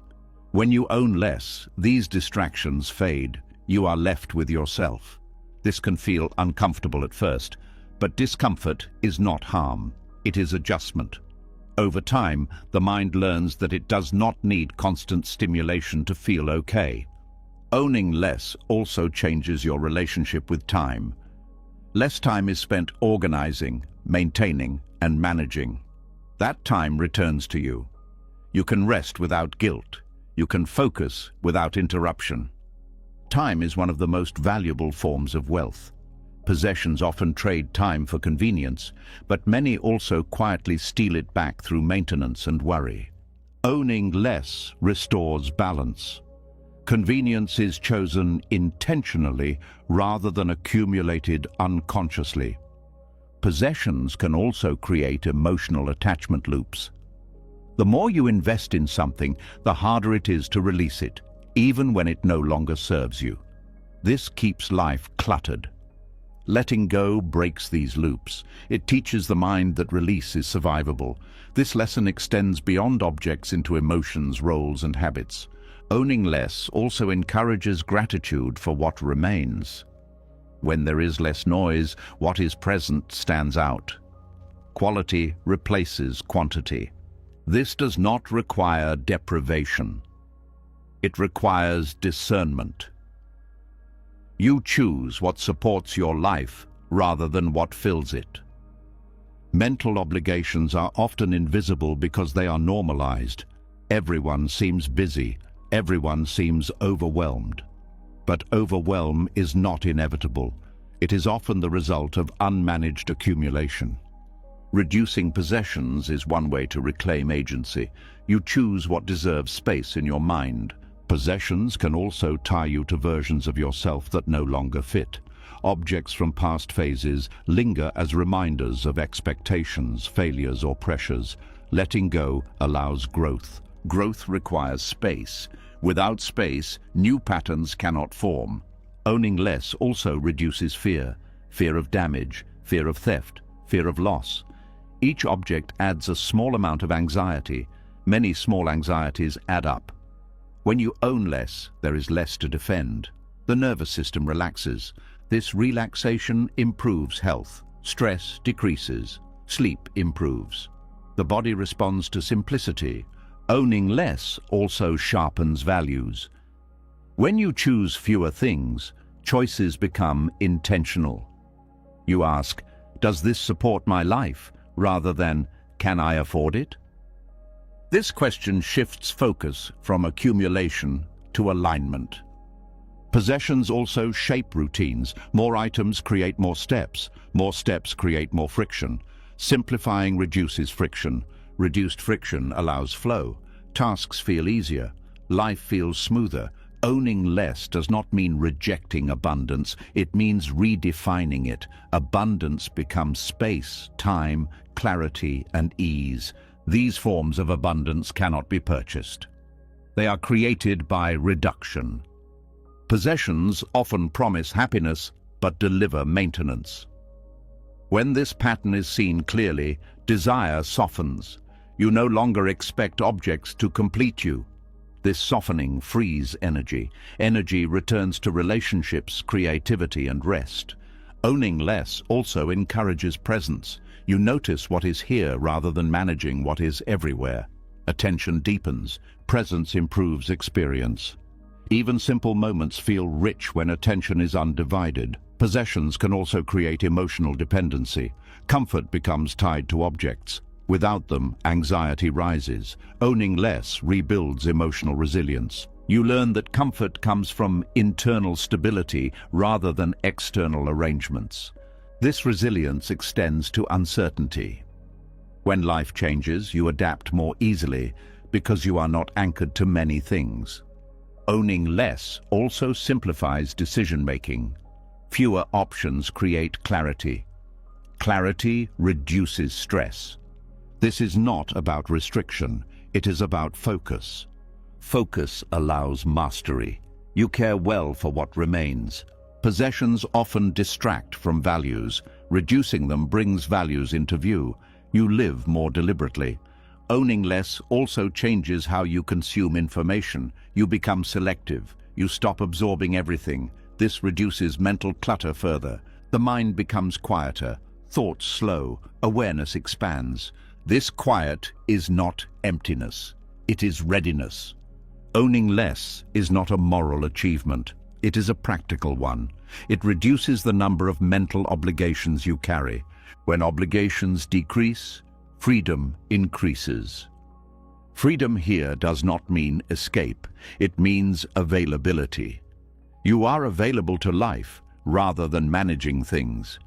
When you own less, these distractions fade. You are left with yourself. This can feel uncomfortable at first, but discomfort is not harm. It is adjustment. Over time, the mind learns that it does not need constant stimulation to feel okay. Owning less also changes your relationship with time. Less time is spent organizing, maintaining, and managing. That time returns to you. You can rest without guilt. You can focus without interruption. Time is one of the most valuable forms of wealth. Possessions often trade time for convenience, but many also quietly steal it back through maintenance and worry. Owning less restores balance. Convenience is chosen intentionally rather than accumulated unconsciously. Possessions can also create emotional attachment loops. The more you invest in something, the harder it is to release it, even when it no longer serves you. This keeps life cluttered. Letting go breaks these loops. It teaches the mind that release is survivable. This lesson extends beyond objects into emotions, roles, and habits. Owning less also encourages gratitude for what remains. When there is less noise, what is present stands out. Quality replaces quantity. This does not require deprivation. It requires discernment. You choose what supports your life rather than what fills it. Mental obligations are often invisible because they are normalized. Everyone seems busy. Everyone seems overwhelmed. But overwhelm is not inevitable. It is often the result of unmanaged accumulation. Reducing possessions is one way to reclaim agency. You choose what deserves space in your mind. Possessions can also tie you to versions of yourself that no longer fit. Objects from past phases linger as reminders of expectations, failures, or pressures. Letting go allows growth. Growth requires space. Without space, new patterns cannot form. Owning less also reduces fear. Fear of damage, fear of theft, fear of loss. Each object adds a small amount of anxiety. Many small anxieties add up. When you own less, there is less to defend. The nervous system relaxes. This relaxation improves health. Stress decreases. Sleep improves. The body responds to simplicity. Owning less also sharpens values. When you choose fewer things, choices become intentional. You ask, does this support my life? Rather than, can I afford it? This question shifts focus from accumulation to alignment. Possessions also shape routines. More items create more steps create more friction. Simplifying reduces friction. Reduced friction allows flow. Tasks feel easier. Life feels smoother. Owning less does not mean rejecting abundance. It means redefining it. Abundance becomes space, time, clarity, and ease. These forms of abundance cannot be purchased. They are created by reduction. Possessions often promise happiness, but deliver maintenance. When this pattern is seen clearly, desire softens. You no longer expect objects to complete you. This softening frees energy. Energy returns to relationships, creativity, and rest. Owning less also encourages presence. You notice what is here rather than managing what is everywhere. Attention deepens. Presence improves experience. Even simple moments feel rich when attention is undivided. Possessions can also create emotional dependency. Comfort becomes tied to objects. Without them, anxiety rises. Owning less rebuilds emotional resilience. You learn that comfort comes from internal stability rather than external arrangements. This resilience extends to uncertainty. When life changes, you adapt more easily because you are not anchored to many things. Owning less also simplifies decision-making. Fewer options create clarity. Clarity reduces stress. This is not about restriction, it is about focus. Focus allows mastery. You care well for what remains. Possessions often distract from values. Reducing them brings values into view. You live more deliberately. Owning less also changes how you consume information. You become selective. You stop absorbing everything. This reduces mental clutter further. The mind becomes quieter. Thoughts slow. Awareness expands. This quiet is not emptiness. It is readiness. Owning less is not a moral achievement. It is a practical one. It reduces the number of mental obligations you carry. When obligations decrease, freedom increases. Freedom here does not mean escape. It means availability. You are available to life rather than managing things.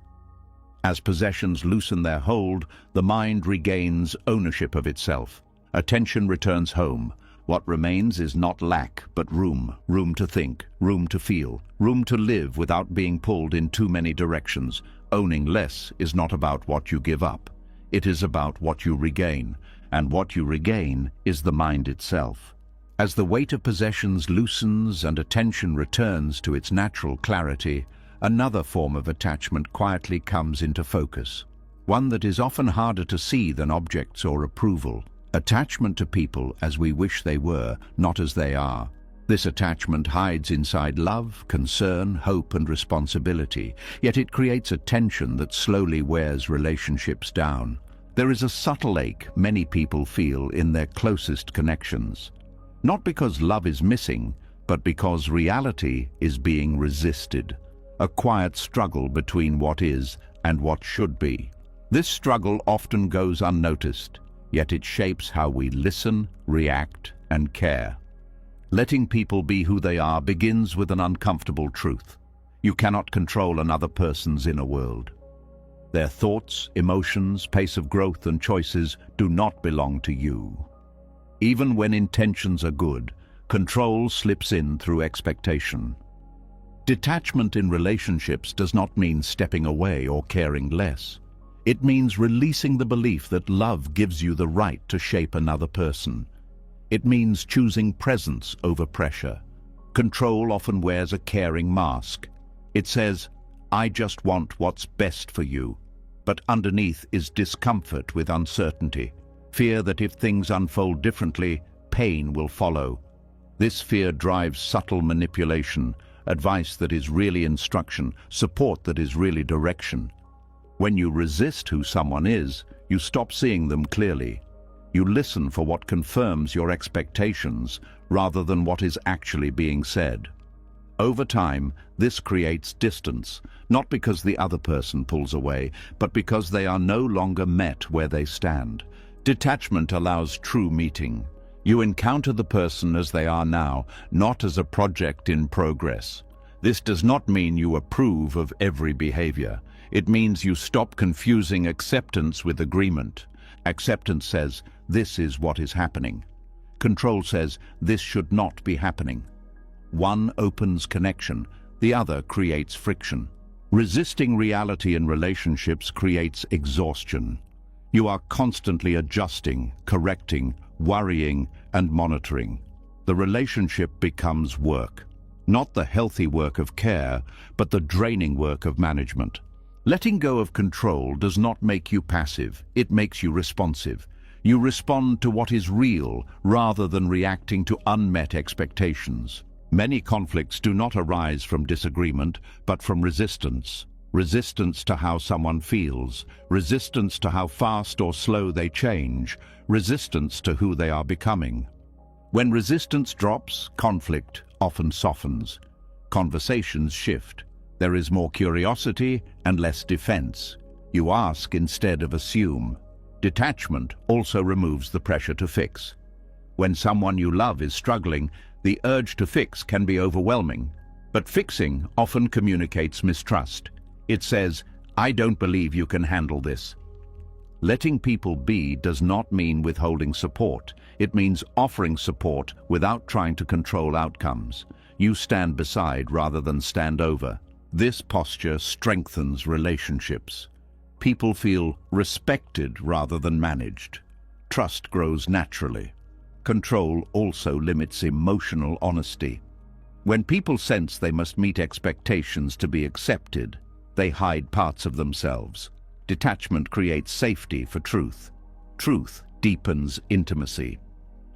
As possessions loosen their hold, the mind regains ownership of itself. Attention returns home. What remains is not lack, but room. Room to think, room to feel, room to live without being pulled in too many directions. Owning less is not about what you give up. It is about what you regain, and what you regain is the mind itself. As the weight of possessions loosens and attention returns to its natural clarity, another form of attachment quietly comes into focus, one that is often harder to see than objects or approval. Attachment to people as we wish they were, not as they are. This attachment hides inside love, concern, hope, and responsibility, yet it creates a tension that slowly wears relationships down. There is a subtle ache many people feel in their closest connections, not because love is missing, but because reality is being resisted. A quiet struggle between what is and what should be. This struggle often goes unnoticed, yet it shapes how we listen, react, and care. Letting people be who they are begins with an uncomfortable truth. You cannot control another person's inner world. Their thoughts, emotions, pace of growth, and choices do not belong to you. Even when intentions are good, control slips in through expectation. Detachment in relationships does not mean stepping away or caring less. It means releasing the belief that love gives you the right to shape another person. It means choosing presence over pressure. Control often wears a caring mask. It says, "I just want what's best for you." But underneath is discomfort with uncertainty, fear that if things unfold differently, pain will follow. This fear drives subtle manipulation, advice that is really instruction, support that is really direction. When you resist who someone is, you stop seeing them clearly. You listen for what confirms your expectations rather than what is actually being said. Over time, this creates distance, not because the other person pulls away, but because they are no longer met where they stand. Detachment allows true meeting. You encounter the person as they are now, not as a project in progress. This does not mean you approve of every behavior. It means you stop confusing acceptance with agreement. Acceptance says, "This is what is happening." Control says, "This should not be happening." One opens connection, the other creates friction. Resisting reality in relationships creates exhaustion. You are constantly adjusting, correcting, worrying, and monitoring. The relationship becomes work. Not the healthy work of care, but the draining work of management. Letting go of control does not make you passive, it makes you responsive. You respond to what is real rather than reacting to unmet expectations. Many conflicts do not arise from disagreement, but from resistance. Resistance to how someone feels, resistance to how fast or slow they change, resistance to who they are becoming. When resistance drops, conflict often softens. Conversations shift. There is more curiosity and less defense. You ask instead of assume. Detachment also removes the pressure to fix. When someone you love is struggling, the urge to fix can be overwhelming. But fixing often communicates mistrust. It says, "I don't believe you can handle this." Letting people be does not mean withholding support. It means offering support without trying to control outcomes. You stand beside rather than stand over. This posture strengthens relationships. People feel respected rather than managed. Trust grows naturally. Control also limits emotional honesty. When people sense they must meet expectations to be accepted, they hide parts of themselves. Detachment creates safety for truth. Truth deepens intimacy.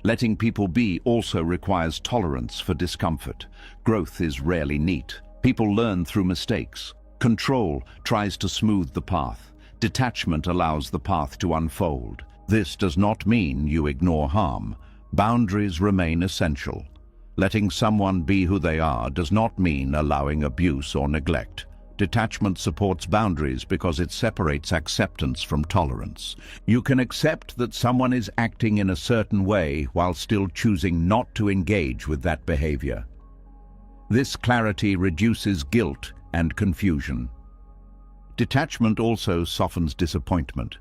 Letting people be also requires tolerance for discomfort. Growth is rarely neat. People learn through mistakes. Control tries to smooth the path. Detachment allows the path to unfold. This does not mean you ignore harm. Boundaries remain essential. Letting someone be who they are does not mean allowing abuse or neglect. Detachment supports boundaries because it separates acceptance from tolerance. You can accept that someone is acting in a certain way while still choosing not to engage with that behavior. This clarity reduces guilt and confusion. Detachment also softens disappointment.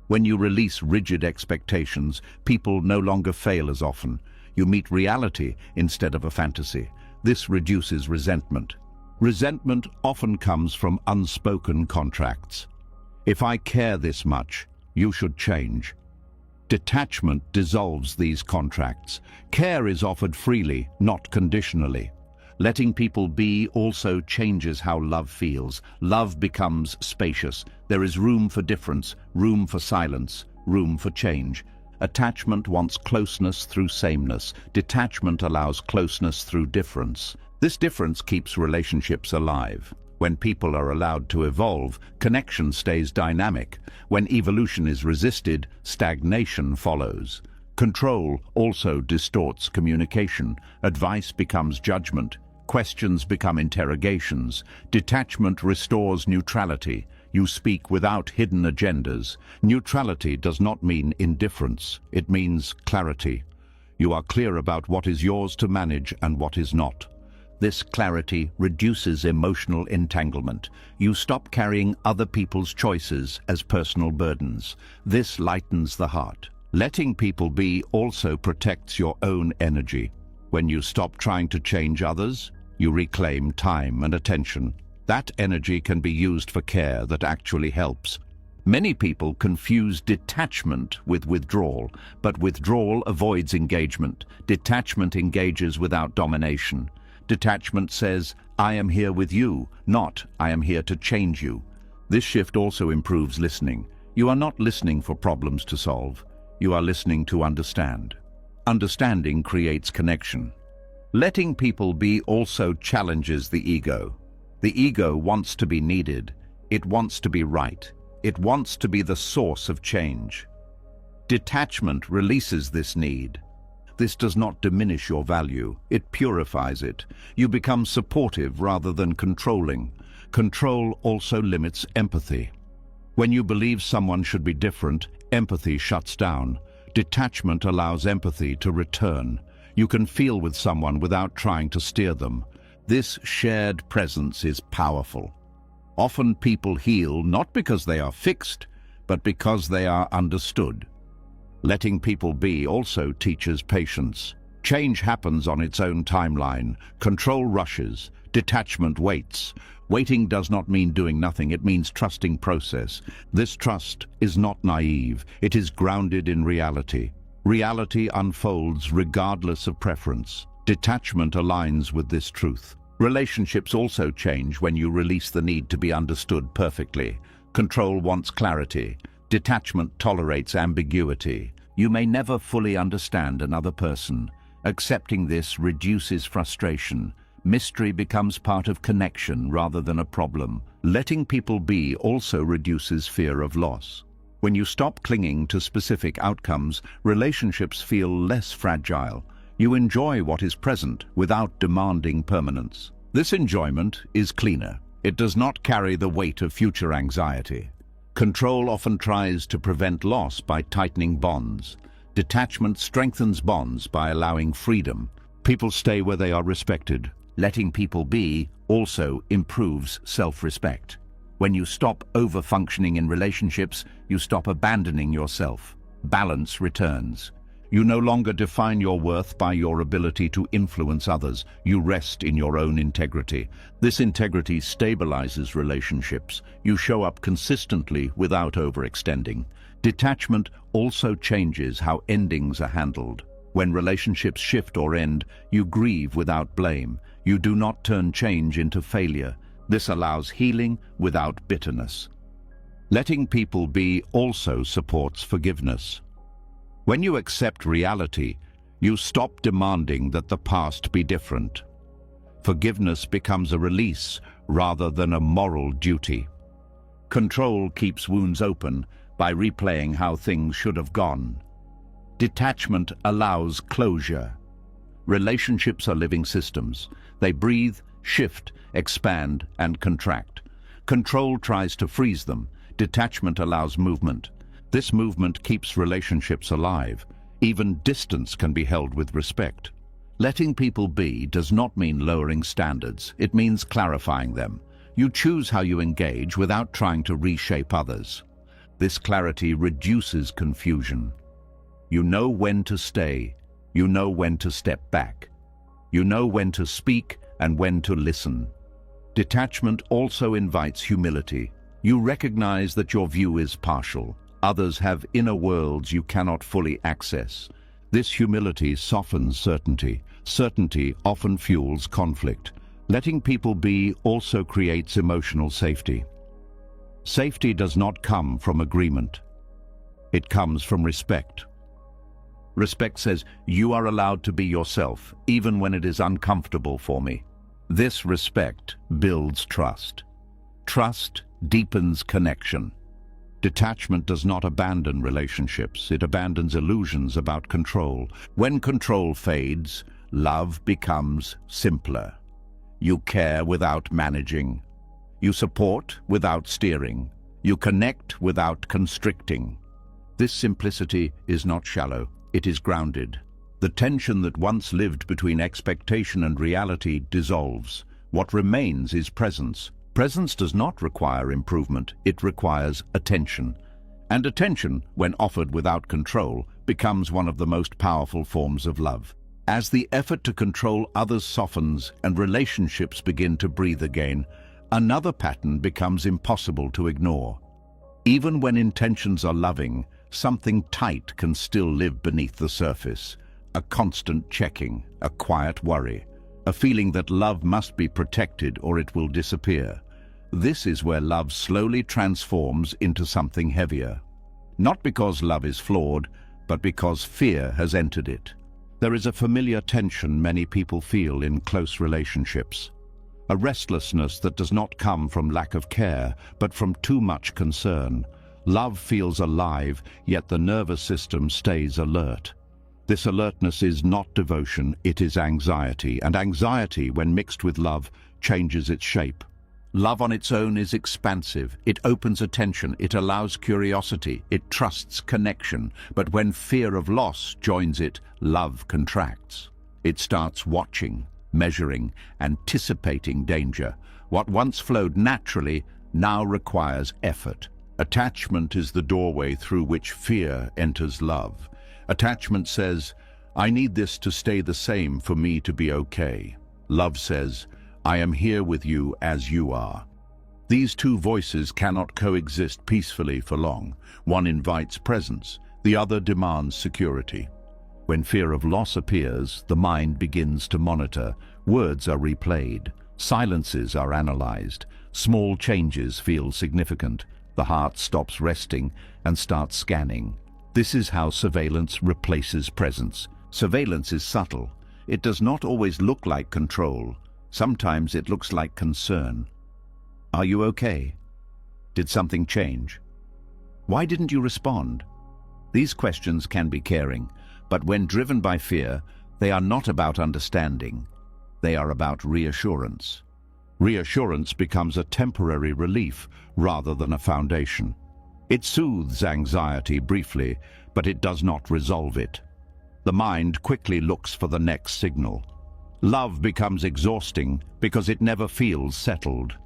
When you release rigid expectations, people no longer fail as often. You meet reality instead of a fantasy. This reduces resentment. Resentment often comes from unspoken contracts. If I care this much, you should change. Detachment dissolves these contracts. Care is offered freely, not conditionally. Letting people be also changes how love feels. Love becomes spacious. There is room for difference, room for silence, room for change. Attachment wants closeness through sameness. Detachment allows closeness through difference. This difference keeps relationships alive. When people are allowed to evolve, connection stays dynamic. When evolution is resisted, stagnation follows. Control also distorts communication. Advice becomes judgment. Questions become interrogations. Detachment restores neutrality. You speak without hidden agendas. Neutrality does not mean indifference. It means clarity. You are clear about what is yours to manage and what is not. This clarity reduces emotional entanglement. You stop carrying other people's choices as personal burdens. This lightens the heart. Letting people be also protects your own energy. When you stop trying to change others, you reclaim time and attention. That energy can be used for care that actually helps. Many people confuse detachment with withdrawal, but withdrawal avoids engagement. Detachment engages without domination. Detachment says, I am here with you, not I am here to change you. This shift also improves listening. You are not listening for problems to solve. You are listening to understand. Understanding creates connection. Letting people be also challenges the ego. The ego wants to be needed. It wants to be right. It wants to be the source of change. Detachment releases this need. This does not diminish your value. It purifies it. You become supportive rather than controlling. Control also limits empathy. When you believe someone should be different, empathy shuts down. Detachment allows empathy to return. You can feel with someone without trying to steer them. This shared presence is powerful. Often people heal not because they are fixed, but because they are understood. Letting people be also teaches patience. Change happens on its own timeline. Control rushes. Detachment waits. Waiting does not mean doing nothing. It means trusting process. This trust is not naive. It is grounded in reality. Reality unfolds regardless of preference. Detachment aligns with this truth. Relationships also change when you release the need to be understood perfectly. Control wants clarity. Detachment tolerates ambiguity. You may never fully understand another person. Accepting this reduces frustration. Mystery becomes part of connection rather than a problem. Letting people be also reduces fear of loss. When you stop clinging to specific outcomes, relationships feel less fragile. You enjoy what is present without demanding permanence. This enjoyment is cleaner. It does not carry the weight of future anxiety. Control often tries to prevent loss by tightening bonds. Detachment strengthens bonds by allowing freedom. People stay where they are respected. Letting people be also improves self-respect. When you stop over-functioning in relationships, you stop abandoning yourself. Balance returns. You no longer define your worth by your ability to influence others. You rest in your own integrity. This integrity stabilizes relationships. You show up consistently without overextending. Detachment also changes how endings are handled. When relationships shift or end, you grieve without blame. You do not turn change into failure. This allows healing without bitterness. Letting people be also supports forgiveness. When you accept reality, you stop demanding that the past be different. Forgiveness becomes a release rather than a moral duty. Control keeps wounds open by replaying how things should have gone. Detachment allows closure. Relationships are living systems. They breathe, shift, expand, and contract. Control tries to freeze them. Detachment allows movement. This movement keeps relationships alive. Even distance can be held with respect. Letting people be does not mean lowering standards. It means clarifying them. You choose how you engage without trying to reshape others. This clarity reduces confusion. You know when to stay. You know when to step back. You know when to speak and when to listen. Detachment also invites humility. You recognize that your view is partial. Others have inner worlds you cannot fully access. This humility softens certainty. Certainty often fuels conflict. Letting people be also creates emotional safety. Safety does not come from agreement. It comes from respect. Respect says, you are allowed to be yourself, even when it is uncomfortable for me. This respect builds trust. Trust deepens connection. Detachment does not abandon relationships. It abandons illusions about control. When control fades, love becomes simpler. You care without managing. You support without steering. You connect without constricting. This simplicity is not shallow. It is grounded. The tension that once lived between expectation and reality dissolves. What remains is presence. Presence does not require improvement. It requires attention. And attention, when offered without control, becomes one of the most powerful forms of love. As the effort to control others softens and relationships begin to breathe again, another pattern becomes impossible to ignore. Even when intentions are loving, something tight can still live beneath the surface. A constant checking, a quiet worry, a feeling that love must be protected or it will disappear. This is where love slowly transforms into something heavier. Not because love is flawed, but because fear has entered it. There is a familiar tension many people feel in close relationships. A restlessness that does not come from lack of care, but from too much concern. Love feels alive, yet the nervous system stays alert. This alertness is not devotion, it is anxiety, and anxiety, when mixed with love, changes its shape. Love on its own is expansive. It opens attention, it allows curiosity, it trusts connection. But when fear of loss joins it, love contracts. It starts watching, measuring, anticipating danger. What once flowed naturally now requires effort. Attachment is the doorway through which fear enters love. Attachment says, I need this to stay the same for me to be okay. Love says, I am here with you as you are. These two voices cannot coexist peacefully for long. One invites presence, the other demands security. When fear of loss appears, the mind begins to monitor. Words are replayed. Silences are analyzed. Small changes feel significant. The heart stops resting and starts scanning. This is how surveillance replaces presence. Surveillance is subtle. It does not always look like control. Sometimes it looks like concern. Are you okay? Did something change? Why didn't you respond? These questions can be caring, but when driven by fear, they are not about understanding. They are about reassurance. Reassurance becomes a temporary relief rather than a foundation. It soothes anxiety briefly, but it does not resolve it. The mind quickly looks for the next signal. Love becomes exhausting because it never feels settled.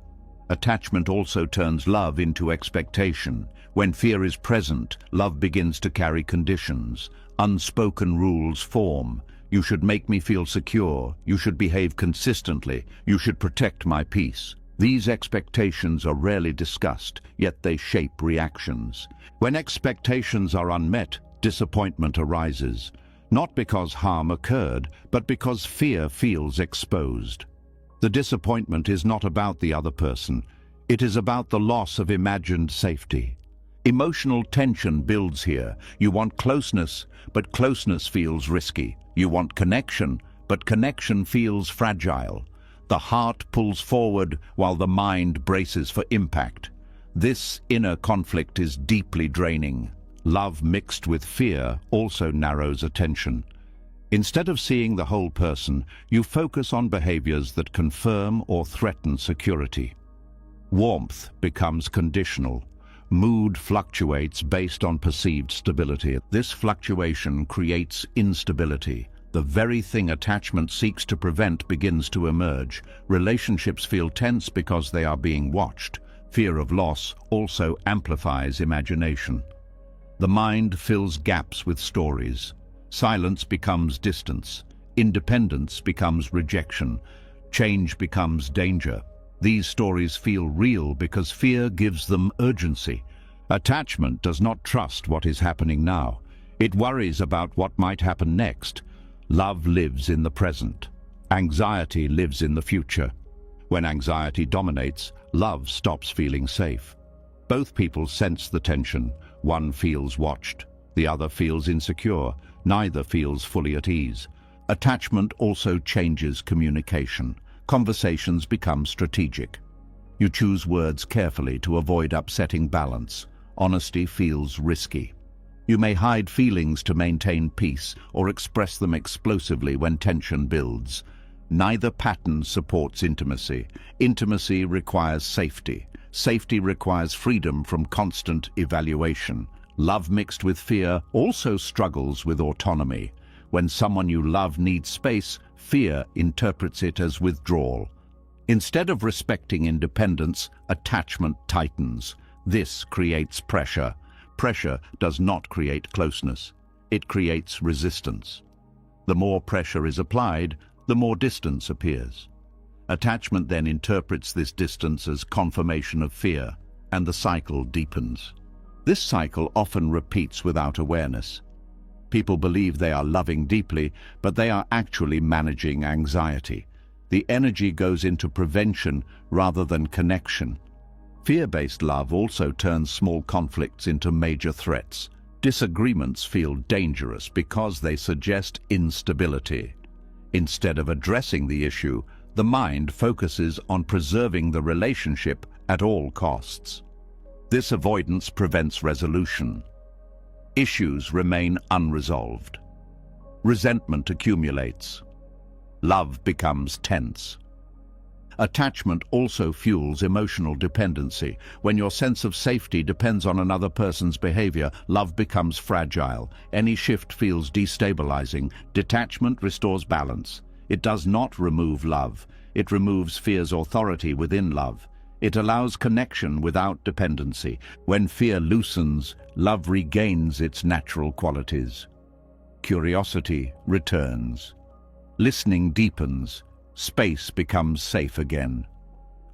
Attachment also turns love into expectation. When fear is present, love begins to carry conditions. Unspoken rules form. You should make me feel secure. You should behave consistently. You should protect my peace. These expectations are rarely discussed, yet they shape reactions. When expectations are unmet, disappointment arises. not because harm occurred, but because fear feels exposed. The disappointment is not about the other person. It is about the loss of imagined safety. Emotional tension builds here. You want closeness, but closeness feels risky. You want connection, but connection feels fragile. The heart pulls forward while the mind braces for impact. This inner conflict is deeply draining. Love mixed with fear also narrows attention. Instead of seeing the whole person, you focus on behaviors that confirm or threaten security. Warmth becomes conditional. Mood fluctuates based on perceived stability. This fluctuation creates instability. The very thing attachment seeks to prevent begins to emerge. Relationships feel tense because they are being watched. Fear of loss also amplifies imagination. The mind fills gaps with stories. Silence becomes distance. Independence becomes rejection. Change becomes danger. These stories feel real because fear gives them urgency. Attachment does not trust what is happening now. It worries about what might happen next. Love lives in the present. Anxiety lives in the future. When anxiety dominates, love stops feeling safe. Both people sense the tension. One feels watched. The other feels insecure. Neither feels fully at ease. Attachment also changes communication. Conversations become strategic. You choose words carefully to avoid upsetting balance. Honesty feels risky. You may hide feelings to maintain peace or express them explosively when tension builds. Neither pattern supports intimacy. Intimacy requires safety. Safety requires freedom from constant evaluation. Love mixed with fear also struggles with autonomy. When someone you love needs space, fear interprets it as withdrawal. Instead of respecting independence, attachment tightens. This creates pressure. Pressure does not create closeness. It creates resistance. The more pressure is applied, the more distance appears. Attachment then interprets this distance as confirmation of fear, and the cycle deepens. This cycle often repeats without awareness. People believe they are loving deeply, but they are actually managing anxiety. The energy goes into prevention rather than connection. Fear-based love also turns small conflicts into major threats. Disagreements feel dangerous because they suggest instability. Instead of addressing the issue, the mind focuses on preserving the relationship at all costs. This avoidance prevents resolution. Issues remain unresolved. Resentment accumulates. Love becomes tense. Attachment also fuels emotional dependency. When your sense of safety depends on another person's behavior, love becomes fragile. Any shift feels destabilizing. Detachment restores balance. It does not remove love. It removes fear's authority within love. It allows connection without dependency. When fear loosens, love regains its natural qualities. Curiosity returns. Listening deepens. Space becomes safe again.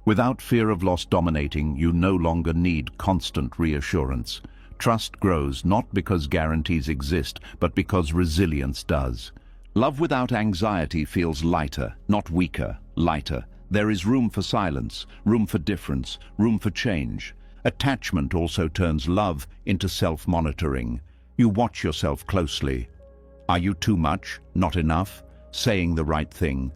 Without fear of loss dominating, you no longer need constant reassurance. Trust grows not because guarantees exist, but because resilience does. Love without anxiety feels lighter, not weaker, lighter. There is room for silence, room for difference, room for change. Attachment also turns love into self-monitoring. You watch yourself closely. Are you too much, not enough, saying the right thing?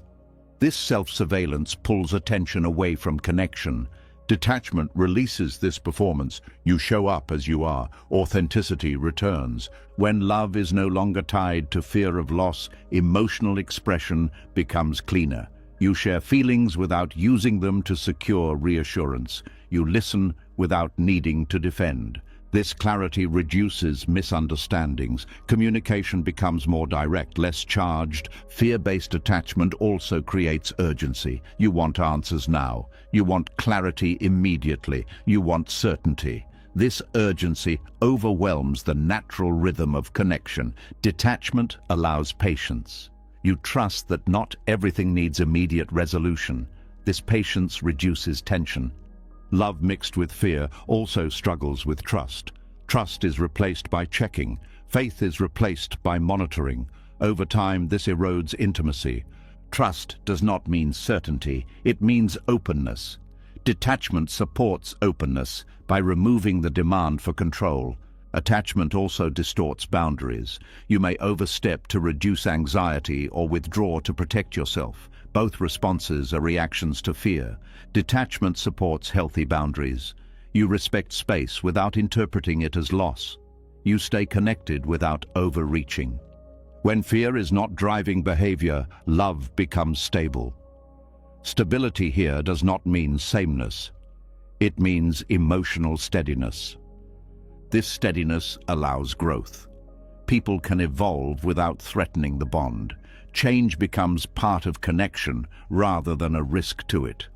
This self-surveillance pulls attention away from connection. Detachment releases this performance. You show up as you are. Authenticity returns. When love is no longer tied to fear of loss, emotional expression becomes cleaner. You share feelings without using them to secure reassurance. You listen without needing to defend. This clarity reduces misunderstandings. Communication becomes more direct, less charged. Fear-based attachment also creates urgency. You want answers now. You want clarity immediately. You want certainty. This urgency overwhelms the natural rhythm of connection. Detachment allows patience. You trust that not everything needs immediate resolution. This patience reduces tension. Love mixed with fear also struggles with trust. Trust is replaced by checking. Faith is replaced by monitoring. Over time, this erodes intimacy. Trust does not mean certainty, it means openness. Detachment supports openness by removing the demand for control. Attachment also distorts boundaries. You may overstep to reduce anxiety or withdraw to protect yourself. Both responses are reactions to fear. Detachment supports healthy boundaries. You respect space without interpreting it as loss. You stay connected without overreaching. When fear is not driving behavior, love becomes stable. Stability here does not mean sameness. It means emotional steadiness. This steadiness allows growth. People can evolve without threatening the bond. Change becomes part of connection rather than a risk to it.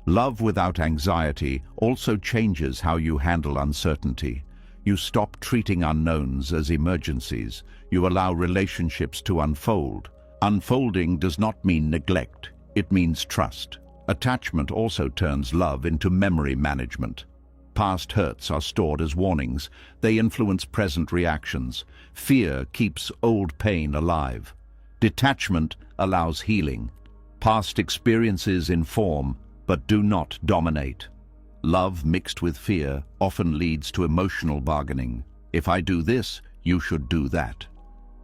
Love without anxiety also changes how you handle uncertainty. You stop treating unknowns as emergencies. You allow relationships to unfold. Unfolding does not mean neglect. It means trust. Attachment also turns love into memory management. Past hurts are stored as warnings. They influence present reactions. Fear keeps old pain alive. Detachment allows healing. Past experiences inform, but do not dominate. Love mixed with fear often leads to emotional bargaining. If I do this, you should do that.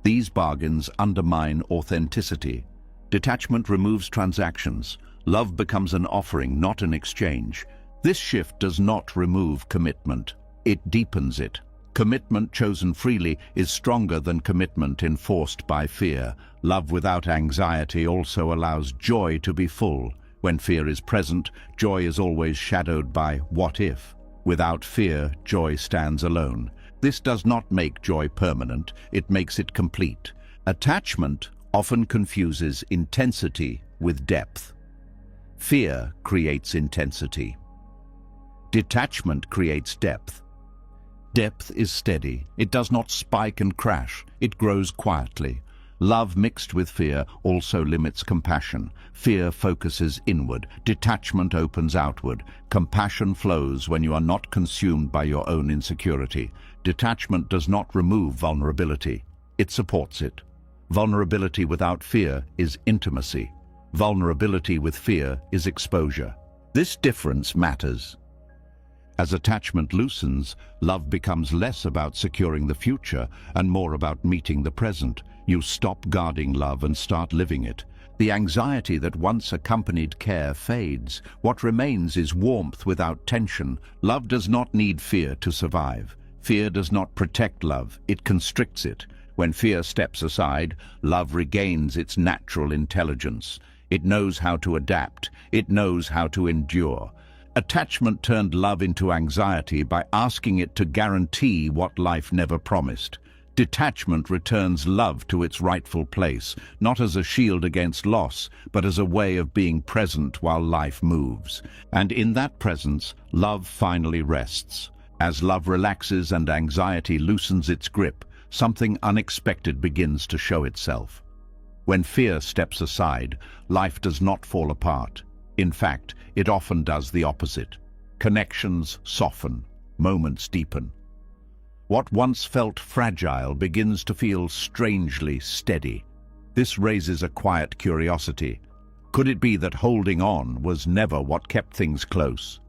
These bargains undermine authenticity. Detachment removes transactions. Love becomes an offering, not an exchange. This shift does not remove commitment. It deepens it. Commitment chosen freely is stronger than commitment enforced by fear. Love without anxiety also allows joy to be full. When fear is present, joy is always shadowed by what if. Without fear, joy stands alone. This does not make joy permanent, it makes it complete. Attachment often confuses intensity with depth. Fear creates intensity. Detachment creates depth. Depth is steady. It does not spike and crash. It grows quietly. Love mixed with fear also limits compassion. Fear focuses inward. Detachment opens outward. Compassion flows when you are not consumed by your own insecurity. Detachment does not remove vulnerability. It supports it. Vulnerability without fear is intimacy. Vulnerability with fear is exposure. This difference matters. As attachment loosens, love becomes less about securing the future and more about meeting the present. You stop guarding love and start living it. The anxiety that once accompanied care fades. What remains is warmth without tension. Love does not need fear to survive. Fear does not protect love, it constricts it. When fear steps aside, love regains its natural intelligence. It knows how to adapt. It knows how to endure. Attachment turned love into anxiety by asking it to guarantee what life never promised. Detachment returns love to its rightful place, not as a shield against loss, but as a way of being present while life moves. And in that presence, love finally rests. As love relaxes and anxiety loosens its grip, something unexpected begins to show itself. When fear steps aside, life does not fall apart. In fact, it often does the opposite. Connections soften, moments deepen. What once felt fragile begins to feel strangely steady. This raises a quiet curiosity. Could it be that holding on was never what kept things close?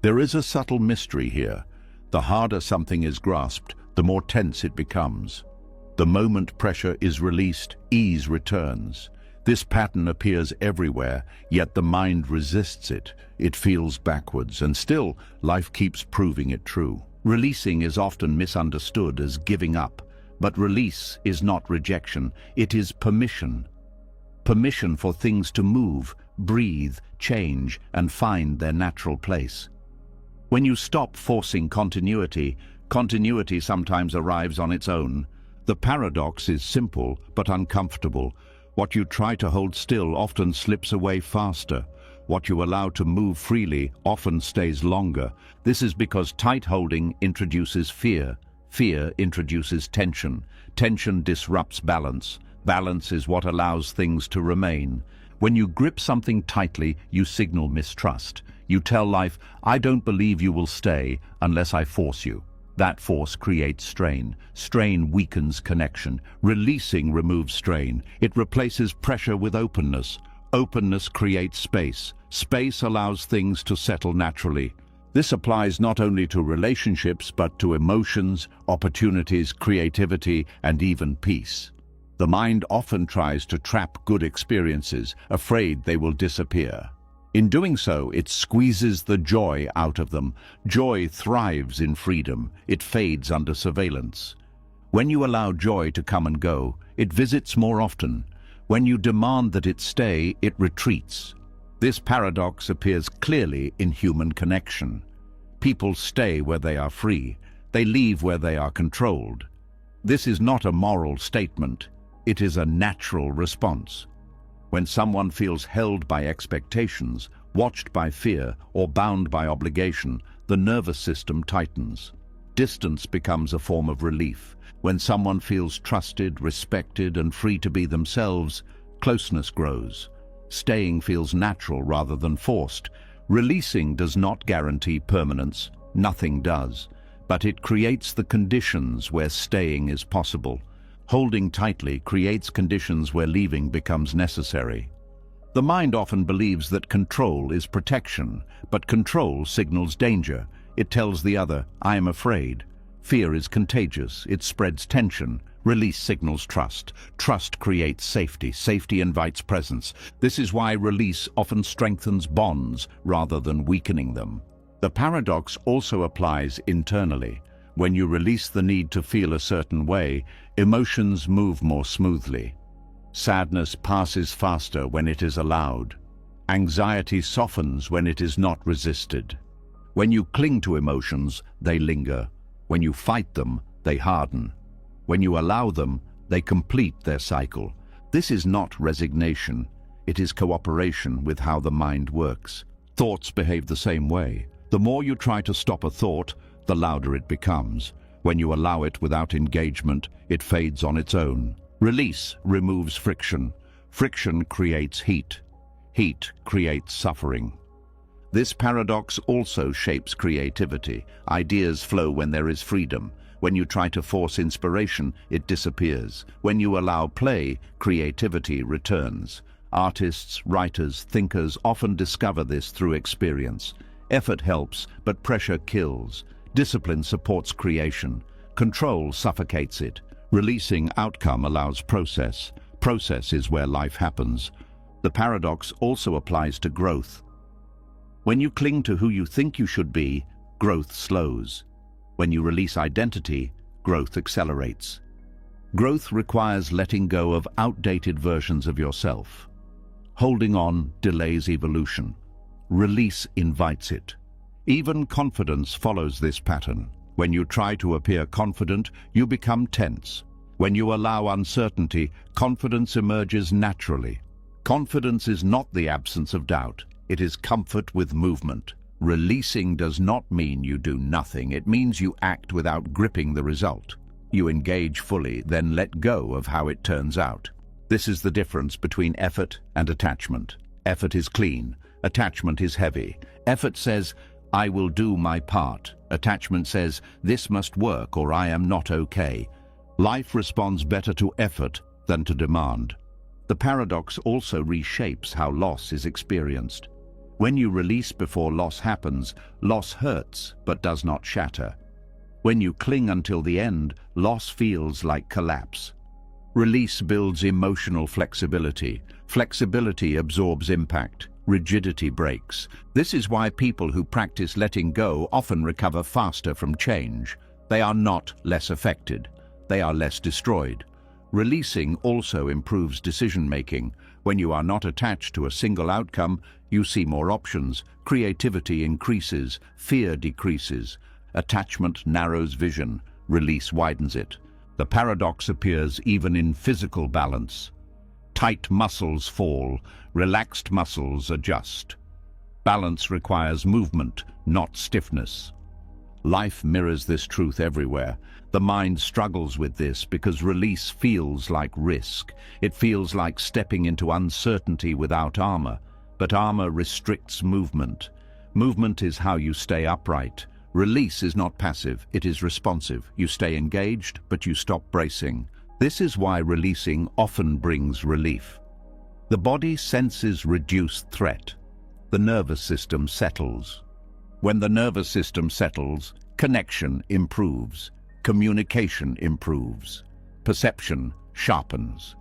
There is a subtle mystery here. The harder something is grasped, the more tense it becomes. The moment pressure is released, ease returns. This pattern appears everywhere, yet the mind resists it. It feels backwards, and still, life keeps proving it true. Releasing is often misunderstood as giving up, but release is not rejection, it is permission. Permission for things to move, breathe, change, and find their natural place. When you stop forcing continuity, continuity sometimes arrives on its own. The paradox is simple but uncomfortable. What you try to hold still often slips away faster. What you allow to move freely often stays longer. This is because tight holding introduces fear. Fear introduces tension. Tension disrupts balance. Balance is what allows things to remain. When you grip something tightly, you signal mistrust. You tell life, I don't believe you will stay unless I force you. That force creates strain. Strain weakens connection. Releasing removes strain. It replaces pressure with openness. Openness creates space. Space allows things to settle naturally. This applies not only to relationships, but to emotions, opportunities, creativity, and even peace. The mind often tries to trap good experiences, afraid they will disappear. In doing so, it squeezes the joy out of them. Joy thrives in freedom. It fades under surveillance. When you allow joy to come and go, it visits more often. When you demand that it stay, it retreats. This paradox appears clearly in human connection. People stay where they are free. They leave where they are controlled. This is not a moral statement. It is a natural response. When someone feels held by expectations, watched by fear, or bound by obligation, the nervous system tightens. Distance becomes a form of relief. When someone feels trusted, respected, and free to be themselves, closeness grows. Staying feels natural rather than forced. Releasing does not guarantee permanence. Nothing does. But it creates the conditions where staying is possible. Holding tightly creates conditions where leaving becomes necessary. The mind often believes that control is protection, but control signals danger. It tells the other, I am afraid. Fear is contagious. It spreads tension. Release signals trust. Trust creates safety. Safety invites presence. This is why release often strengthens bonds rather than weakening them. The paradox also applies internally. When you release the need to feel a certain way, emotions move more smoothly. Sadness passes faster when it is allowed. Anxiety softens when it is not resisted. When you cling to emotions, they linger. When you fight them, they harden. When you allow them, they complete their cycle. This is not resignation. It is cooperation with how the mind works. Thoughts behave the same way. The more you try to stop a thought, the louder it becomes. When you allow it without engagement, it fades on its own. Release removes friction. Friction creates heat. Heat creates suffering. This paradox also shapes creativity. Ideas flow when there is freedom. When you try to force inspiration, it disappears. When you allow play, creativity returns. Artists, writers, thinkers often discover this through experience. Effort helps, but pressure kills. Discipline supports creation. Control suffocates it. Releasing outcome allows process. Process is where life happens. The paradox also applies to growth. When you cling to who you think you should be, growth slows. When you release identity, growth accelerates. Growth requires letting go of outdated versions of yourself. Holding on delays evolution. Release invites it. Even confidence follows this pattern. When you try to appear confident, you become tense. When you allow uncertainty, confidence emerges naturally. Confidence is not the absence of doubt. It is comfort with movement. Releasing does not mean you do nothing. It means you act without gripping the result. You engage fully, then let go of how it turns out. This is the difference between effort and attachment. Effort is clean. Attachment is heavy. Effort says, I will do my part. Attachment says, this must work or I am not okay. Life responds better to effort than to demand. The paradox also reshapes how loss is experienced. When you release before loss happens, loss hurts but does not shatter. When you cling until the end, loss feels like collapse. Release builds emotional flexibility. Flexibility absorbs impact. Rigidity breaks. This is why people who practice letting go often recover faster from change. They are not less affected. They are less destroyed. Releasing also improves decision-making. When you are not attached to a single outcome, you see more options. Creativity increases. Fear decreases. Attachment narrows vision. Release widens it. The paradox appears even in physical balance. Tight muscles fall. Relaxed muscles adjust. Balance requires movement, not stiffness. Life mirrors this truth everywhere. The mind struggles with this because release feels like risk. It feels like stepping into uncertainty without armor. But armor restricts movement. Movement is how you stay upright. Release is not passive, it is responsive. You stay engaged, but you stop bracing. This is why releasing often brings relief. The body senses reduced threat. The nervous system settles. When the nervous system settles, connection improves, communication improves, perception sharpens.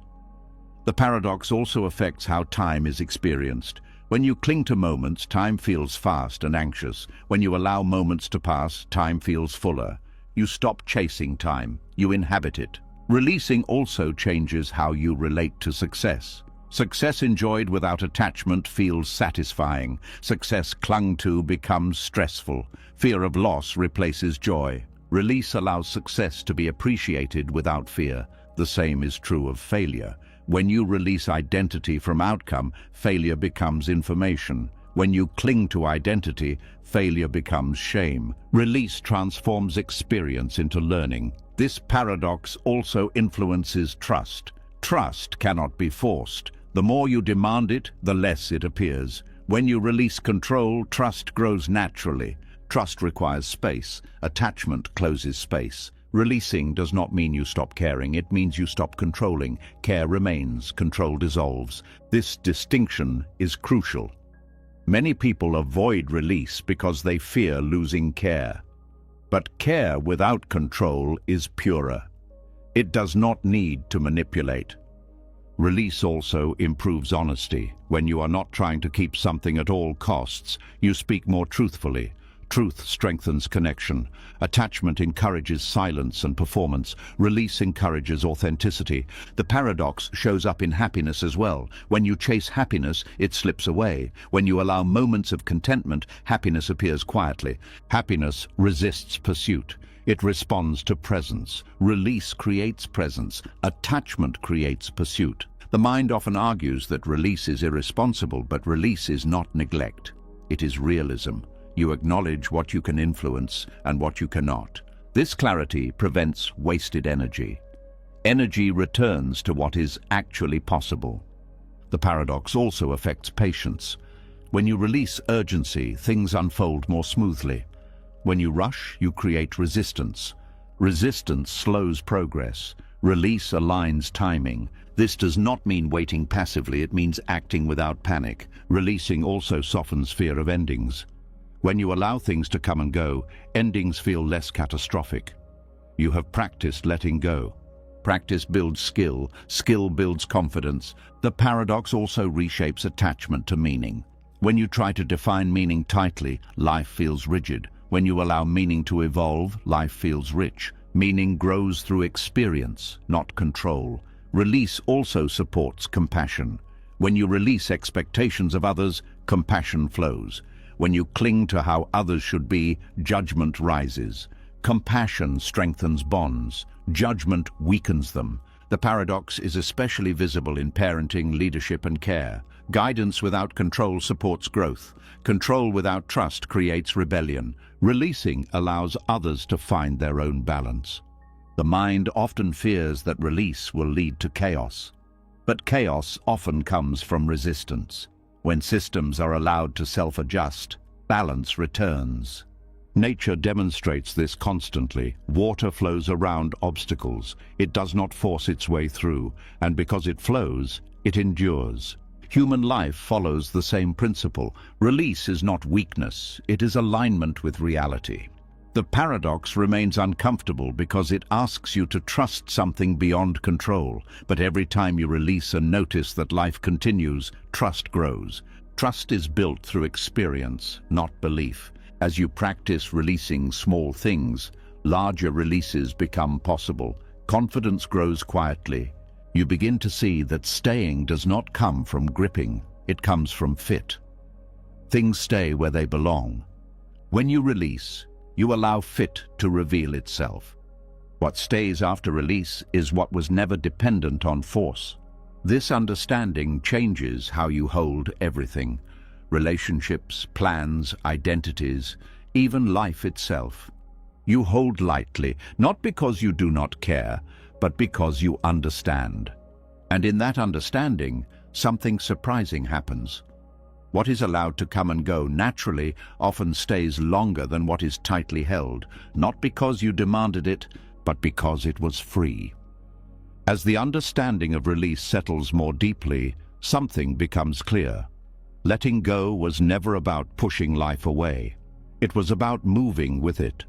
The paradox also affects how time is experienced. When you cling to moments, time feels fast and anxious. When you allow moments to pass, time feels fuller. You stop chasing time, you inhabit it. Releasing also changes how you relate to success. Success enjoyed without attachment feels satisfying. Success clung to becomes stressful. Fear of loss replaces joy. Release allows success to be appreciated without fear. The same is true of failure. When you release identity from outcome, failure becomes information. When you cling to identity, failure becomes shame. Release transforms experience into learning. This paradox also influences trust. Trust cannot be forced. The more you demand it, the less it appears. When you release control, trust grows naturally. Trust requires space. Attachment closes space. Releasing does not mean you stop caring, it means you stop controlling. Care remains, control dissolves. This distinction is crucial. Many people avoid release because they fear losing care. But care without control is purer. It does not need to manipulate. Release also improves honesty. When you are not trying to keep something at all costs, you speak more truthfully. Truth strengthens connection. Attachment encourages silence and performance. Release encourages authenticity. The paradox shows up in happiness as well. When you chase happiness, it slips away. When you allow moments of contentment, happiness appears quietly. Happiness resists pursuit. It responds to presence. Release creates presence. Attachment creates pursuit. The mind often argues that release is irresponsible, but release is not neglect. It is realism. You acknowledge what you can influence and what you cannot. This clarity prevents wasted energy. Energy returns to what is actually possible. The paradox also affects patience. When you release urgency, things unfold more smoothly. When you rush, you create resistance. Resistance slows progress. Release aligns timing. This does not mean waiting passively, it means acting without panic. Releasing also softens fear of endings. When you allow things to come and go, endings feel less catastrophic. You have practiced letting go. Practice builds skill. Skill builds confidence. The paradox also reshapes attachment to meaning. When you try to define meaning tightly, life feels rigid. When you allow meaning to evolve, life feels rich. Meaning grows through experience, not control. Release also supports compassion. When you release expectations of others, compassion flows. When you cling to how others should be, judgment rises. Compassion strengthens bonds. Judgment weakens them. The paradox is especially visible in parenting, leadership, and care. Guidance without control supports growth. Control without trust creates rebellion. Releasing allows others to find their own balance. The mind often fears that release will lead to chaos. But chaos often comes from resistance. When systems are allowed to self-adjust, balance returns. Nature demonstrates this constantly. Water flows around obstacles. It does not force its way through, and because it flows, it endures. Human life follows the same principle. Release is not weakness, it is alignment with reality. The paradox remains uncomfortable because it asks you to trust something beyond control. But every time you release and notice that life continues, trust grows. Trust is built through experience, not belief. As you practice releasing small things, larger releases become possible. Confidence grows quietly. You begin to see that staying does not come from gripping, it comes from fit. Things stay where they belong. When you release, you allow fit to reveal itself. What stays after release is what was never dependent on force. This understanding changes how you hold everything. Relationships, plans, identities, even life itself. You hold lightly, not because you do not care, but because you understand. And in that understanding, something surprising happens. What is allowed to come and go naturally often stays longer than what is tightly held, not because you demanded it, but because it was free. As the understanding of release settles more deeply, something becomes clear. Letting go was never about pushing life away. It was about moving with it.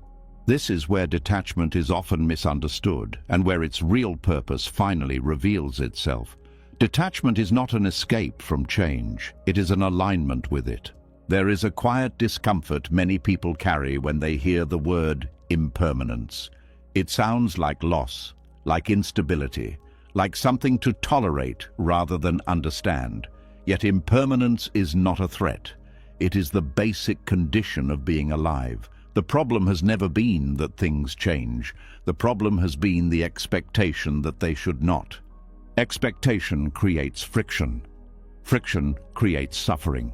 This is where detachment is often misunderstood and where its real purpose finally reveals itself. Detachment is not an escape from change, it is an alignment with it. There is a quiet discomfort many people carry when they hear the word impermanence. It sounds like loss, like instability, like something to tolerate rather than understand. Yet impermanence is not a threat. It is the basic condition of being alive. The problem has never been that things change. The problem has been the expectation that they should not. Expectation creates friction. Friction creates suffering.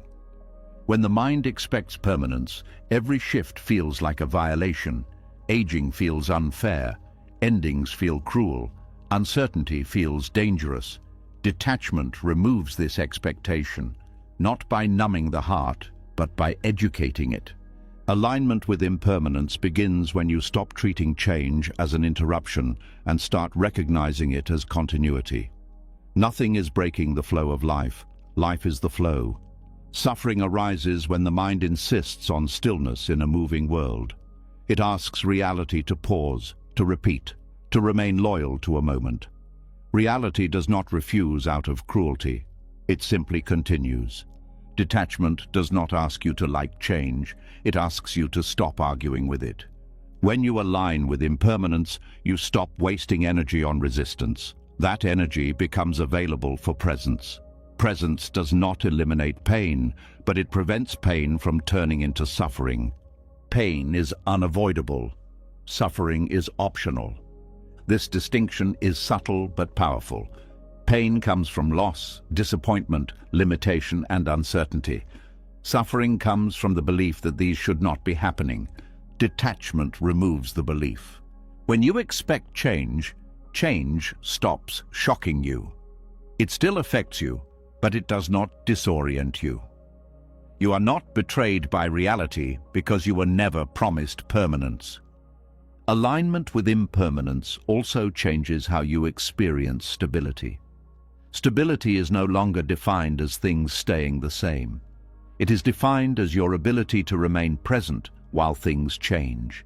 When the mind expects permanence, every shift feels like a violation. Aging feels unfair. Endings feel cruel. Uncertainty feels dangerous. Detachment removes this expectation, not by numbing the heart, but by educating it. Alignment with impermanence begins when you stop treating change as an interruption and start recognizing it as continuity. Nothing is breaking the flow of life. Life is the flow. Suffering arises when the mind insists on stillness in a moving world. It asks reality to pause, to repeat, to remain loyal to a moment. Reality does not refuse out of cruelty. It simply continues. Detachment does not ask you to like change. It asks you to stop arguing with it. When you align with impermanence, you stop wasting energy on resistance. That energy becomes available for presence. Presence does not eliminate pain, but it prevents pain from turning into suffering. Pain is unavoidable. Suffering is optional. This distinction is subtle but powerful. Pain comes from loss, disappointment, limitation, and uncertainty. Suffering comes from the belief that these should not be happening. Detachment removes the belief. When you expect change, change stops shocking you. It still affects you, but it does not disorient you. You are not betrayed by reality because you were never promised permanence. Alignment with impermanence also changes how you experience stability. Stability is no longer defined as things staying the same. It is defined as your ability to remain present while things change.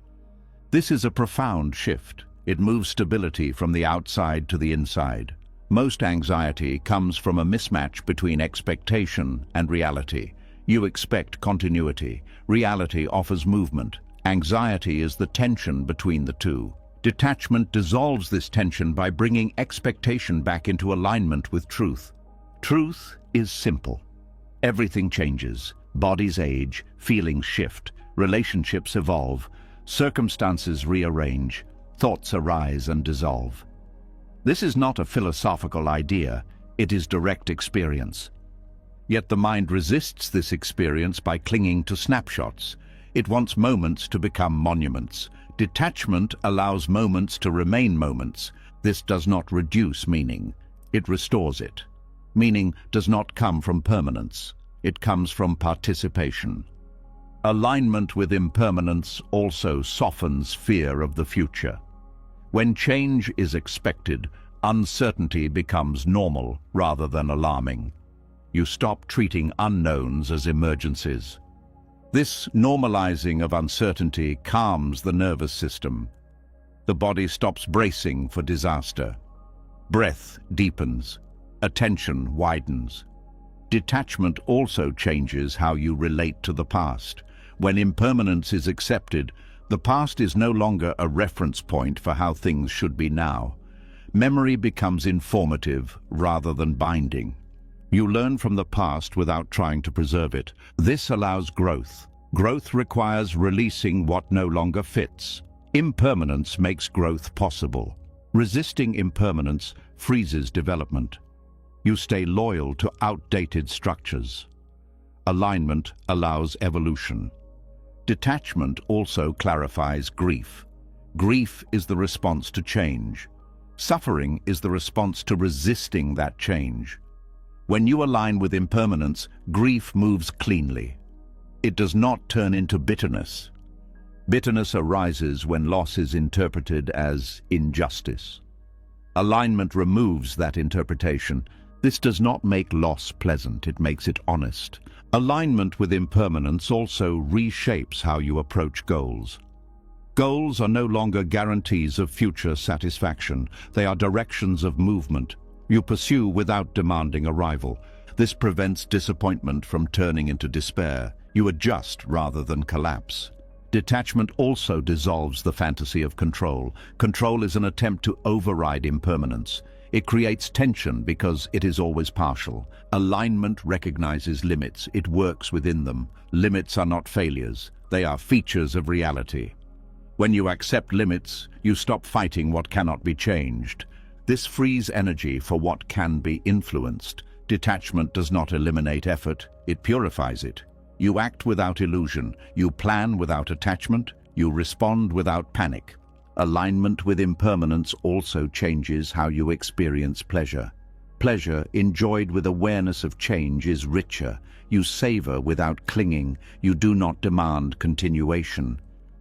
This is a profound shift. It moves stability from the outside to the inside. Most anxiety comes from a mismatch between expectation and reality. You expect continuity. Reality offers movement. Anxiety is the tension between the two. Detachment dissolves this tension by bringing expectation back into alignment with truth. Truth is simple. Everything changes. Bodies age, feelings shift, relationships evolve, circumstances rearrange, thoughts arise and dissolve. This is not a philosophical idea, it is direct experience. Yet the mind resists this experience by clinging to snapshots. It wants moments to become monuments. Detachment allows moments to remain moments. This does not reduce meaning, it restores it. Meaning does not come from permanence, it comes from participation. Alignment with impermanence also softens fear of the future. When change is expected, uncertainty becomes normal rather than alarming. You stop treating unknowns as emergencies. This normalizing of uncertainty calms the nervous system. The body stops bracing for disaster. Breath deepens. Attention widens. Detachment also changes how you relate to the past. When impermanence is accepted, the past is no longer a reference point for how things should be now. Memory becomes informative rather than binding. You learn from the past without trying to preserve it. This allows growth. Growth requires releasing what no longer fits. Impermanence makes growth possible. Resisting impermanence freezes development. You stay loyal to outdated structures. Alignment allows evolution. Detachment also clarifies grief. Grief is the response to change. Suffering is the response to resisting that change. When you align with impermanence, grief moves cleanly. It does not turn into bitterness. Bitterness arises when loss is interpreted as injustice. Alignment removes that interpretation. This does not make loss pleasant, it makes it honest. Alignment with impermanence also reshapes how you approach goals. Goals are no longer guarantees of future satisfaction. They are directions of movement you pursue without demanding arrival. This prevents disappointment from turning into despair. You adjust rather than collapse. Detachment also dissolves the fantasy of control. Control is an attempt to override impermanence. It creates tension because it is always partial. Alignment recognizes limits. It works within them. Limits are not failures. They are features of reality. When you accept limits, you stop fighting what cannot be changed. This frees energy for what can be influenced. Detachment does not eliminate effort, it purifies it. You act without illusion, you plan without attachment, you respond without panic. Alignment with impermanence also changes how you experience pleasure. Pleasure, enjoyed with awareness of change, is richer. You savor without clinging, you do not demand continuation.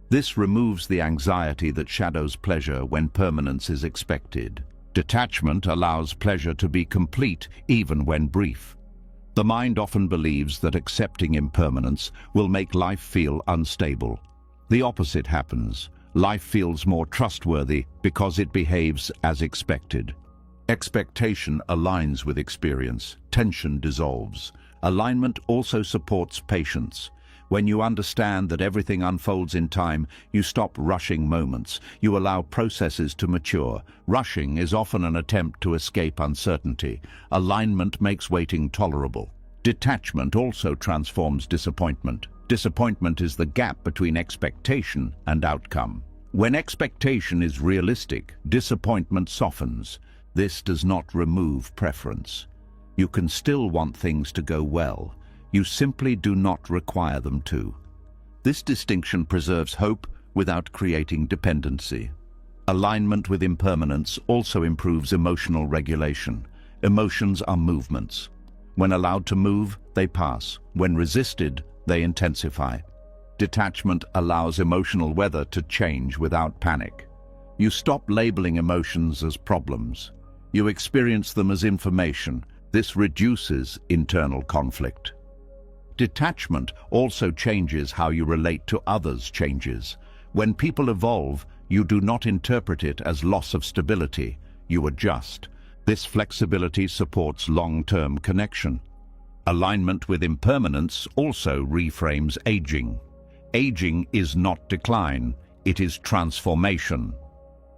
This removes the anxiety that shadows pleasure when permanence is expected. Detachment allows pleasure to be complete even when brief. The mind often believes that accepting impermanence will make life feel unstable. The opposite happens. Life feels more trustworthy because it behaves as expected. Expectation aligns with experience. Tension dissolves. Alignment also supports patience. When you understand that everything unfolds in time, you stop rushing moments. You allow processes to mature. Rushing is often an attempt to escape uncertainty. Alignment makes waiting tolerable. Detachment also transforms disappointment. Disappointment is the gap between expectation and outcome. When expectation is realistic, disappointment softens. This does not remove preference. You can still want things to go well. You simply do not require them to. This distinction preserves hope without creating dependency. Alignment with impermanence also improves emotional regulation. Emotions are movements. When allowed to move, they pass. When resisted, they intensify. Detachment allows emotional weather to change without panic. You stop labeling emotions as problems. You experience them as information. This reduces internal conflict. Detachment also changes how you relate to others' changes. When people evolve, you do not interpret it as loss of stability. You adjust. This flexibility supports long-term connection. Alignment with impermanence also reframes aging. Aging is not decline, it is transformation.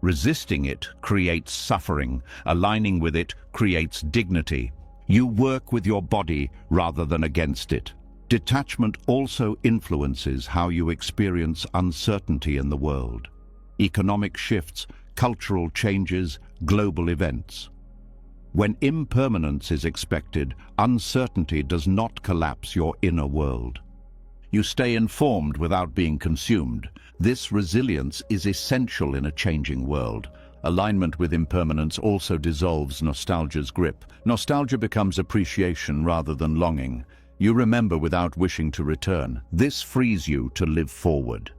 Resisting it creates suffering. Aligning with it creates dignity. You work with your body rather than against it. Detachment also influences how you experience uncertainty in the world. Economic shifts, cultural changes, global events. When impermanence is expected, uncertainty does not collapse your inner world. You stay informed without being consumed. This resilience is essential in a changing world. Alignment with impermanence also dissolves nostalgia's grip. Nostalgia becomes appreciation rather than longing. You remember without wishing to return. This frees you to live forward.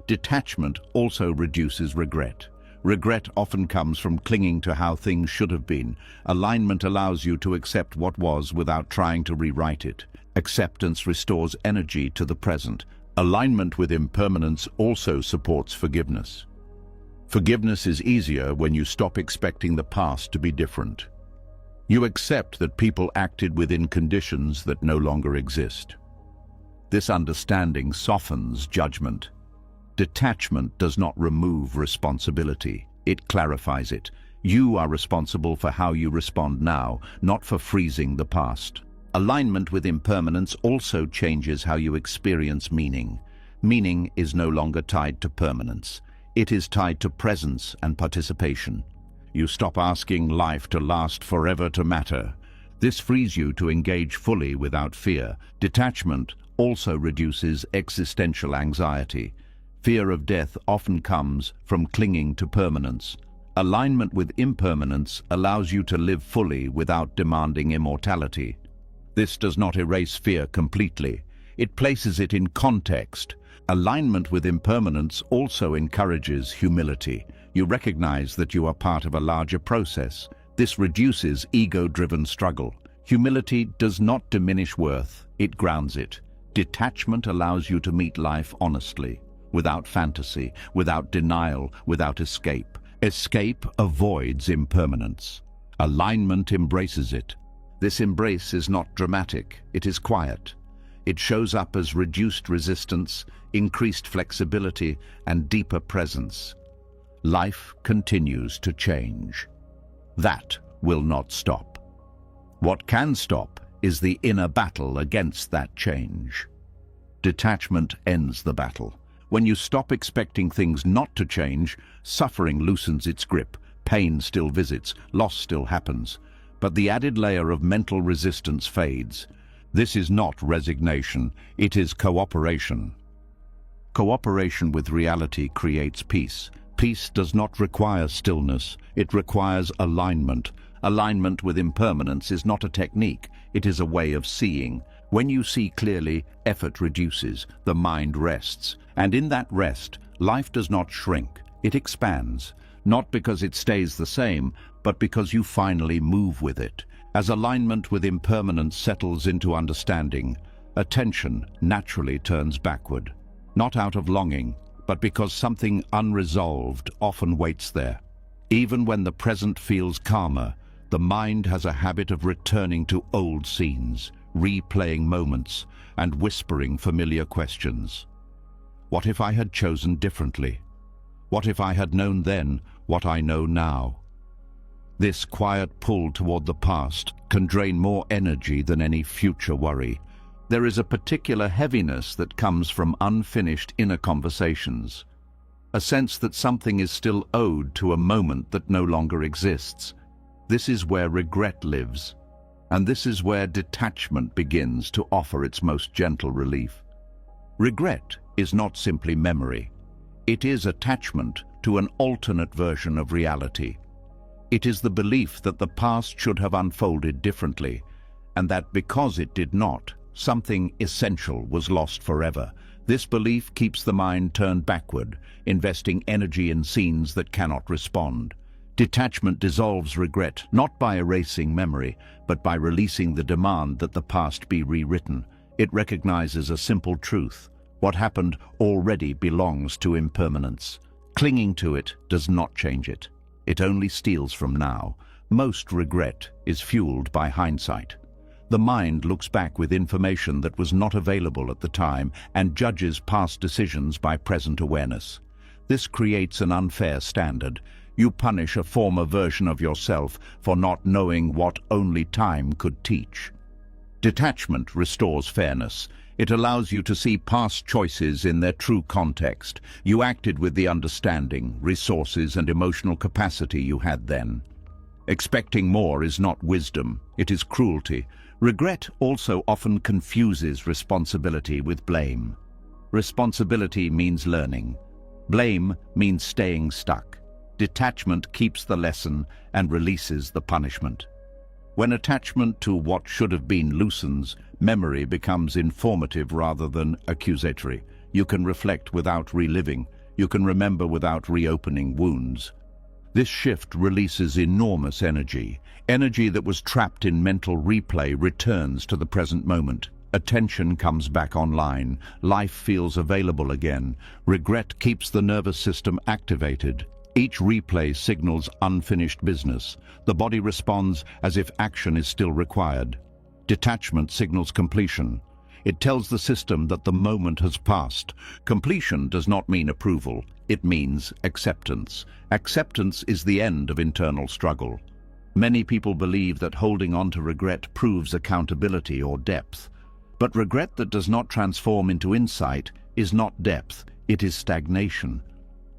Detachment also reduces regret. Regret often comes from clinging to how things should have been. Alignment allows you to accept what was without trying to rewrite it. Acceptance restores energy to the present. Alignment with impermanence also supports forgiveness. Forgiveness is easier when you stop expecting the past to be different. You accept that people acted within conditions that no longer exist. This understanding softens judgment. Detachment does not remove responsibility, it clarifies it. You are responsible for how you respond now, not for freezing the past. Alignment with impermanence also changes how you experience meaning. Meaning is no longer tied to permanence. It is tied to presence and participation. You stop asking life to last forever to matter. This frees you to engage fully without fear. Detachment also reduces existential anxiety. Fear of death often comes from clinging to permanence. Alignment with impermanence allows you to live fully without demanding immortality. This does not erase fear completely. It places it in context. Alignment with impermanence also encourages humility. You recognize that you are part of a larger process. This reduces ego-driven struggle. Humility does not diminish worth, it grounds it. Detachment allows you to meet life honestly, without fantasy, without denial, without escape. Escape avoids impermanence. Alignment embraces it. This embrace is not dramatic, it is quiet. It shows up as reduced resistance, increased flexibility, and deeper presence. Life continues to change. That will not stop. What can stop is the inner battle against that change. Detachment ends the battle. When you stop expecting things not to change, suffering loosens its grip, pain still visits, loss still happens, but the added layer of mental resistance fades. This is not resignation, it is cooperation. Cooperation with reality creates peace. Peace does not require stillness, it requires alignment. Alignment with impermanence is not a technique, it is a way of seeing. When you see clearly, effort reduces, the mind rests. And in that rest, life does not shrink, it expands. Not because it stays the same, but because you finally move with it. As alignment with impermanence settles into understanding, attention naturally turns backward. Not out of longing, but because something unresolved often waits there. Even when the present feels calmer, the mind has a habit of returning to old scenes, replaying moments, and whispering familiar questions. What if I had chosen differently? What if I had known then what I know now? This quiet pull toward the past can drain more energy than any future worry. There is a particular heaviness that comes from unfinished inner conversations, a sense that something is still owed to a moment that no longer exists. This is where regret lives, and this is where detachment begins to offer its most gentle relief. Regret is not simply memory. It is attachment to an alternate version of reality. It is the belief that the past should have unfolded differently, and that because it did not, something essential was lost forever. This belief keeps the mind turned backward, investing energy in scenes that cannot respond. Detachment dissolves regret, not by erasing memory, but by releasing the demand that the past be rewritten. It recognizes a simple truth. What happened already belongs to impermanence. Clinging to it does not change it. It only steals from now. Most regret is fueled by hindsight. The mind looks back with information that was not available at the time and judges past decisions by present awareness. This creates an unfair standard. You punish a former version of yourself for not knowing what only time could teach. Detachment restores fairness. It allows you to see past choices in their true context. You acted with the understanding, resources, and emotional capacity you had then. Expecting more is not wisdom, it is cruelty. Regret also often confuses responsibility with blame. Responsibility means learning. Blame means staying stuck. Detachment keeps the lesson and releases the punishment. When attachment to what should have been loosens, memory becomes informative rather than accusatory. You can reflect without reliving. You can remember without reopening wounds. This shift releases enormous energy. Energy that was trapped in mental replay returns to the present moment. Attention comes back online. Life feels available again. Regret keeps the nervous system activated. Each replay signals unfinished business. The body responds as if action is still required. Detachment signals completion. It tells the system that the moment has passed. Completion does not mean approval. It means acceptance. Acceptance is the end of internal struggle. Many people believe that holding on to regret proves accountability or depth. But regret that does not transform into insight is not depth, it is stagnation.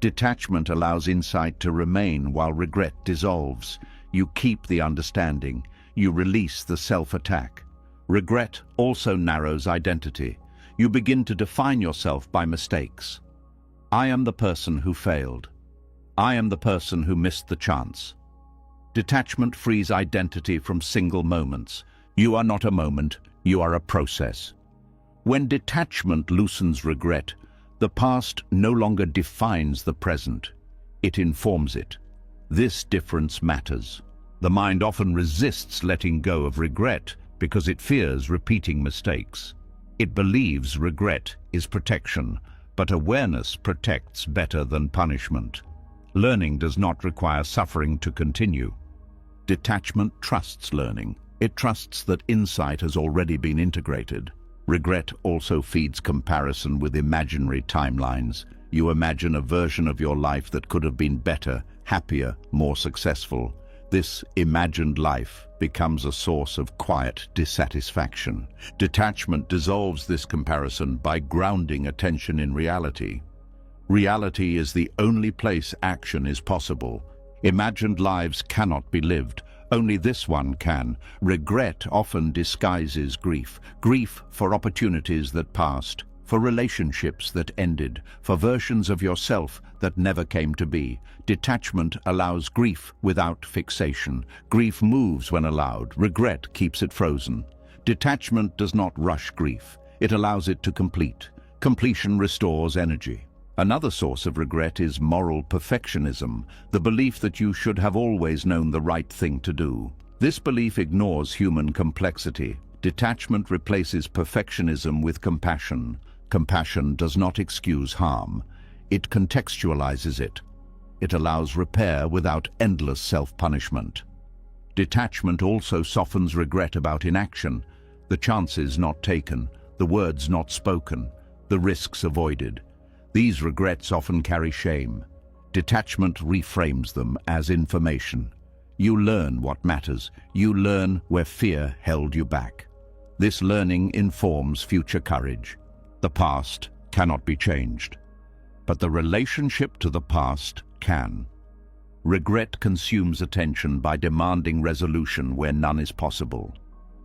Detachment allows insight to remain while regret dissolves. You keep the understanding. You release the self-attack. Regret also narrows identity. You begin to define yourself by mistakes. I am the person who failed. I am the person who missed the chance. Detachment frees identity from single moments. You are not a moment, you are a process. When detachment loosens regret, the past no longer defines the present. It informs it. This difference matters. The mind often resists letting go of regret because it fears repeating mistakes. It believes regret is protection, but awareness protects better than punishment. Learning does not require suffering to continue. Detachment trusts learning. It trusts that insight has already been integrated. Regret also feeds comparison with imaginary timelines. You imagine a version of your life that could have been better, happier, more successful. This imagined life becomes a source of quiet dissatisfaction. Detachment dissolves this comparison by grounding attention in reality. Reality is the only place action is possible. Imagined lives cannot be lived. Only this one can. Regret often disguises grief. Grief for opportunities that passed, for relationships that ended, for versions of yourself that never came to be. Detachment allows grief without fixation. Grief moves when allowed. Regret keeps it frozen. Detachment does not rush grief. It allows it to complete. Completion restores energy. Another source of regret is moral perfectionism, the belief that you should have always known the right thing to do. This belief ignores human complexity. Detachment replaces perfectionism with compassion. Compassion does not excuse harm. It contextualizes it. It allows repair without endless self-punishment. Detachment also softens regret about inaction, the chances not taken, the words not spoken, the risks avoided. These regrets often carry shame. Detachment reframes them as information. You learn what matters. You learn where fear held you back. This learning informs future courage. The past cannot be changed, but the relationship to the past can. Regret consumes attention by demanding resolution where none is possible.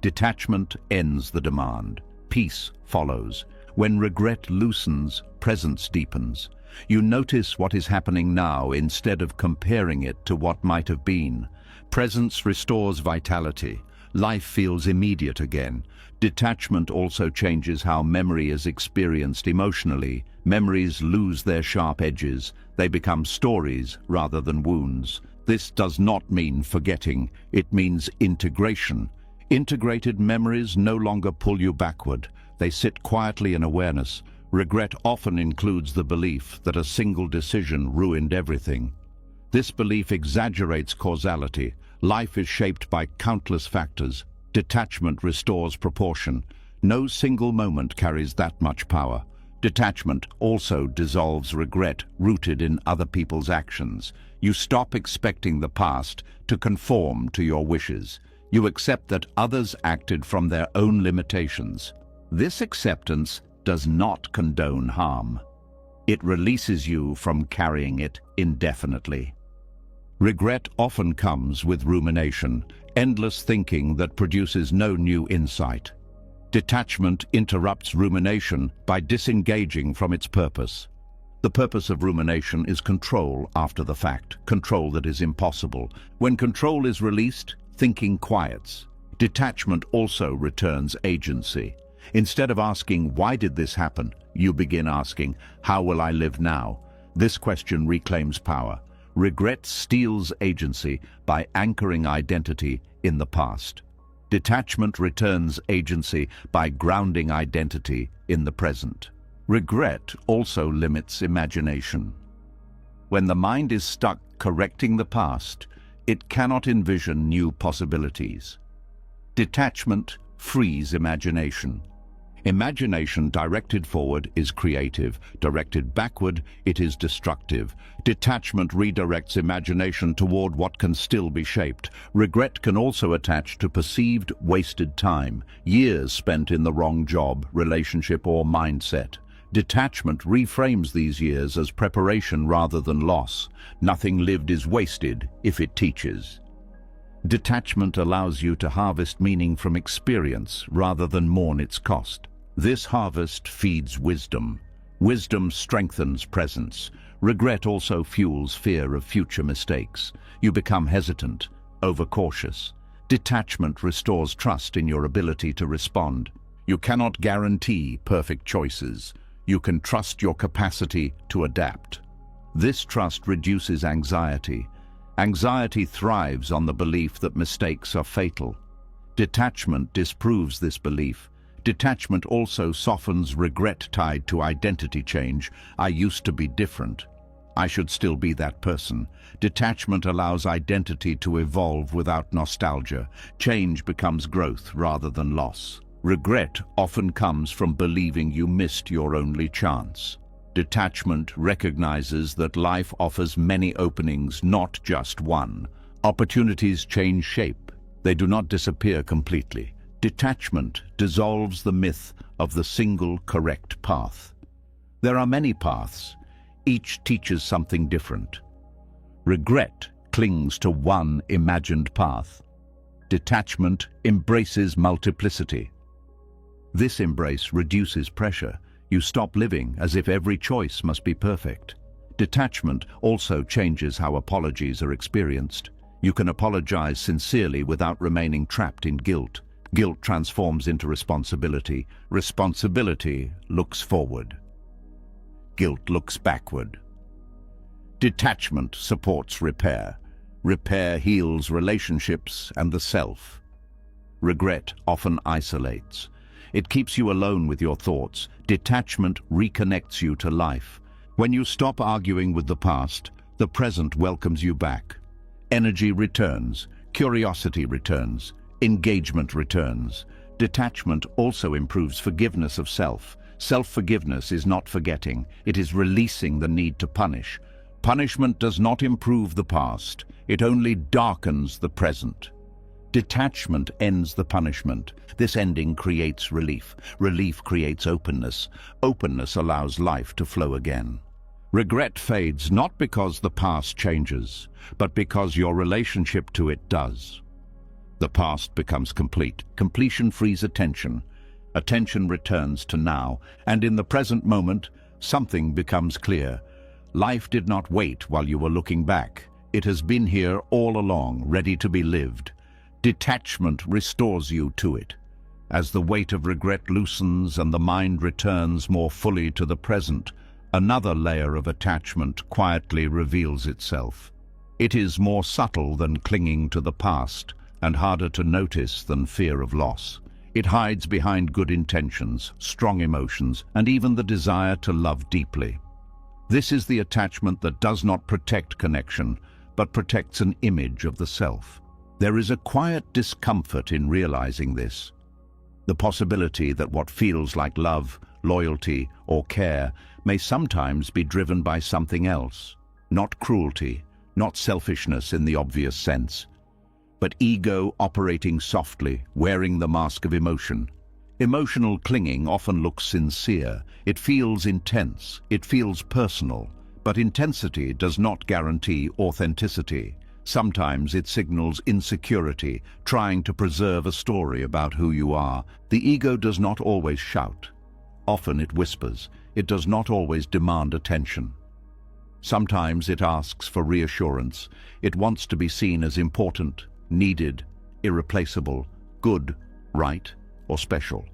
Detachment ends the demand. Peace follows. When regret loosens, presence deepens. You notice what is happening now instead of comparing it to what might have been. Presence restores vitality. Life feels immediate again. Detachment also changes how memory is experienced emotionally. Memories lose their sharp edges. They become stories rather than wounds. This does not mean forgetting. It means integration. Integrated memories no longer pull you backward. They sit quietly in awareness. Regret often includes the belief that a single decision ruined everything. This belief exaggerates causality. Life is shaped by countless factors. Detachment restores proportion. No single moment carries that much power. Detachment also dissolves regret rooted in other people's actions. You stop expecting the past to conform to your wishes. You accept that others acted from their own limitations. This acceptance does not condone harm. It releases you from carrying it indefinitely. Regret often comes with rumination, endless thinking that produces no new insight. Detachment interrupts rumination by disengaging from its purpose. The purpose of rumination is control after the fact, control that is impossible. When control is released, thinking quiets. Detachment also returns agency. Instead of asking, "Why did this happen?" you begin asking, "How will I live now?" This question reclaims power. Regret steals agency by anchoring identity in the past. Detachment returns agency by grounding identity in the present. Regret also limits imagination. When the mind is stuck correcting the past, it cannot envision new possibilities. Detachment frees imagination. Imagination directed forward is creative. Directed backward, it is destructive. Detachment redirects imagination toward what can still be shaped. Regret can also attach to perceived wasted time, years spent in the wrong job, relationship, or mindset. Detachment reframes these years as preparation rather than loss. Nothing lived is wasted if it teaches. Detachment allows you to harvest meaning from experience rather than mourn its cost. This harvest feeds wisdom. Wisdom strengthens presence. Regret also fuels fear of future mistakes. You become hesitant, overcautious. Detachment restores trust in your ability to respond. You cannot guarantee perfect choices. You can trust your capacity to adapt. This trust reduces anxiety. Anxiety thrives on the belief that mistakes are fatal. Detachment disproves this belief. Detachment also softens regret tied to identity change. I used to be different. I should still be that person. Detachment allows identity to evolve without nostalgia. Change becomes growth rather than loss. Regret often comes from believing you missed your only chance. Detachment recognizes that life offers many openings, not just one. Opportunities change shape. They do not disappear completely. Detachment dissolves the myth of the single correct path. There are many paths. Each teaches something different. Regret clings to one imagined path. Detachment embraces multiplicity. This embrace reduces pressure. You stop living as if every choice must be perfect. Detachment also changes how apologies are experienced. You can apologize sincerely without remaining trapped in guilt. Guilt transforms into responsibility. Responsibility looks forward. Guilt looks backward. Detachment supports repair. Repair heals relationships and the self. Regret often isolates. It keeps you alone with your thoughts. Detachment reconnects you to life. When you stop arguing with the past, the present welcomes you back. Energy returns, curiosity returns, engagement returns. Detachment also improves forgiveness of self. Self-forgiveness is not forgetting, it is releasing the need to punish. Punishment does not improve the past, it only darkens the present. Detachment ends the punishment. This ending creates relief. Relief creates openness. Openness allows life to flow again. Regret fades not because the past changes, but because your relationship to it does. The past becomes complete. Completion frees attention. Attention returns to now, and in the present moment, something becomes clear. Life did not wait while you were looking back. It has been here all along, ready to be lived. Detachment restores you to it. As the weight of regret loosens and the mind returns more fully to the present, another layer of attachment quietly reveals itself. It is more subtle than clinging to the past and harder to notice than fear of loss. It hides behind good intentions, strong emotions, and even the desire to love deeply. This is the attachment that does not protect connection, but protects an image of the self. There is a quiet discomfort in realizing this. The possibility that what feels like love, loyalty, or care may sometimes be driven by something else. Not cruelty, not selfishness in the obvious sense, but ego operating softly, wearing the mask of emotion. Emotional clinging often looks sincere. It feels intense, it feels personal, but intensity does not guarantee authenticity. Sometimes it signals insecurity, trying to preserve a story about who you are. The ego does not always shout. Often it whispers. It does not always demand attention. Sometimes it asks for reassurance. It wants to be seen as important, needed, irreplaceable, good, right, or special.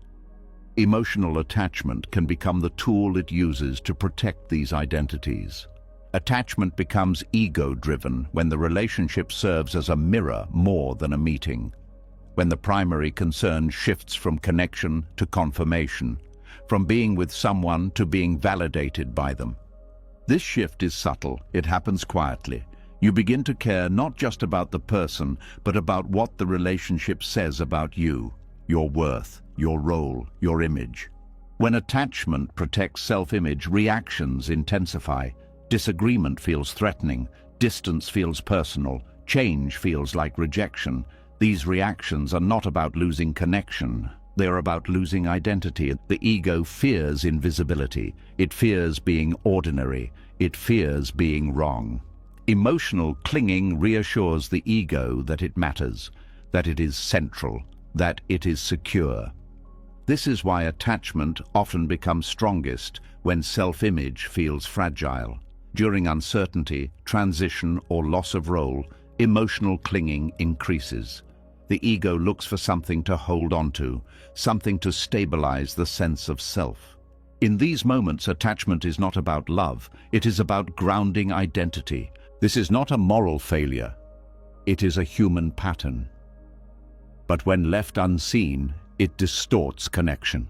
Emotional attachment can become the tool it uses to protect these identities. Attachment becomes ego-driven when the relationship serves as a mirror more than a meeting, when the primary concern shifts from connection to confirmation, from being with someone to being validated by them. This shift is subtle, it happens quietly. You begin to care not just about the person, but about what the relationship says about you, your worth, your role, your image. When attachment protects self-image, reactions intensify. Disagreement feels threatening, distance feels personal, change feels like rejection. These reactions are not about losing connection. They are about losing identity. The ego fears invisibility. It fears being ordinary. It fears being wrong. Emotional clinging reassures the ego that it matters, that it is central, that it is secure. This is why attachment often becomes strongest when self-image feels fragile. During uncertainty, transition, or loss of role, emotional clinging increases. The ego looks for something to hold onto, something to stabilize the sense of self. In these moments, attachment is not about love, it is about grounding identity. This is not a moral failure, it is a human pattern. But when left unseen, it distorts connection.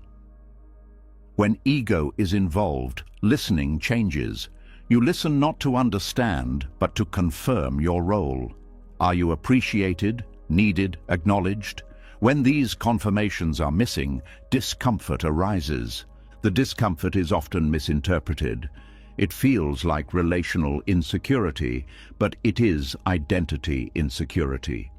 When ego is involved, listening changes. You listen not to understand, but to confirm your role. Are you appreciated, needed, acknowledged? When these confirmations are missing, discomfort arises. The discomfort is often misinterpreted. It feels like relational insecurity, but it is identity insecurity.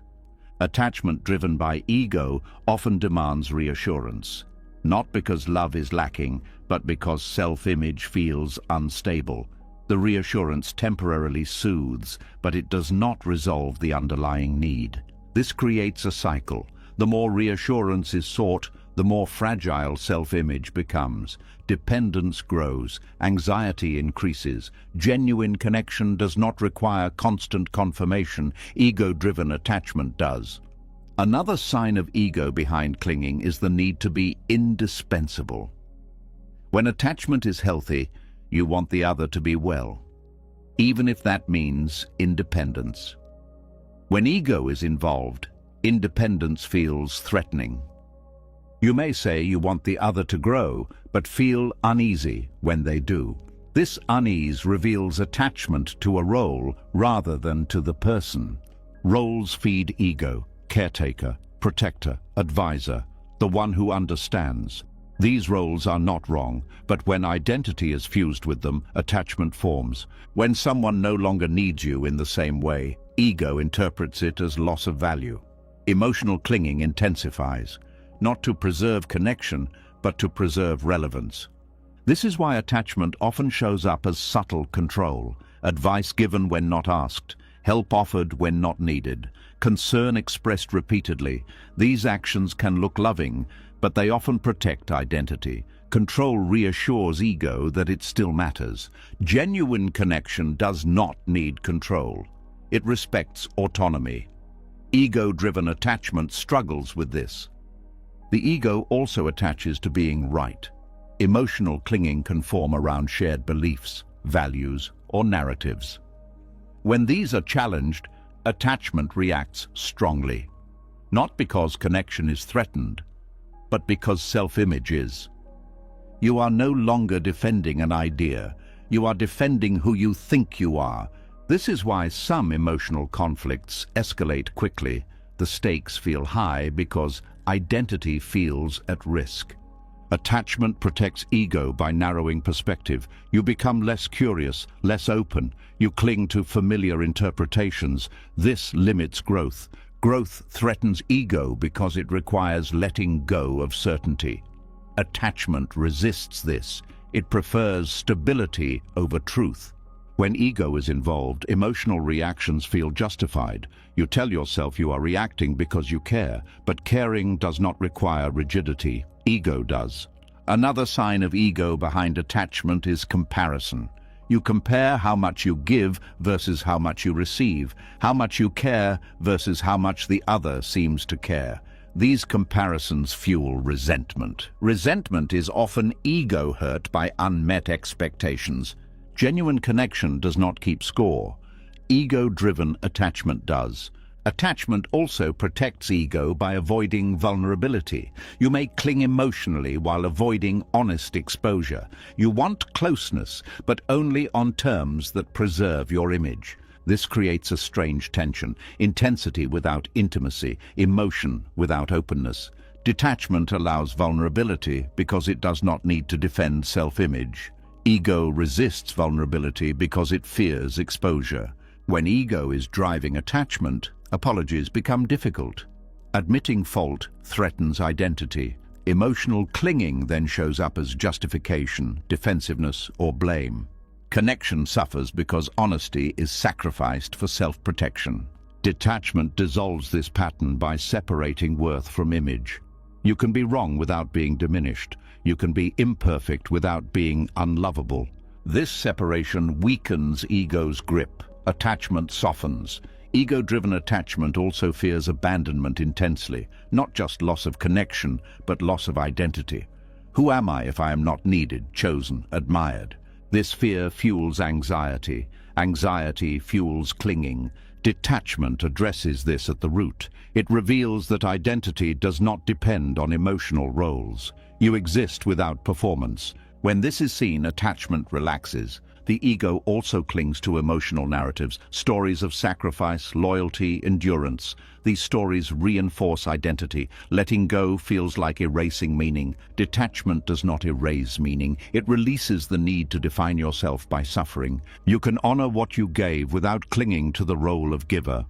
Attachment driven by ego often demands reassurance, not because love is lacking, but because self-image feels unstable. The reassurance temporarily soothes, but it does not resolve the underlying need. This creates a cycle. The more reassurance is sought, the more fragile self-image becomes. Dependence grows, anxiety increases. Genuine connection does not require constant confirmation, ego-driven attachment does. Another sign of ego behind clinging is the need to be indispensable. When attachment is healthy, you want the other to be well, even if that means independence. When ego is involved, independence feels threatening. You may say you want the other to grow, but feel uneasy when they do. This unease reveals attachment to a role rather than to the person. Roles feed ego: caretaker, protector, advisor, the one who understands. These roles are not wrong, but when identity is fused with them, attachment forms. When someone no longer needs you in the same way, ego interprets it as loss of value. Emotional clinging intensifies, not to preserve connection, but to preserve relevance. This is why attachment often shows up as subtle control, advice given when not asked, help offered when not needed, concern expressed repeatedly. These actions can look loving, but they often protect identity. Control reassures ego that it still matters. Genuine connection does not need control. It respects autonomy. Ego-driven attachment struggles with this. The ego also attaches to being right. Emotional clinging can form around shared beliefs, values, or narratives. When these are challenged, attachment reacts strongly. Not because connection is threatened, but because self-image is. You are no longer defending an idea. You are defending who you think you are. This is why some emotional conflicts escalate quickly. The stakes feel high because identity feels at risk. Attachment protects ego by narrowing perspective. You become less curious, less open. You cling to familiar interpretations. This limits growth. Growth threatens ego because it requires letting go of certainty. Attachment resists this. It prefers stability over truth. When ego is involved, emotional reactions feel justified. You tell yourself you are reacting because you care, but caring does not require rigidity. Ego does. Another sign of ego behind attachment is comparison. You compare how much you give versus how much you receive, how much you care versus how much the other seems to care. These comparisons fuel resentment. Resentment is often ego hurt by unmet expectations. Genuine connection does not keep score. Ego-driven attachment does. Attachment also protects ego by avoiding vulnerability. You may cling emotionally while avoiding honest exposure. You want closeness, but only on terms that preserve your image. This creates a strange tension: intensity without intimacy, emotion without openness. Detachment allows vulnerability because it does not need to defend self-image. Ego resists vulnerability because it fears exposure. When ego is driving attachment, apologies become difficult. Admitting fault threatens identity. Emotional clinging then shows up as justification, defensiveness, or blame. Connection suffers because honesty is sacrificed for self-protection. Detachment dissolves this pattern by separating worth from image. You can be wrong without being diminished. You can be imperfect without being unlovable. This separation weakens ego's grip. Attachment softens. Ego-driven attachment also fears abandonment intensely, not just loss of connection, but loss of identity. Who am I if I am not needed, chosen, admired? This fear fuels anxiety. Anxiety fuels clinging. Detachment addresses this at the root. It reveals that identity does not depend on emotional roles. You exist without performance. When this is seen, attachment relaxes. The ego also clings to emotional narratives, stories of sacrifice, loyalty, endurance. These stories reinforce identity. Letting go feels like erasing meaning. Detachment does not erase meaning. It releases the need to define yourself by suffering. You can honor what you gave without clinging to the role of giver.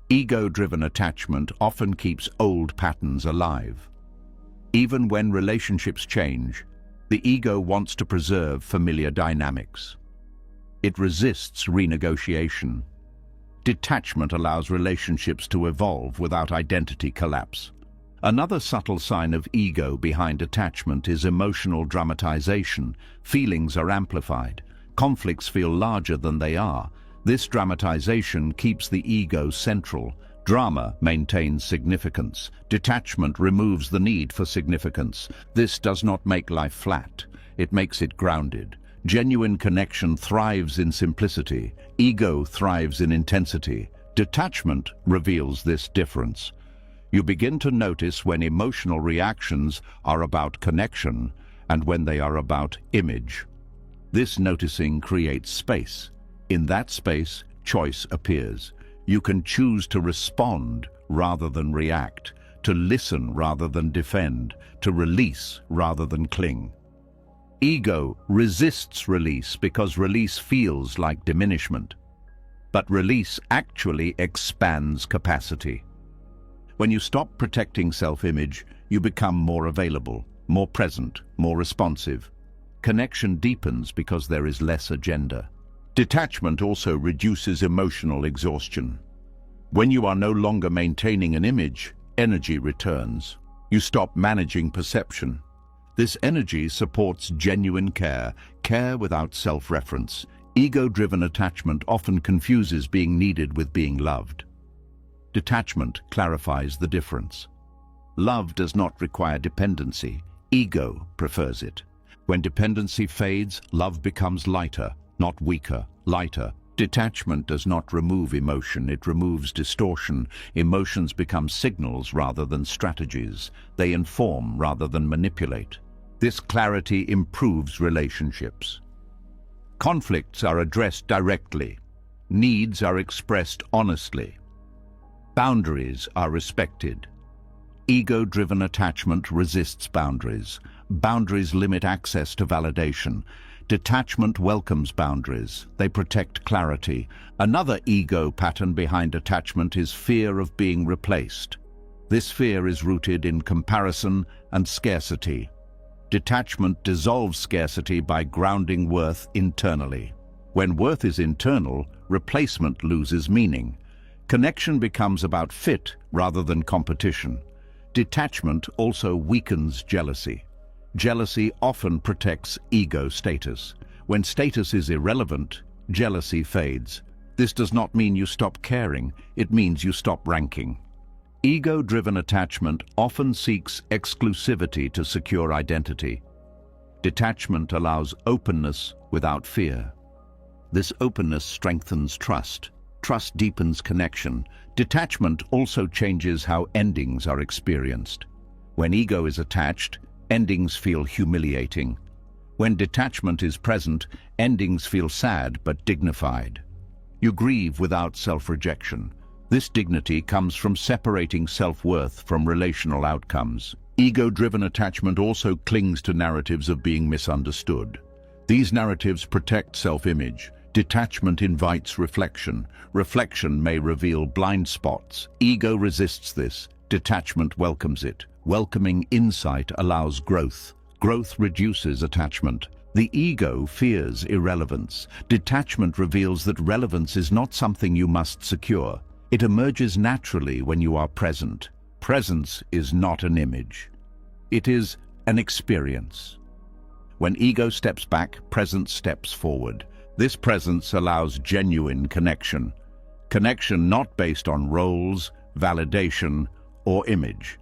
Ego-driven attachment often keeps old patterns alive. Even when relationships change, the ego wants to preserve familiar dynamics. It resists renegotiation. Detachment allows relationships to evolve without identity collapse. Another subtle sign of ego behind attachment is emotional dramatization. Feelings are amplified. Conflicts feel larger than they are. This dramatization keeps the ego central. Drama maintains significance. Detachment removes the need for significance. This does not make life flat. It makes it grounded. Genuine connection thrives in simplicity. Ego thrives in intensity. Detachment reveals this difference. You begin to notice when emotional reactions are about connection and when they are about image. This noticing creates space. In that space, choice appears. You can choose to respond rather than react, to listen rather than defend, to release rather than cling. Ego resists release because release feels like diminishment. But release actually expands capacity. When you stop protecting self-image, you become more available, more present, more responsive. Connection deepens because there is less agenda. Detachment also reduces emotional exhaustion. When you are no longer maintaining an image, energy returns. You stop managing perception. This energy supports genuine care, care without self-reference. Ego-driven attachment often confuses being needed with being loved. Detachment clarifies the difference. Love does not require dependency. Ego prefers it. When dependency fades, love becomes lighter, not weaker, lighter. Detachment does not remove emotion, it removes distortion. Emotions become signals rather than strategies. They inform rather than manipulate. This clarity improves relationships. Conflicts are addressed directly. Needs are expressed honestly. Boundaries are respected. Ego-driven attachment resists boundaries. Boundaries limit access to validation. Detachment welcomes boundaries. They protect clarity. Another ego pattern behind attachment is fear of being replaced. This fear is rooted in comparison and scarcity. Detachment dissolves scarcity by grounding worth internally. When worth is internal, replacement loses meaning. Connection becomes about fit rather than competition. Detachment also weakens jealousy. Jealousy often protects ego status. When status is irrelevant, jealousy fades. This does not mean you stop caring, it means you stop ranking. Ego-driven attachment often seeks exclusivity to secure identity. Detachment allows openness without fear. This openness strengthens trust. Trust deepens connection. Detachment also changes how endings are experienced. When ego is attached, endings feel humiliating. When detachment is present, endings feel sad but dignified. You grieve without self-rejection. This dignity comes from separating self-worth from relational outcomes. Ego-driven attachment also clings to narratives of being misunderstood. These narratives protect self-image. Detachment invites reflection. Reflection may reveal blind spots. Ego resists this. Detachment welcomes it. Welcoming insight allows growth. Growth reduces attachment. The ego fears irrelevance. Detachment reveals that relevance is not something you must secure. It emerges naturally when you are present. Presence is not an image. It is an experience. When ego steps back, presence steps forward. This presence allows genuine connection. Connection not based on roles, validation, or image.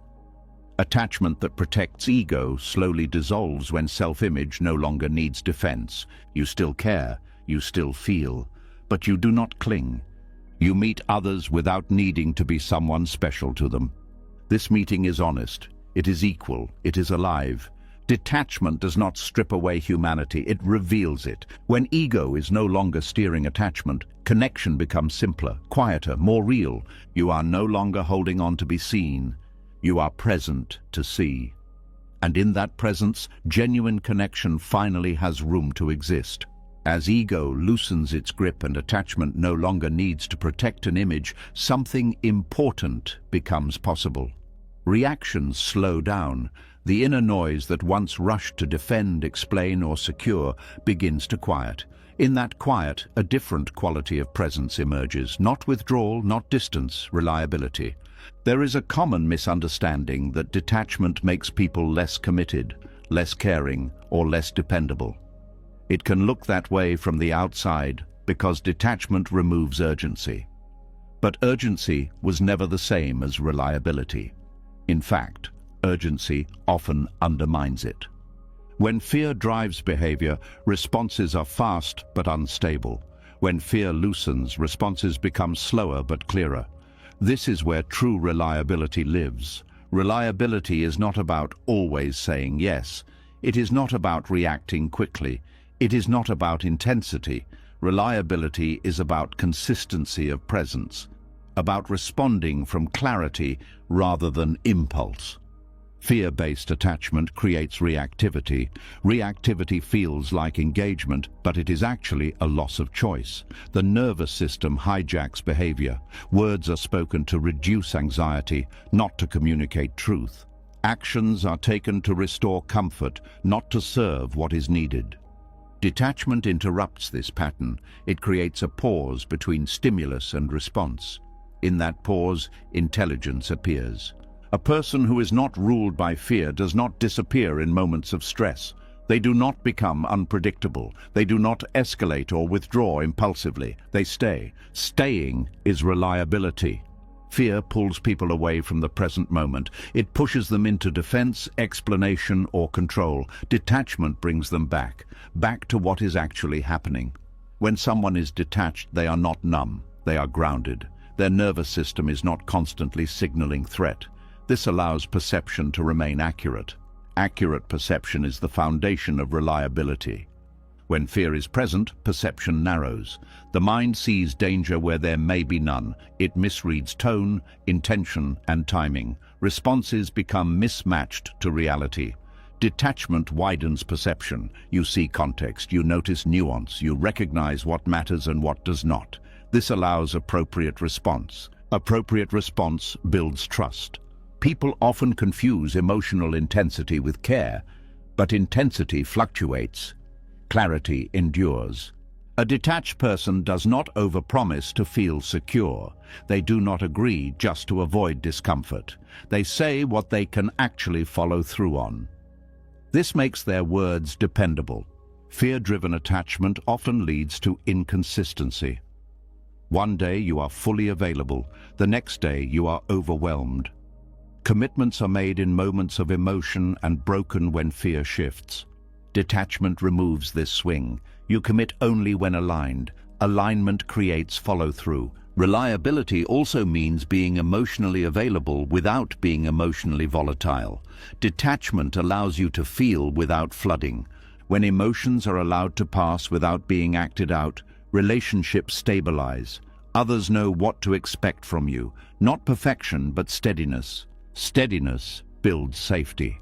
Attachment that protects ego slowly dissolves when self-image no longer needs defense. You still care, you still feel, but you do not cling. You meet others without needing to be someone special to them. This meeting is honest, it is equal, it is alive. Detachment does not strip away humanity, it reveals it. When ego is no longer steering attachment, connection becomes simpler, quieter, more real. You are no longer holding on to be seen. You are present to see. And in that presence, genuine connection finally has room to exist. As ego loosens its grip and attachment no longer needs to protect an image, something important becomes possible. Reactions slow down. The inner noise that once rushed to defend, explain, or secure begins to quiet. In that quiet, a different quality of presence emerges, not withdrawal, not distance, reliability. There is a common misunderstanding that detachment makes people less committed, less caring, or less dependable. It can look that way from the outside because detachment removes urgency. But urgency was never the same as reliability. In fact, urgency often undermines it. When fear drives behavior, responses are fast but unstable. When fear loosens, responses become slower but clearer. This is where true reliability lives. Reliability is not about always saying yes. It is not about reacting quickly. It is not about intensity. Reliability is about consistency of presence, about responding from clarity rather than impulse. Fear-based attachment creates reactivity. Reactivity feels like engagement, but it is actually a loss of choice. The nervous system hijacks behavior. Words are spoken to reduce anxiety, not to communicate truth. Actions are taken to restore comfort, not to serve what is needed. Detachment interrupts this pattern. It creates a pause between stimulus and response. In that pause, intelligence appears. A person who is not ruled by fear does not disappear in moments of stress. They do not become unpredictable. They do not escalate or withdraw impulsively. They stay. Staying is reliability. Fear pulls people away from the present moment. It pushes them into defense, explanation, or control. Detachment brings them back to what is actually happening. When someone is detached, they are not numb. They are grounded. Their nervous system is not constantly signaling threat. This allows perception to remain accurate. Accurate perception is the foundation of reliability. When fear is present, perception narrows. The mind sees danger where there may be none. It misreads tone, intention, and timing. Responses become mismatched to reality. Detachment widens perception. You see context, you notice nuance, you recognize what matters and what does not. This allows appropriate response. Appropriate response builds trust. People often confuse emotional intensity with care, but intensity fluctuates. Clarity endures. A detached person does not overpromise to feel secure. They do not agree just to avoid discomfort. They say what they can actually follow through on. This makes their words dependable. Fear-driven attachment often leads to inconsistency. One day you are fully available, the next day you are overwhelmed. Commitments are made in moments of emotion and broken when fear shifts. Detachment removes this swing. You commit only when aligned. Alignment creates follow-through. Reliability also means being emotionally available without being emotionally volatile. Detachment allows you to feel without flooding. When emotions are allowed to pass without being acted out, relationships stabilize. Others know what to expect from you. Not perfection, but steadiness. Steadiness builds safety.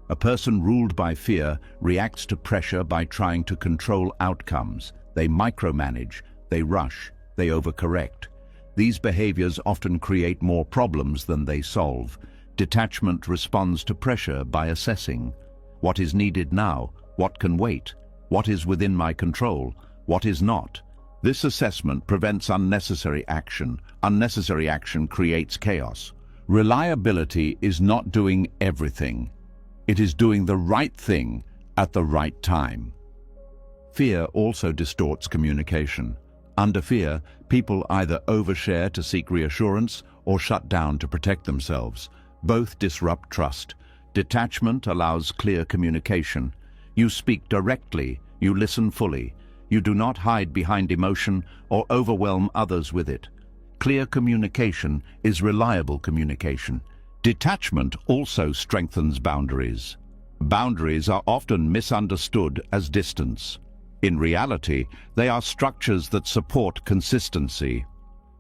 A person ruled by fear reacts to pressure by trying to control outcomes. They micromanage, they rush, they overcorrect. These behaviors often create more problems than they solve. Detachment responds to pressure by assessing what is needed now, what can wait, what is within my control, what is not. This assessment prevents unnecessary action. Unnecessary action creates chaos. Reliability is not doing everything. It is doing the right thing at the right time. Fear also distorts communication. Under fear, people either overshare to seek reassurance or shut down to protect themselves. Both disrupt trust. Detachment allows clear communication. You speak directly, you listen fully. You do not hide behind emotion or overwhelm others with it. Clear communication is reliable communication. Detachment also strengthens boundaries. Boundaries are often misunderstood as distance. In reality, they are structures that support consistency.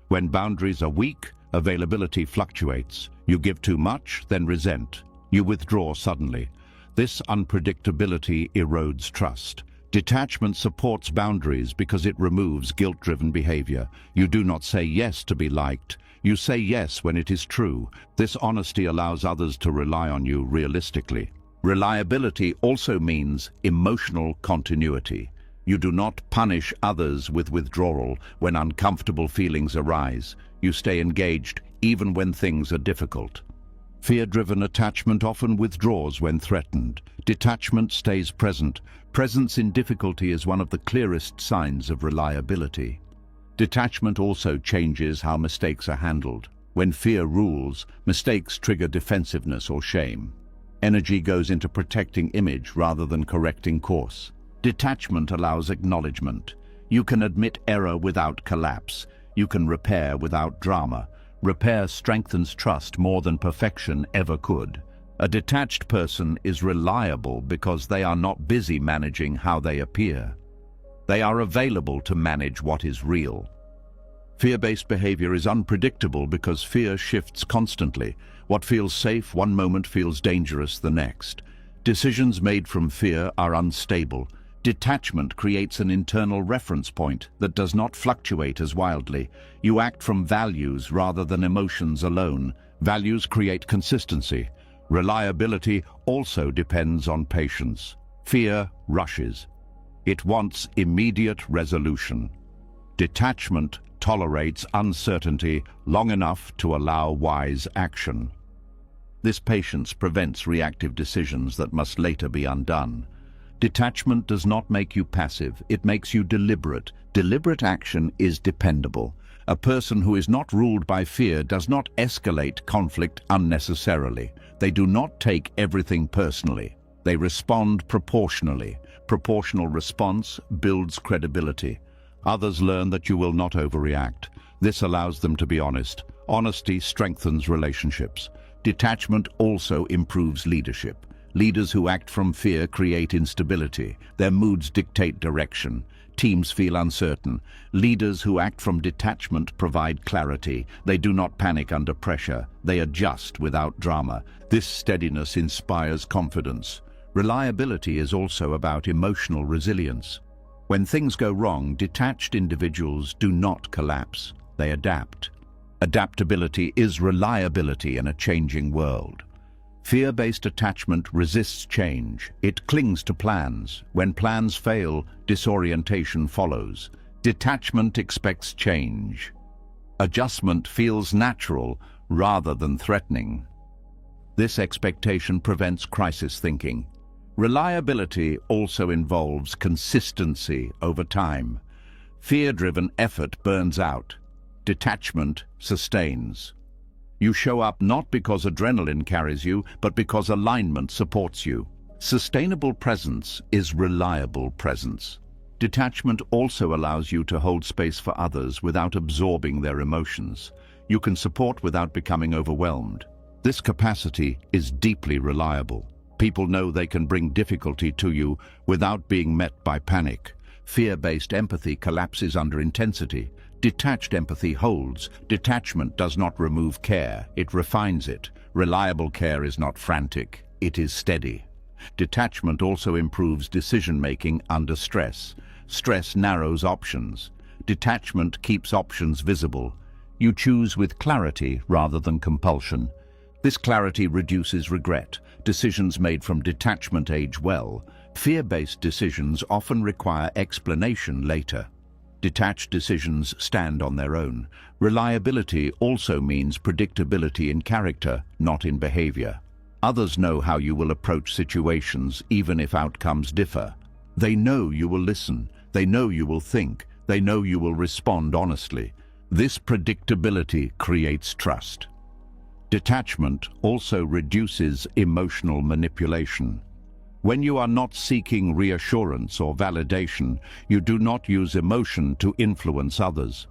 When boundaries are weak, availability fluctuates. You give too much, then resent. You withdraw suddenly. This unpredictability erodes trust. Detachment supports boundaries because it removes guilt-driven behavior. You do not say yes to be liked. You say yes when it is true. This honesty allows others to rely on you realistically. Reliability also means emotional continuity. You do not punish others with withdrawal when uncomfortable feelings arise. You stay engaged even when things are difficult. Fear-driven attachment often withdraws when threatened. Detachment stays present. Presence in difficulty is one of the clearest signs of reliability. Detachment also changes how mistakes are handled. When fear rules, mistakes trigger defensiveness or shame. Energy goes into protecting image rather than correcting course. Detachment allows acknowledgement. You can admit error without collapse. You can repair without drama. Repair strengthens trust more than perfection ever could. A detached person is reliable because they are not busy managing how they appear. They are available to manage what is real. Fear-based behavior is unpredictable because fear shifts constantly. What feels safe one moment feels dangerous the next. Decisions made from fear are unstable. Detachment creates an internal reference point that does not fluctuate as wildly. You act from values rather than emotions alone. Values create consistency. Reliability also depends on patience. Fear rushes. It wants immediate resolution. Detachment tolerates uncertainty long enough to allow wise action. This patience prevents reactive decisions that must later be undone. Detachment does not make you passive, it makes you deliberate. Deliberate action is dependable. A person who is not ruled by fear does not escalate conflict unnecessarily. They do not take everything personally. They respond proportionally. Proportional response builds credibility. Others learn that you will not overreact. This allows them to be honest. Honesty strengthens relationships. Detachment also improves leadership. Leaders who act from fear create instability. Their moods dictate direction. Teams feel uncertain. Leaders who act from detachment provide clarity. They do not panic under pressure. They adjust without drama. This steadiness inspires confidence. Reliability is also about emotional resilience. When things go wrong, detached individuals do not collapse. They adapt. Adaptability is reliability in a changing world. Fear-based attachment resists change. It clings to plans. When plans fail, disorientation follows. Detachment expects change. Adjustment feels natural rather than threatening. This expectation prevents crisis thinking. Reliability also involves consistency over time. Fear-driven effort burns out. Detachment sustains. You show up not because adrenaline carries you, but because alignment supports you. Sustainable presence is reliable presence. Detachment also allows you to hold space for others without absorbing their emotions. You can support without becoming overwhelmed. This capacity is deeply reliable. People know they can bring difficulty to you without being met by panic. Fear-based empathy collapses under intensity. Detached empathy holds. Detachment does not remove care, it refines it. Reliable care is not frantic, it is steady. Detachment also improves decision-making under stress. Stress narrows options. Detachment keeps options visible. You choose with clarity rather than compulsion. This clarity reduces regret. Decisions made from detachment age well. Fear-based decisions often require explanation later. Detached decisions stand on their own. Reliability also means predictability in character, not in behavior. Others know how you will approach situations even if outcomes differ. They know you will listen, they know you will think, they know you will respond honestly. This predictability creates trust. Detachment also reduces emotional manipulation. When you are not seeking reassurance or validation, you do not use emotion to influence others.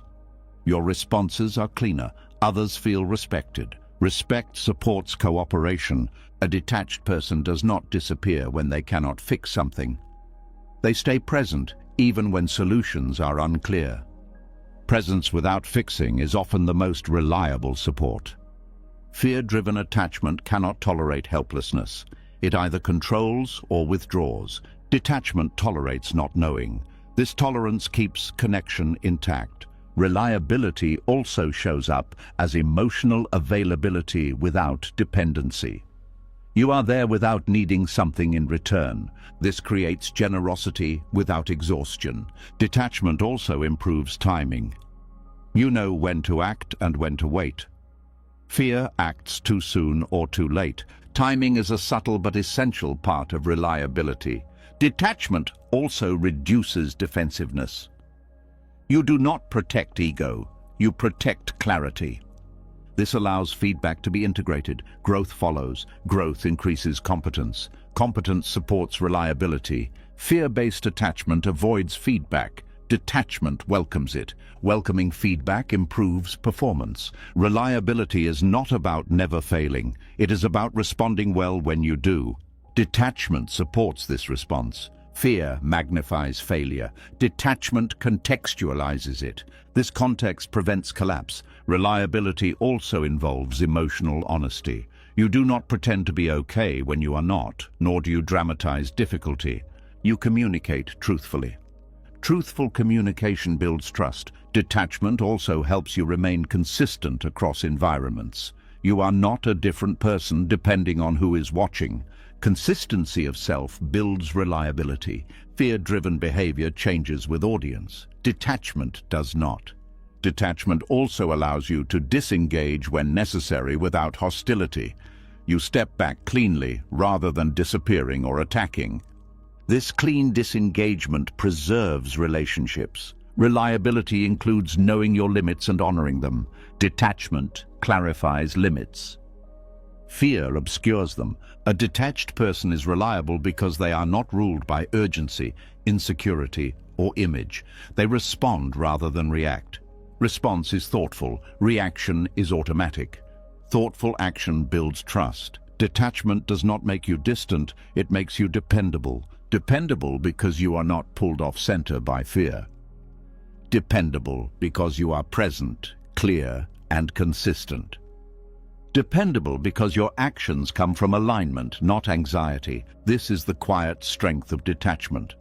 Your responses are cleaner, others feel respected. Respect supports cooperation. A detached person does not disappear when they cannot fix something. They stay present, even when solutions are unclear. Presence without fixing is often the most reliable support. Fear-driven attachment cannot tolerate helplessness. It either controls or withdraws. Detachment tolerates not knowing. This tolerance keeps connection intact. Reliability also shows up as emotional availability without dependency. You are there without needing something in return. This creates generosity without exhaustion. Detachment also improves timing. You know when to act and when to wait. Fear acts too soon or too late. Timing is a subtle but essential part of reliability. Detachment also reduces defensiveness. You do not protect ego, you protect clarity. This allows feedback to be integrated. Growth follows. Growth increases competence. Competence supports reliability. Fear-based attachment avoids feedback. Detachment welcomes it. Welcoming feedback improves performance. Reliability is not about never failing. It is about responding well when you do. Detachment supports this response. Fear magnifies failure. Detachment contextualizes it. This context prevents collapse. Reliability also involves emotional honesty. You do not pretend to be okay when you are not, nor do you dramatize difficulty. You communicate truthfully. Truthful communication builds trust. Detachment also helps you remain consistent across environments. You are not a different person depending on who is watching. Consistency of self builds reliability. Fear-driven behavior changes with audience. Detachment does not. Detachment also allows you to disengage when necessary without hostility. You step back cleanly rather than disappearing or attacking. This clean disengagement preserves relationships. Reliability includes knowing your limits and honoring them. Detachment clarifies limits. Fear obscures them. A detached person is reliable because they are not ruled by urgency, insecurity, or image. They respond rather than react. Response is thoughtful. Reaction is automatic. Thoughtful action builds trust. Detachment does not make you distant, it makes you dependable. Dependable because you are not pulled off center by fear. Dependable because you are present, clear, and consistent. Dependable because your actions come from alignment, not anxiety. This is the quiet strength of detachment.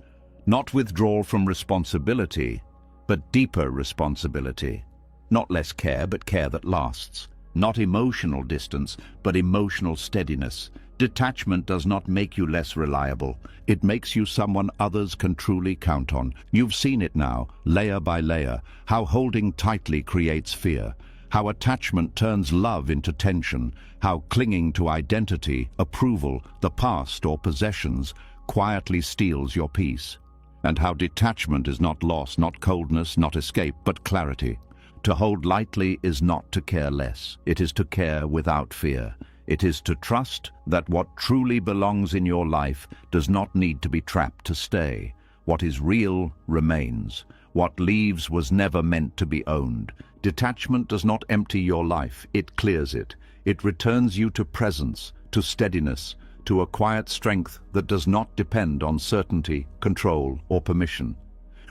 Not withdrawal from responsibility, but deeper responsibility. Not less care, but care that lasts. Not emotional distance, but emotional steadiness. Detachment does not make you less reliable. It makes you someone others can truly count on. You've seen it now, layer by layer, how holding tightly creates fear, how attachment turns love into tension, how clinging to identity, approval, the past or possessions quietly steals your peace, and how detachment is not loss, not coldness, not escape, but clarity. To hold lightly is not to care less. It is to care without fear. It is to trust that what truly belongs in your life does not need to be trapped to stay. What is real remains. What leaves was never meant to be owned. Detachment does not empty your life, it clears it. It returns you to presence, to steadiness, to a quiet strength that does not depend on certainty, control, or permission.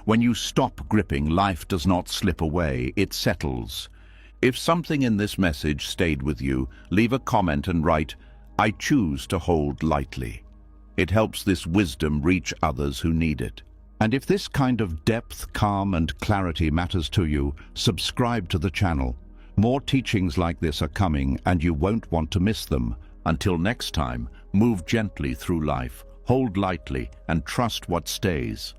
When you stop gripping, life does not slip away, it settles. If something in this message stayed with you, leave a comment and write, "I choose to hold lightly." It helps this wisdom reach others who need it. And if this kind of depth, calm, and clarity matters to you, subscribe to the channel. More teachings like this are coming, and you won't want to miss them. Until next time, move gently through life, hold lightly, and trust what stays.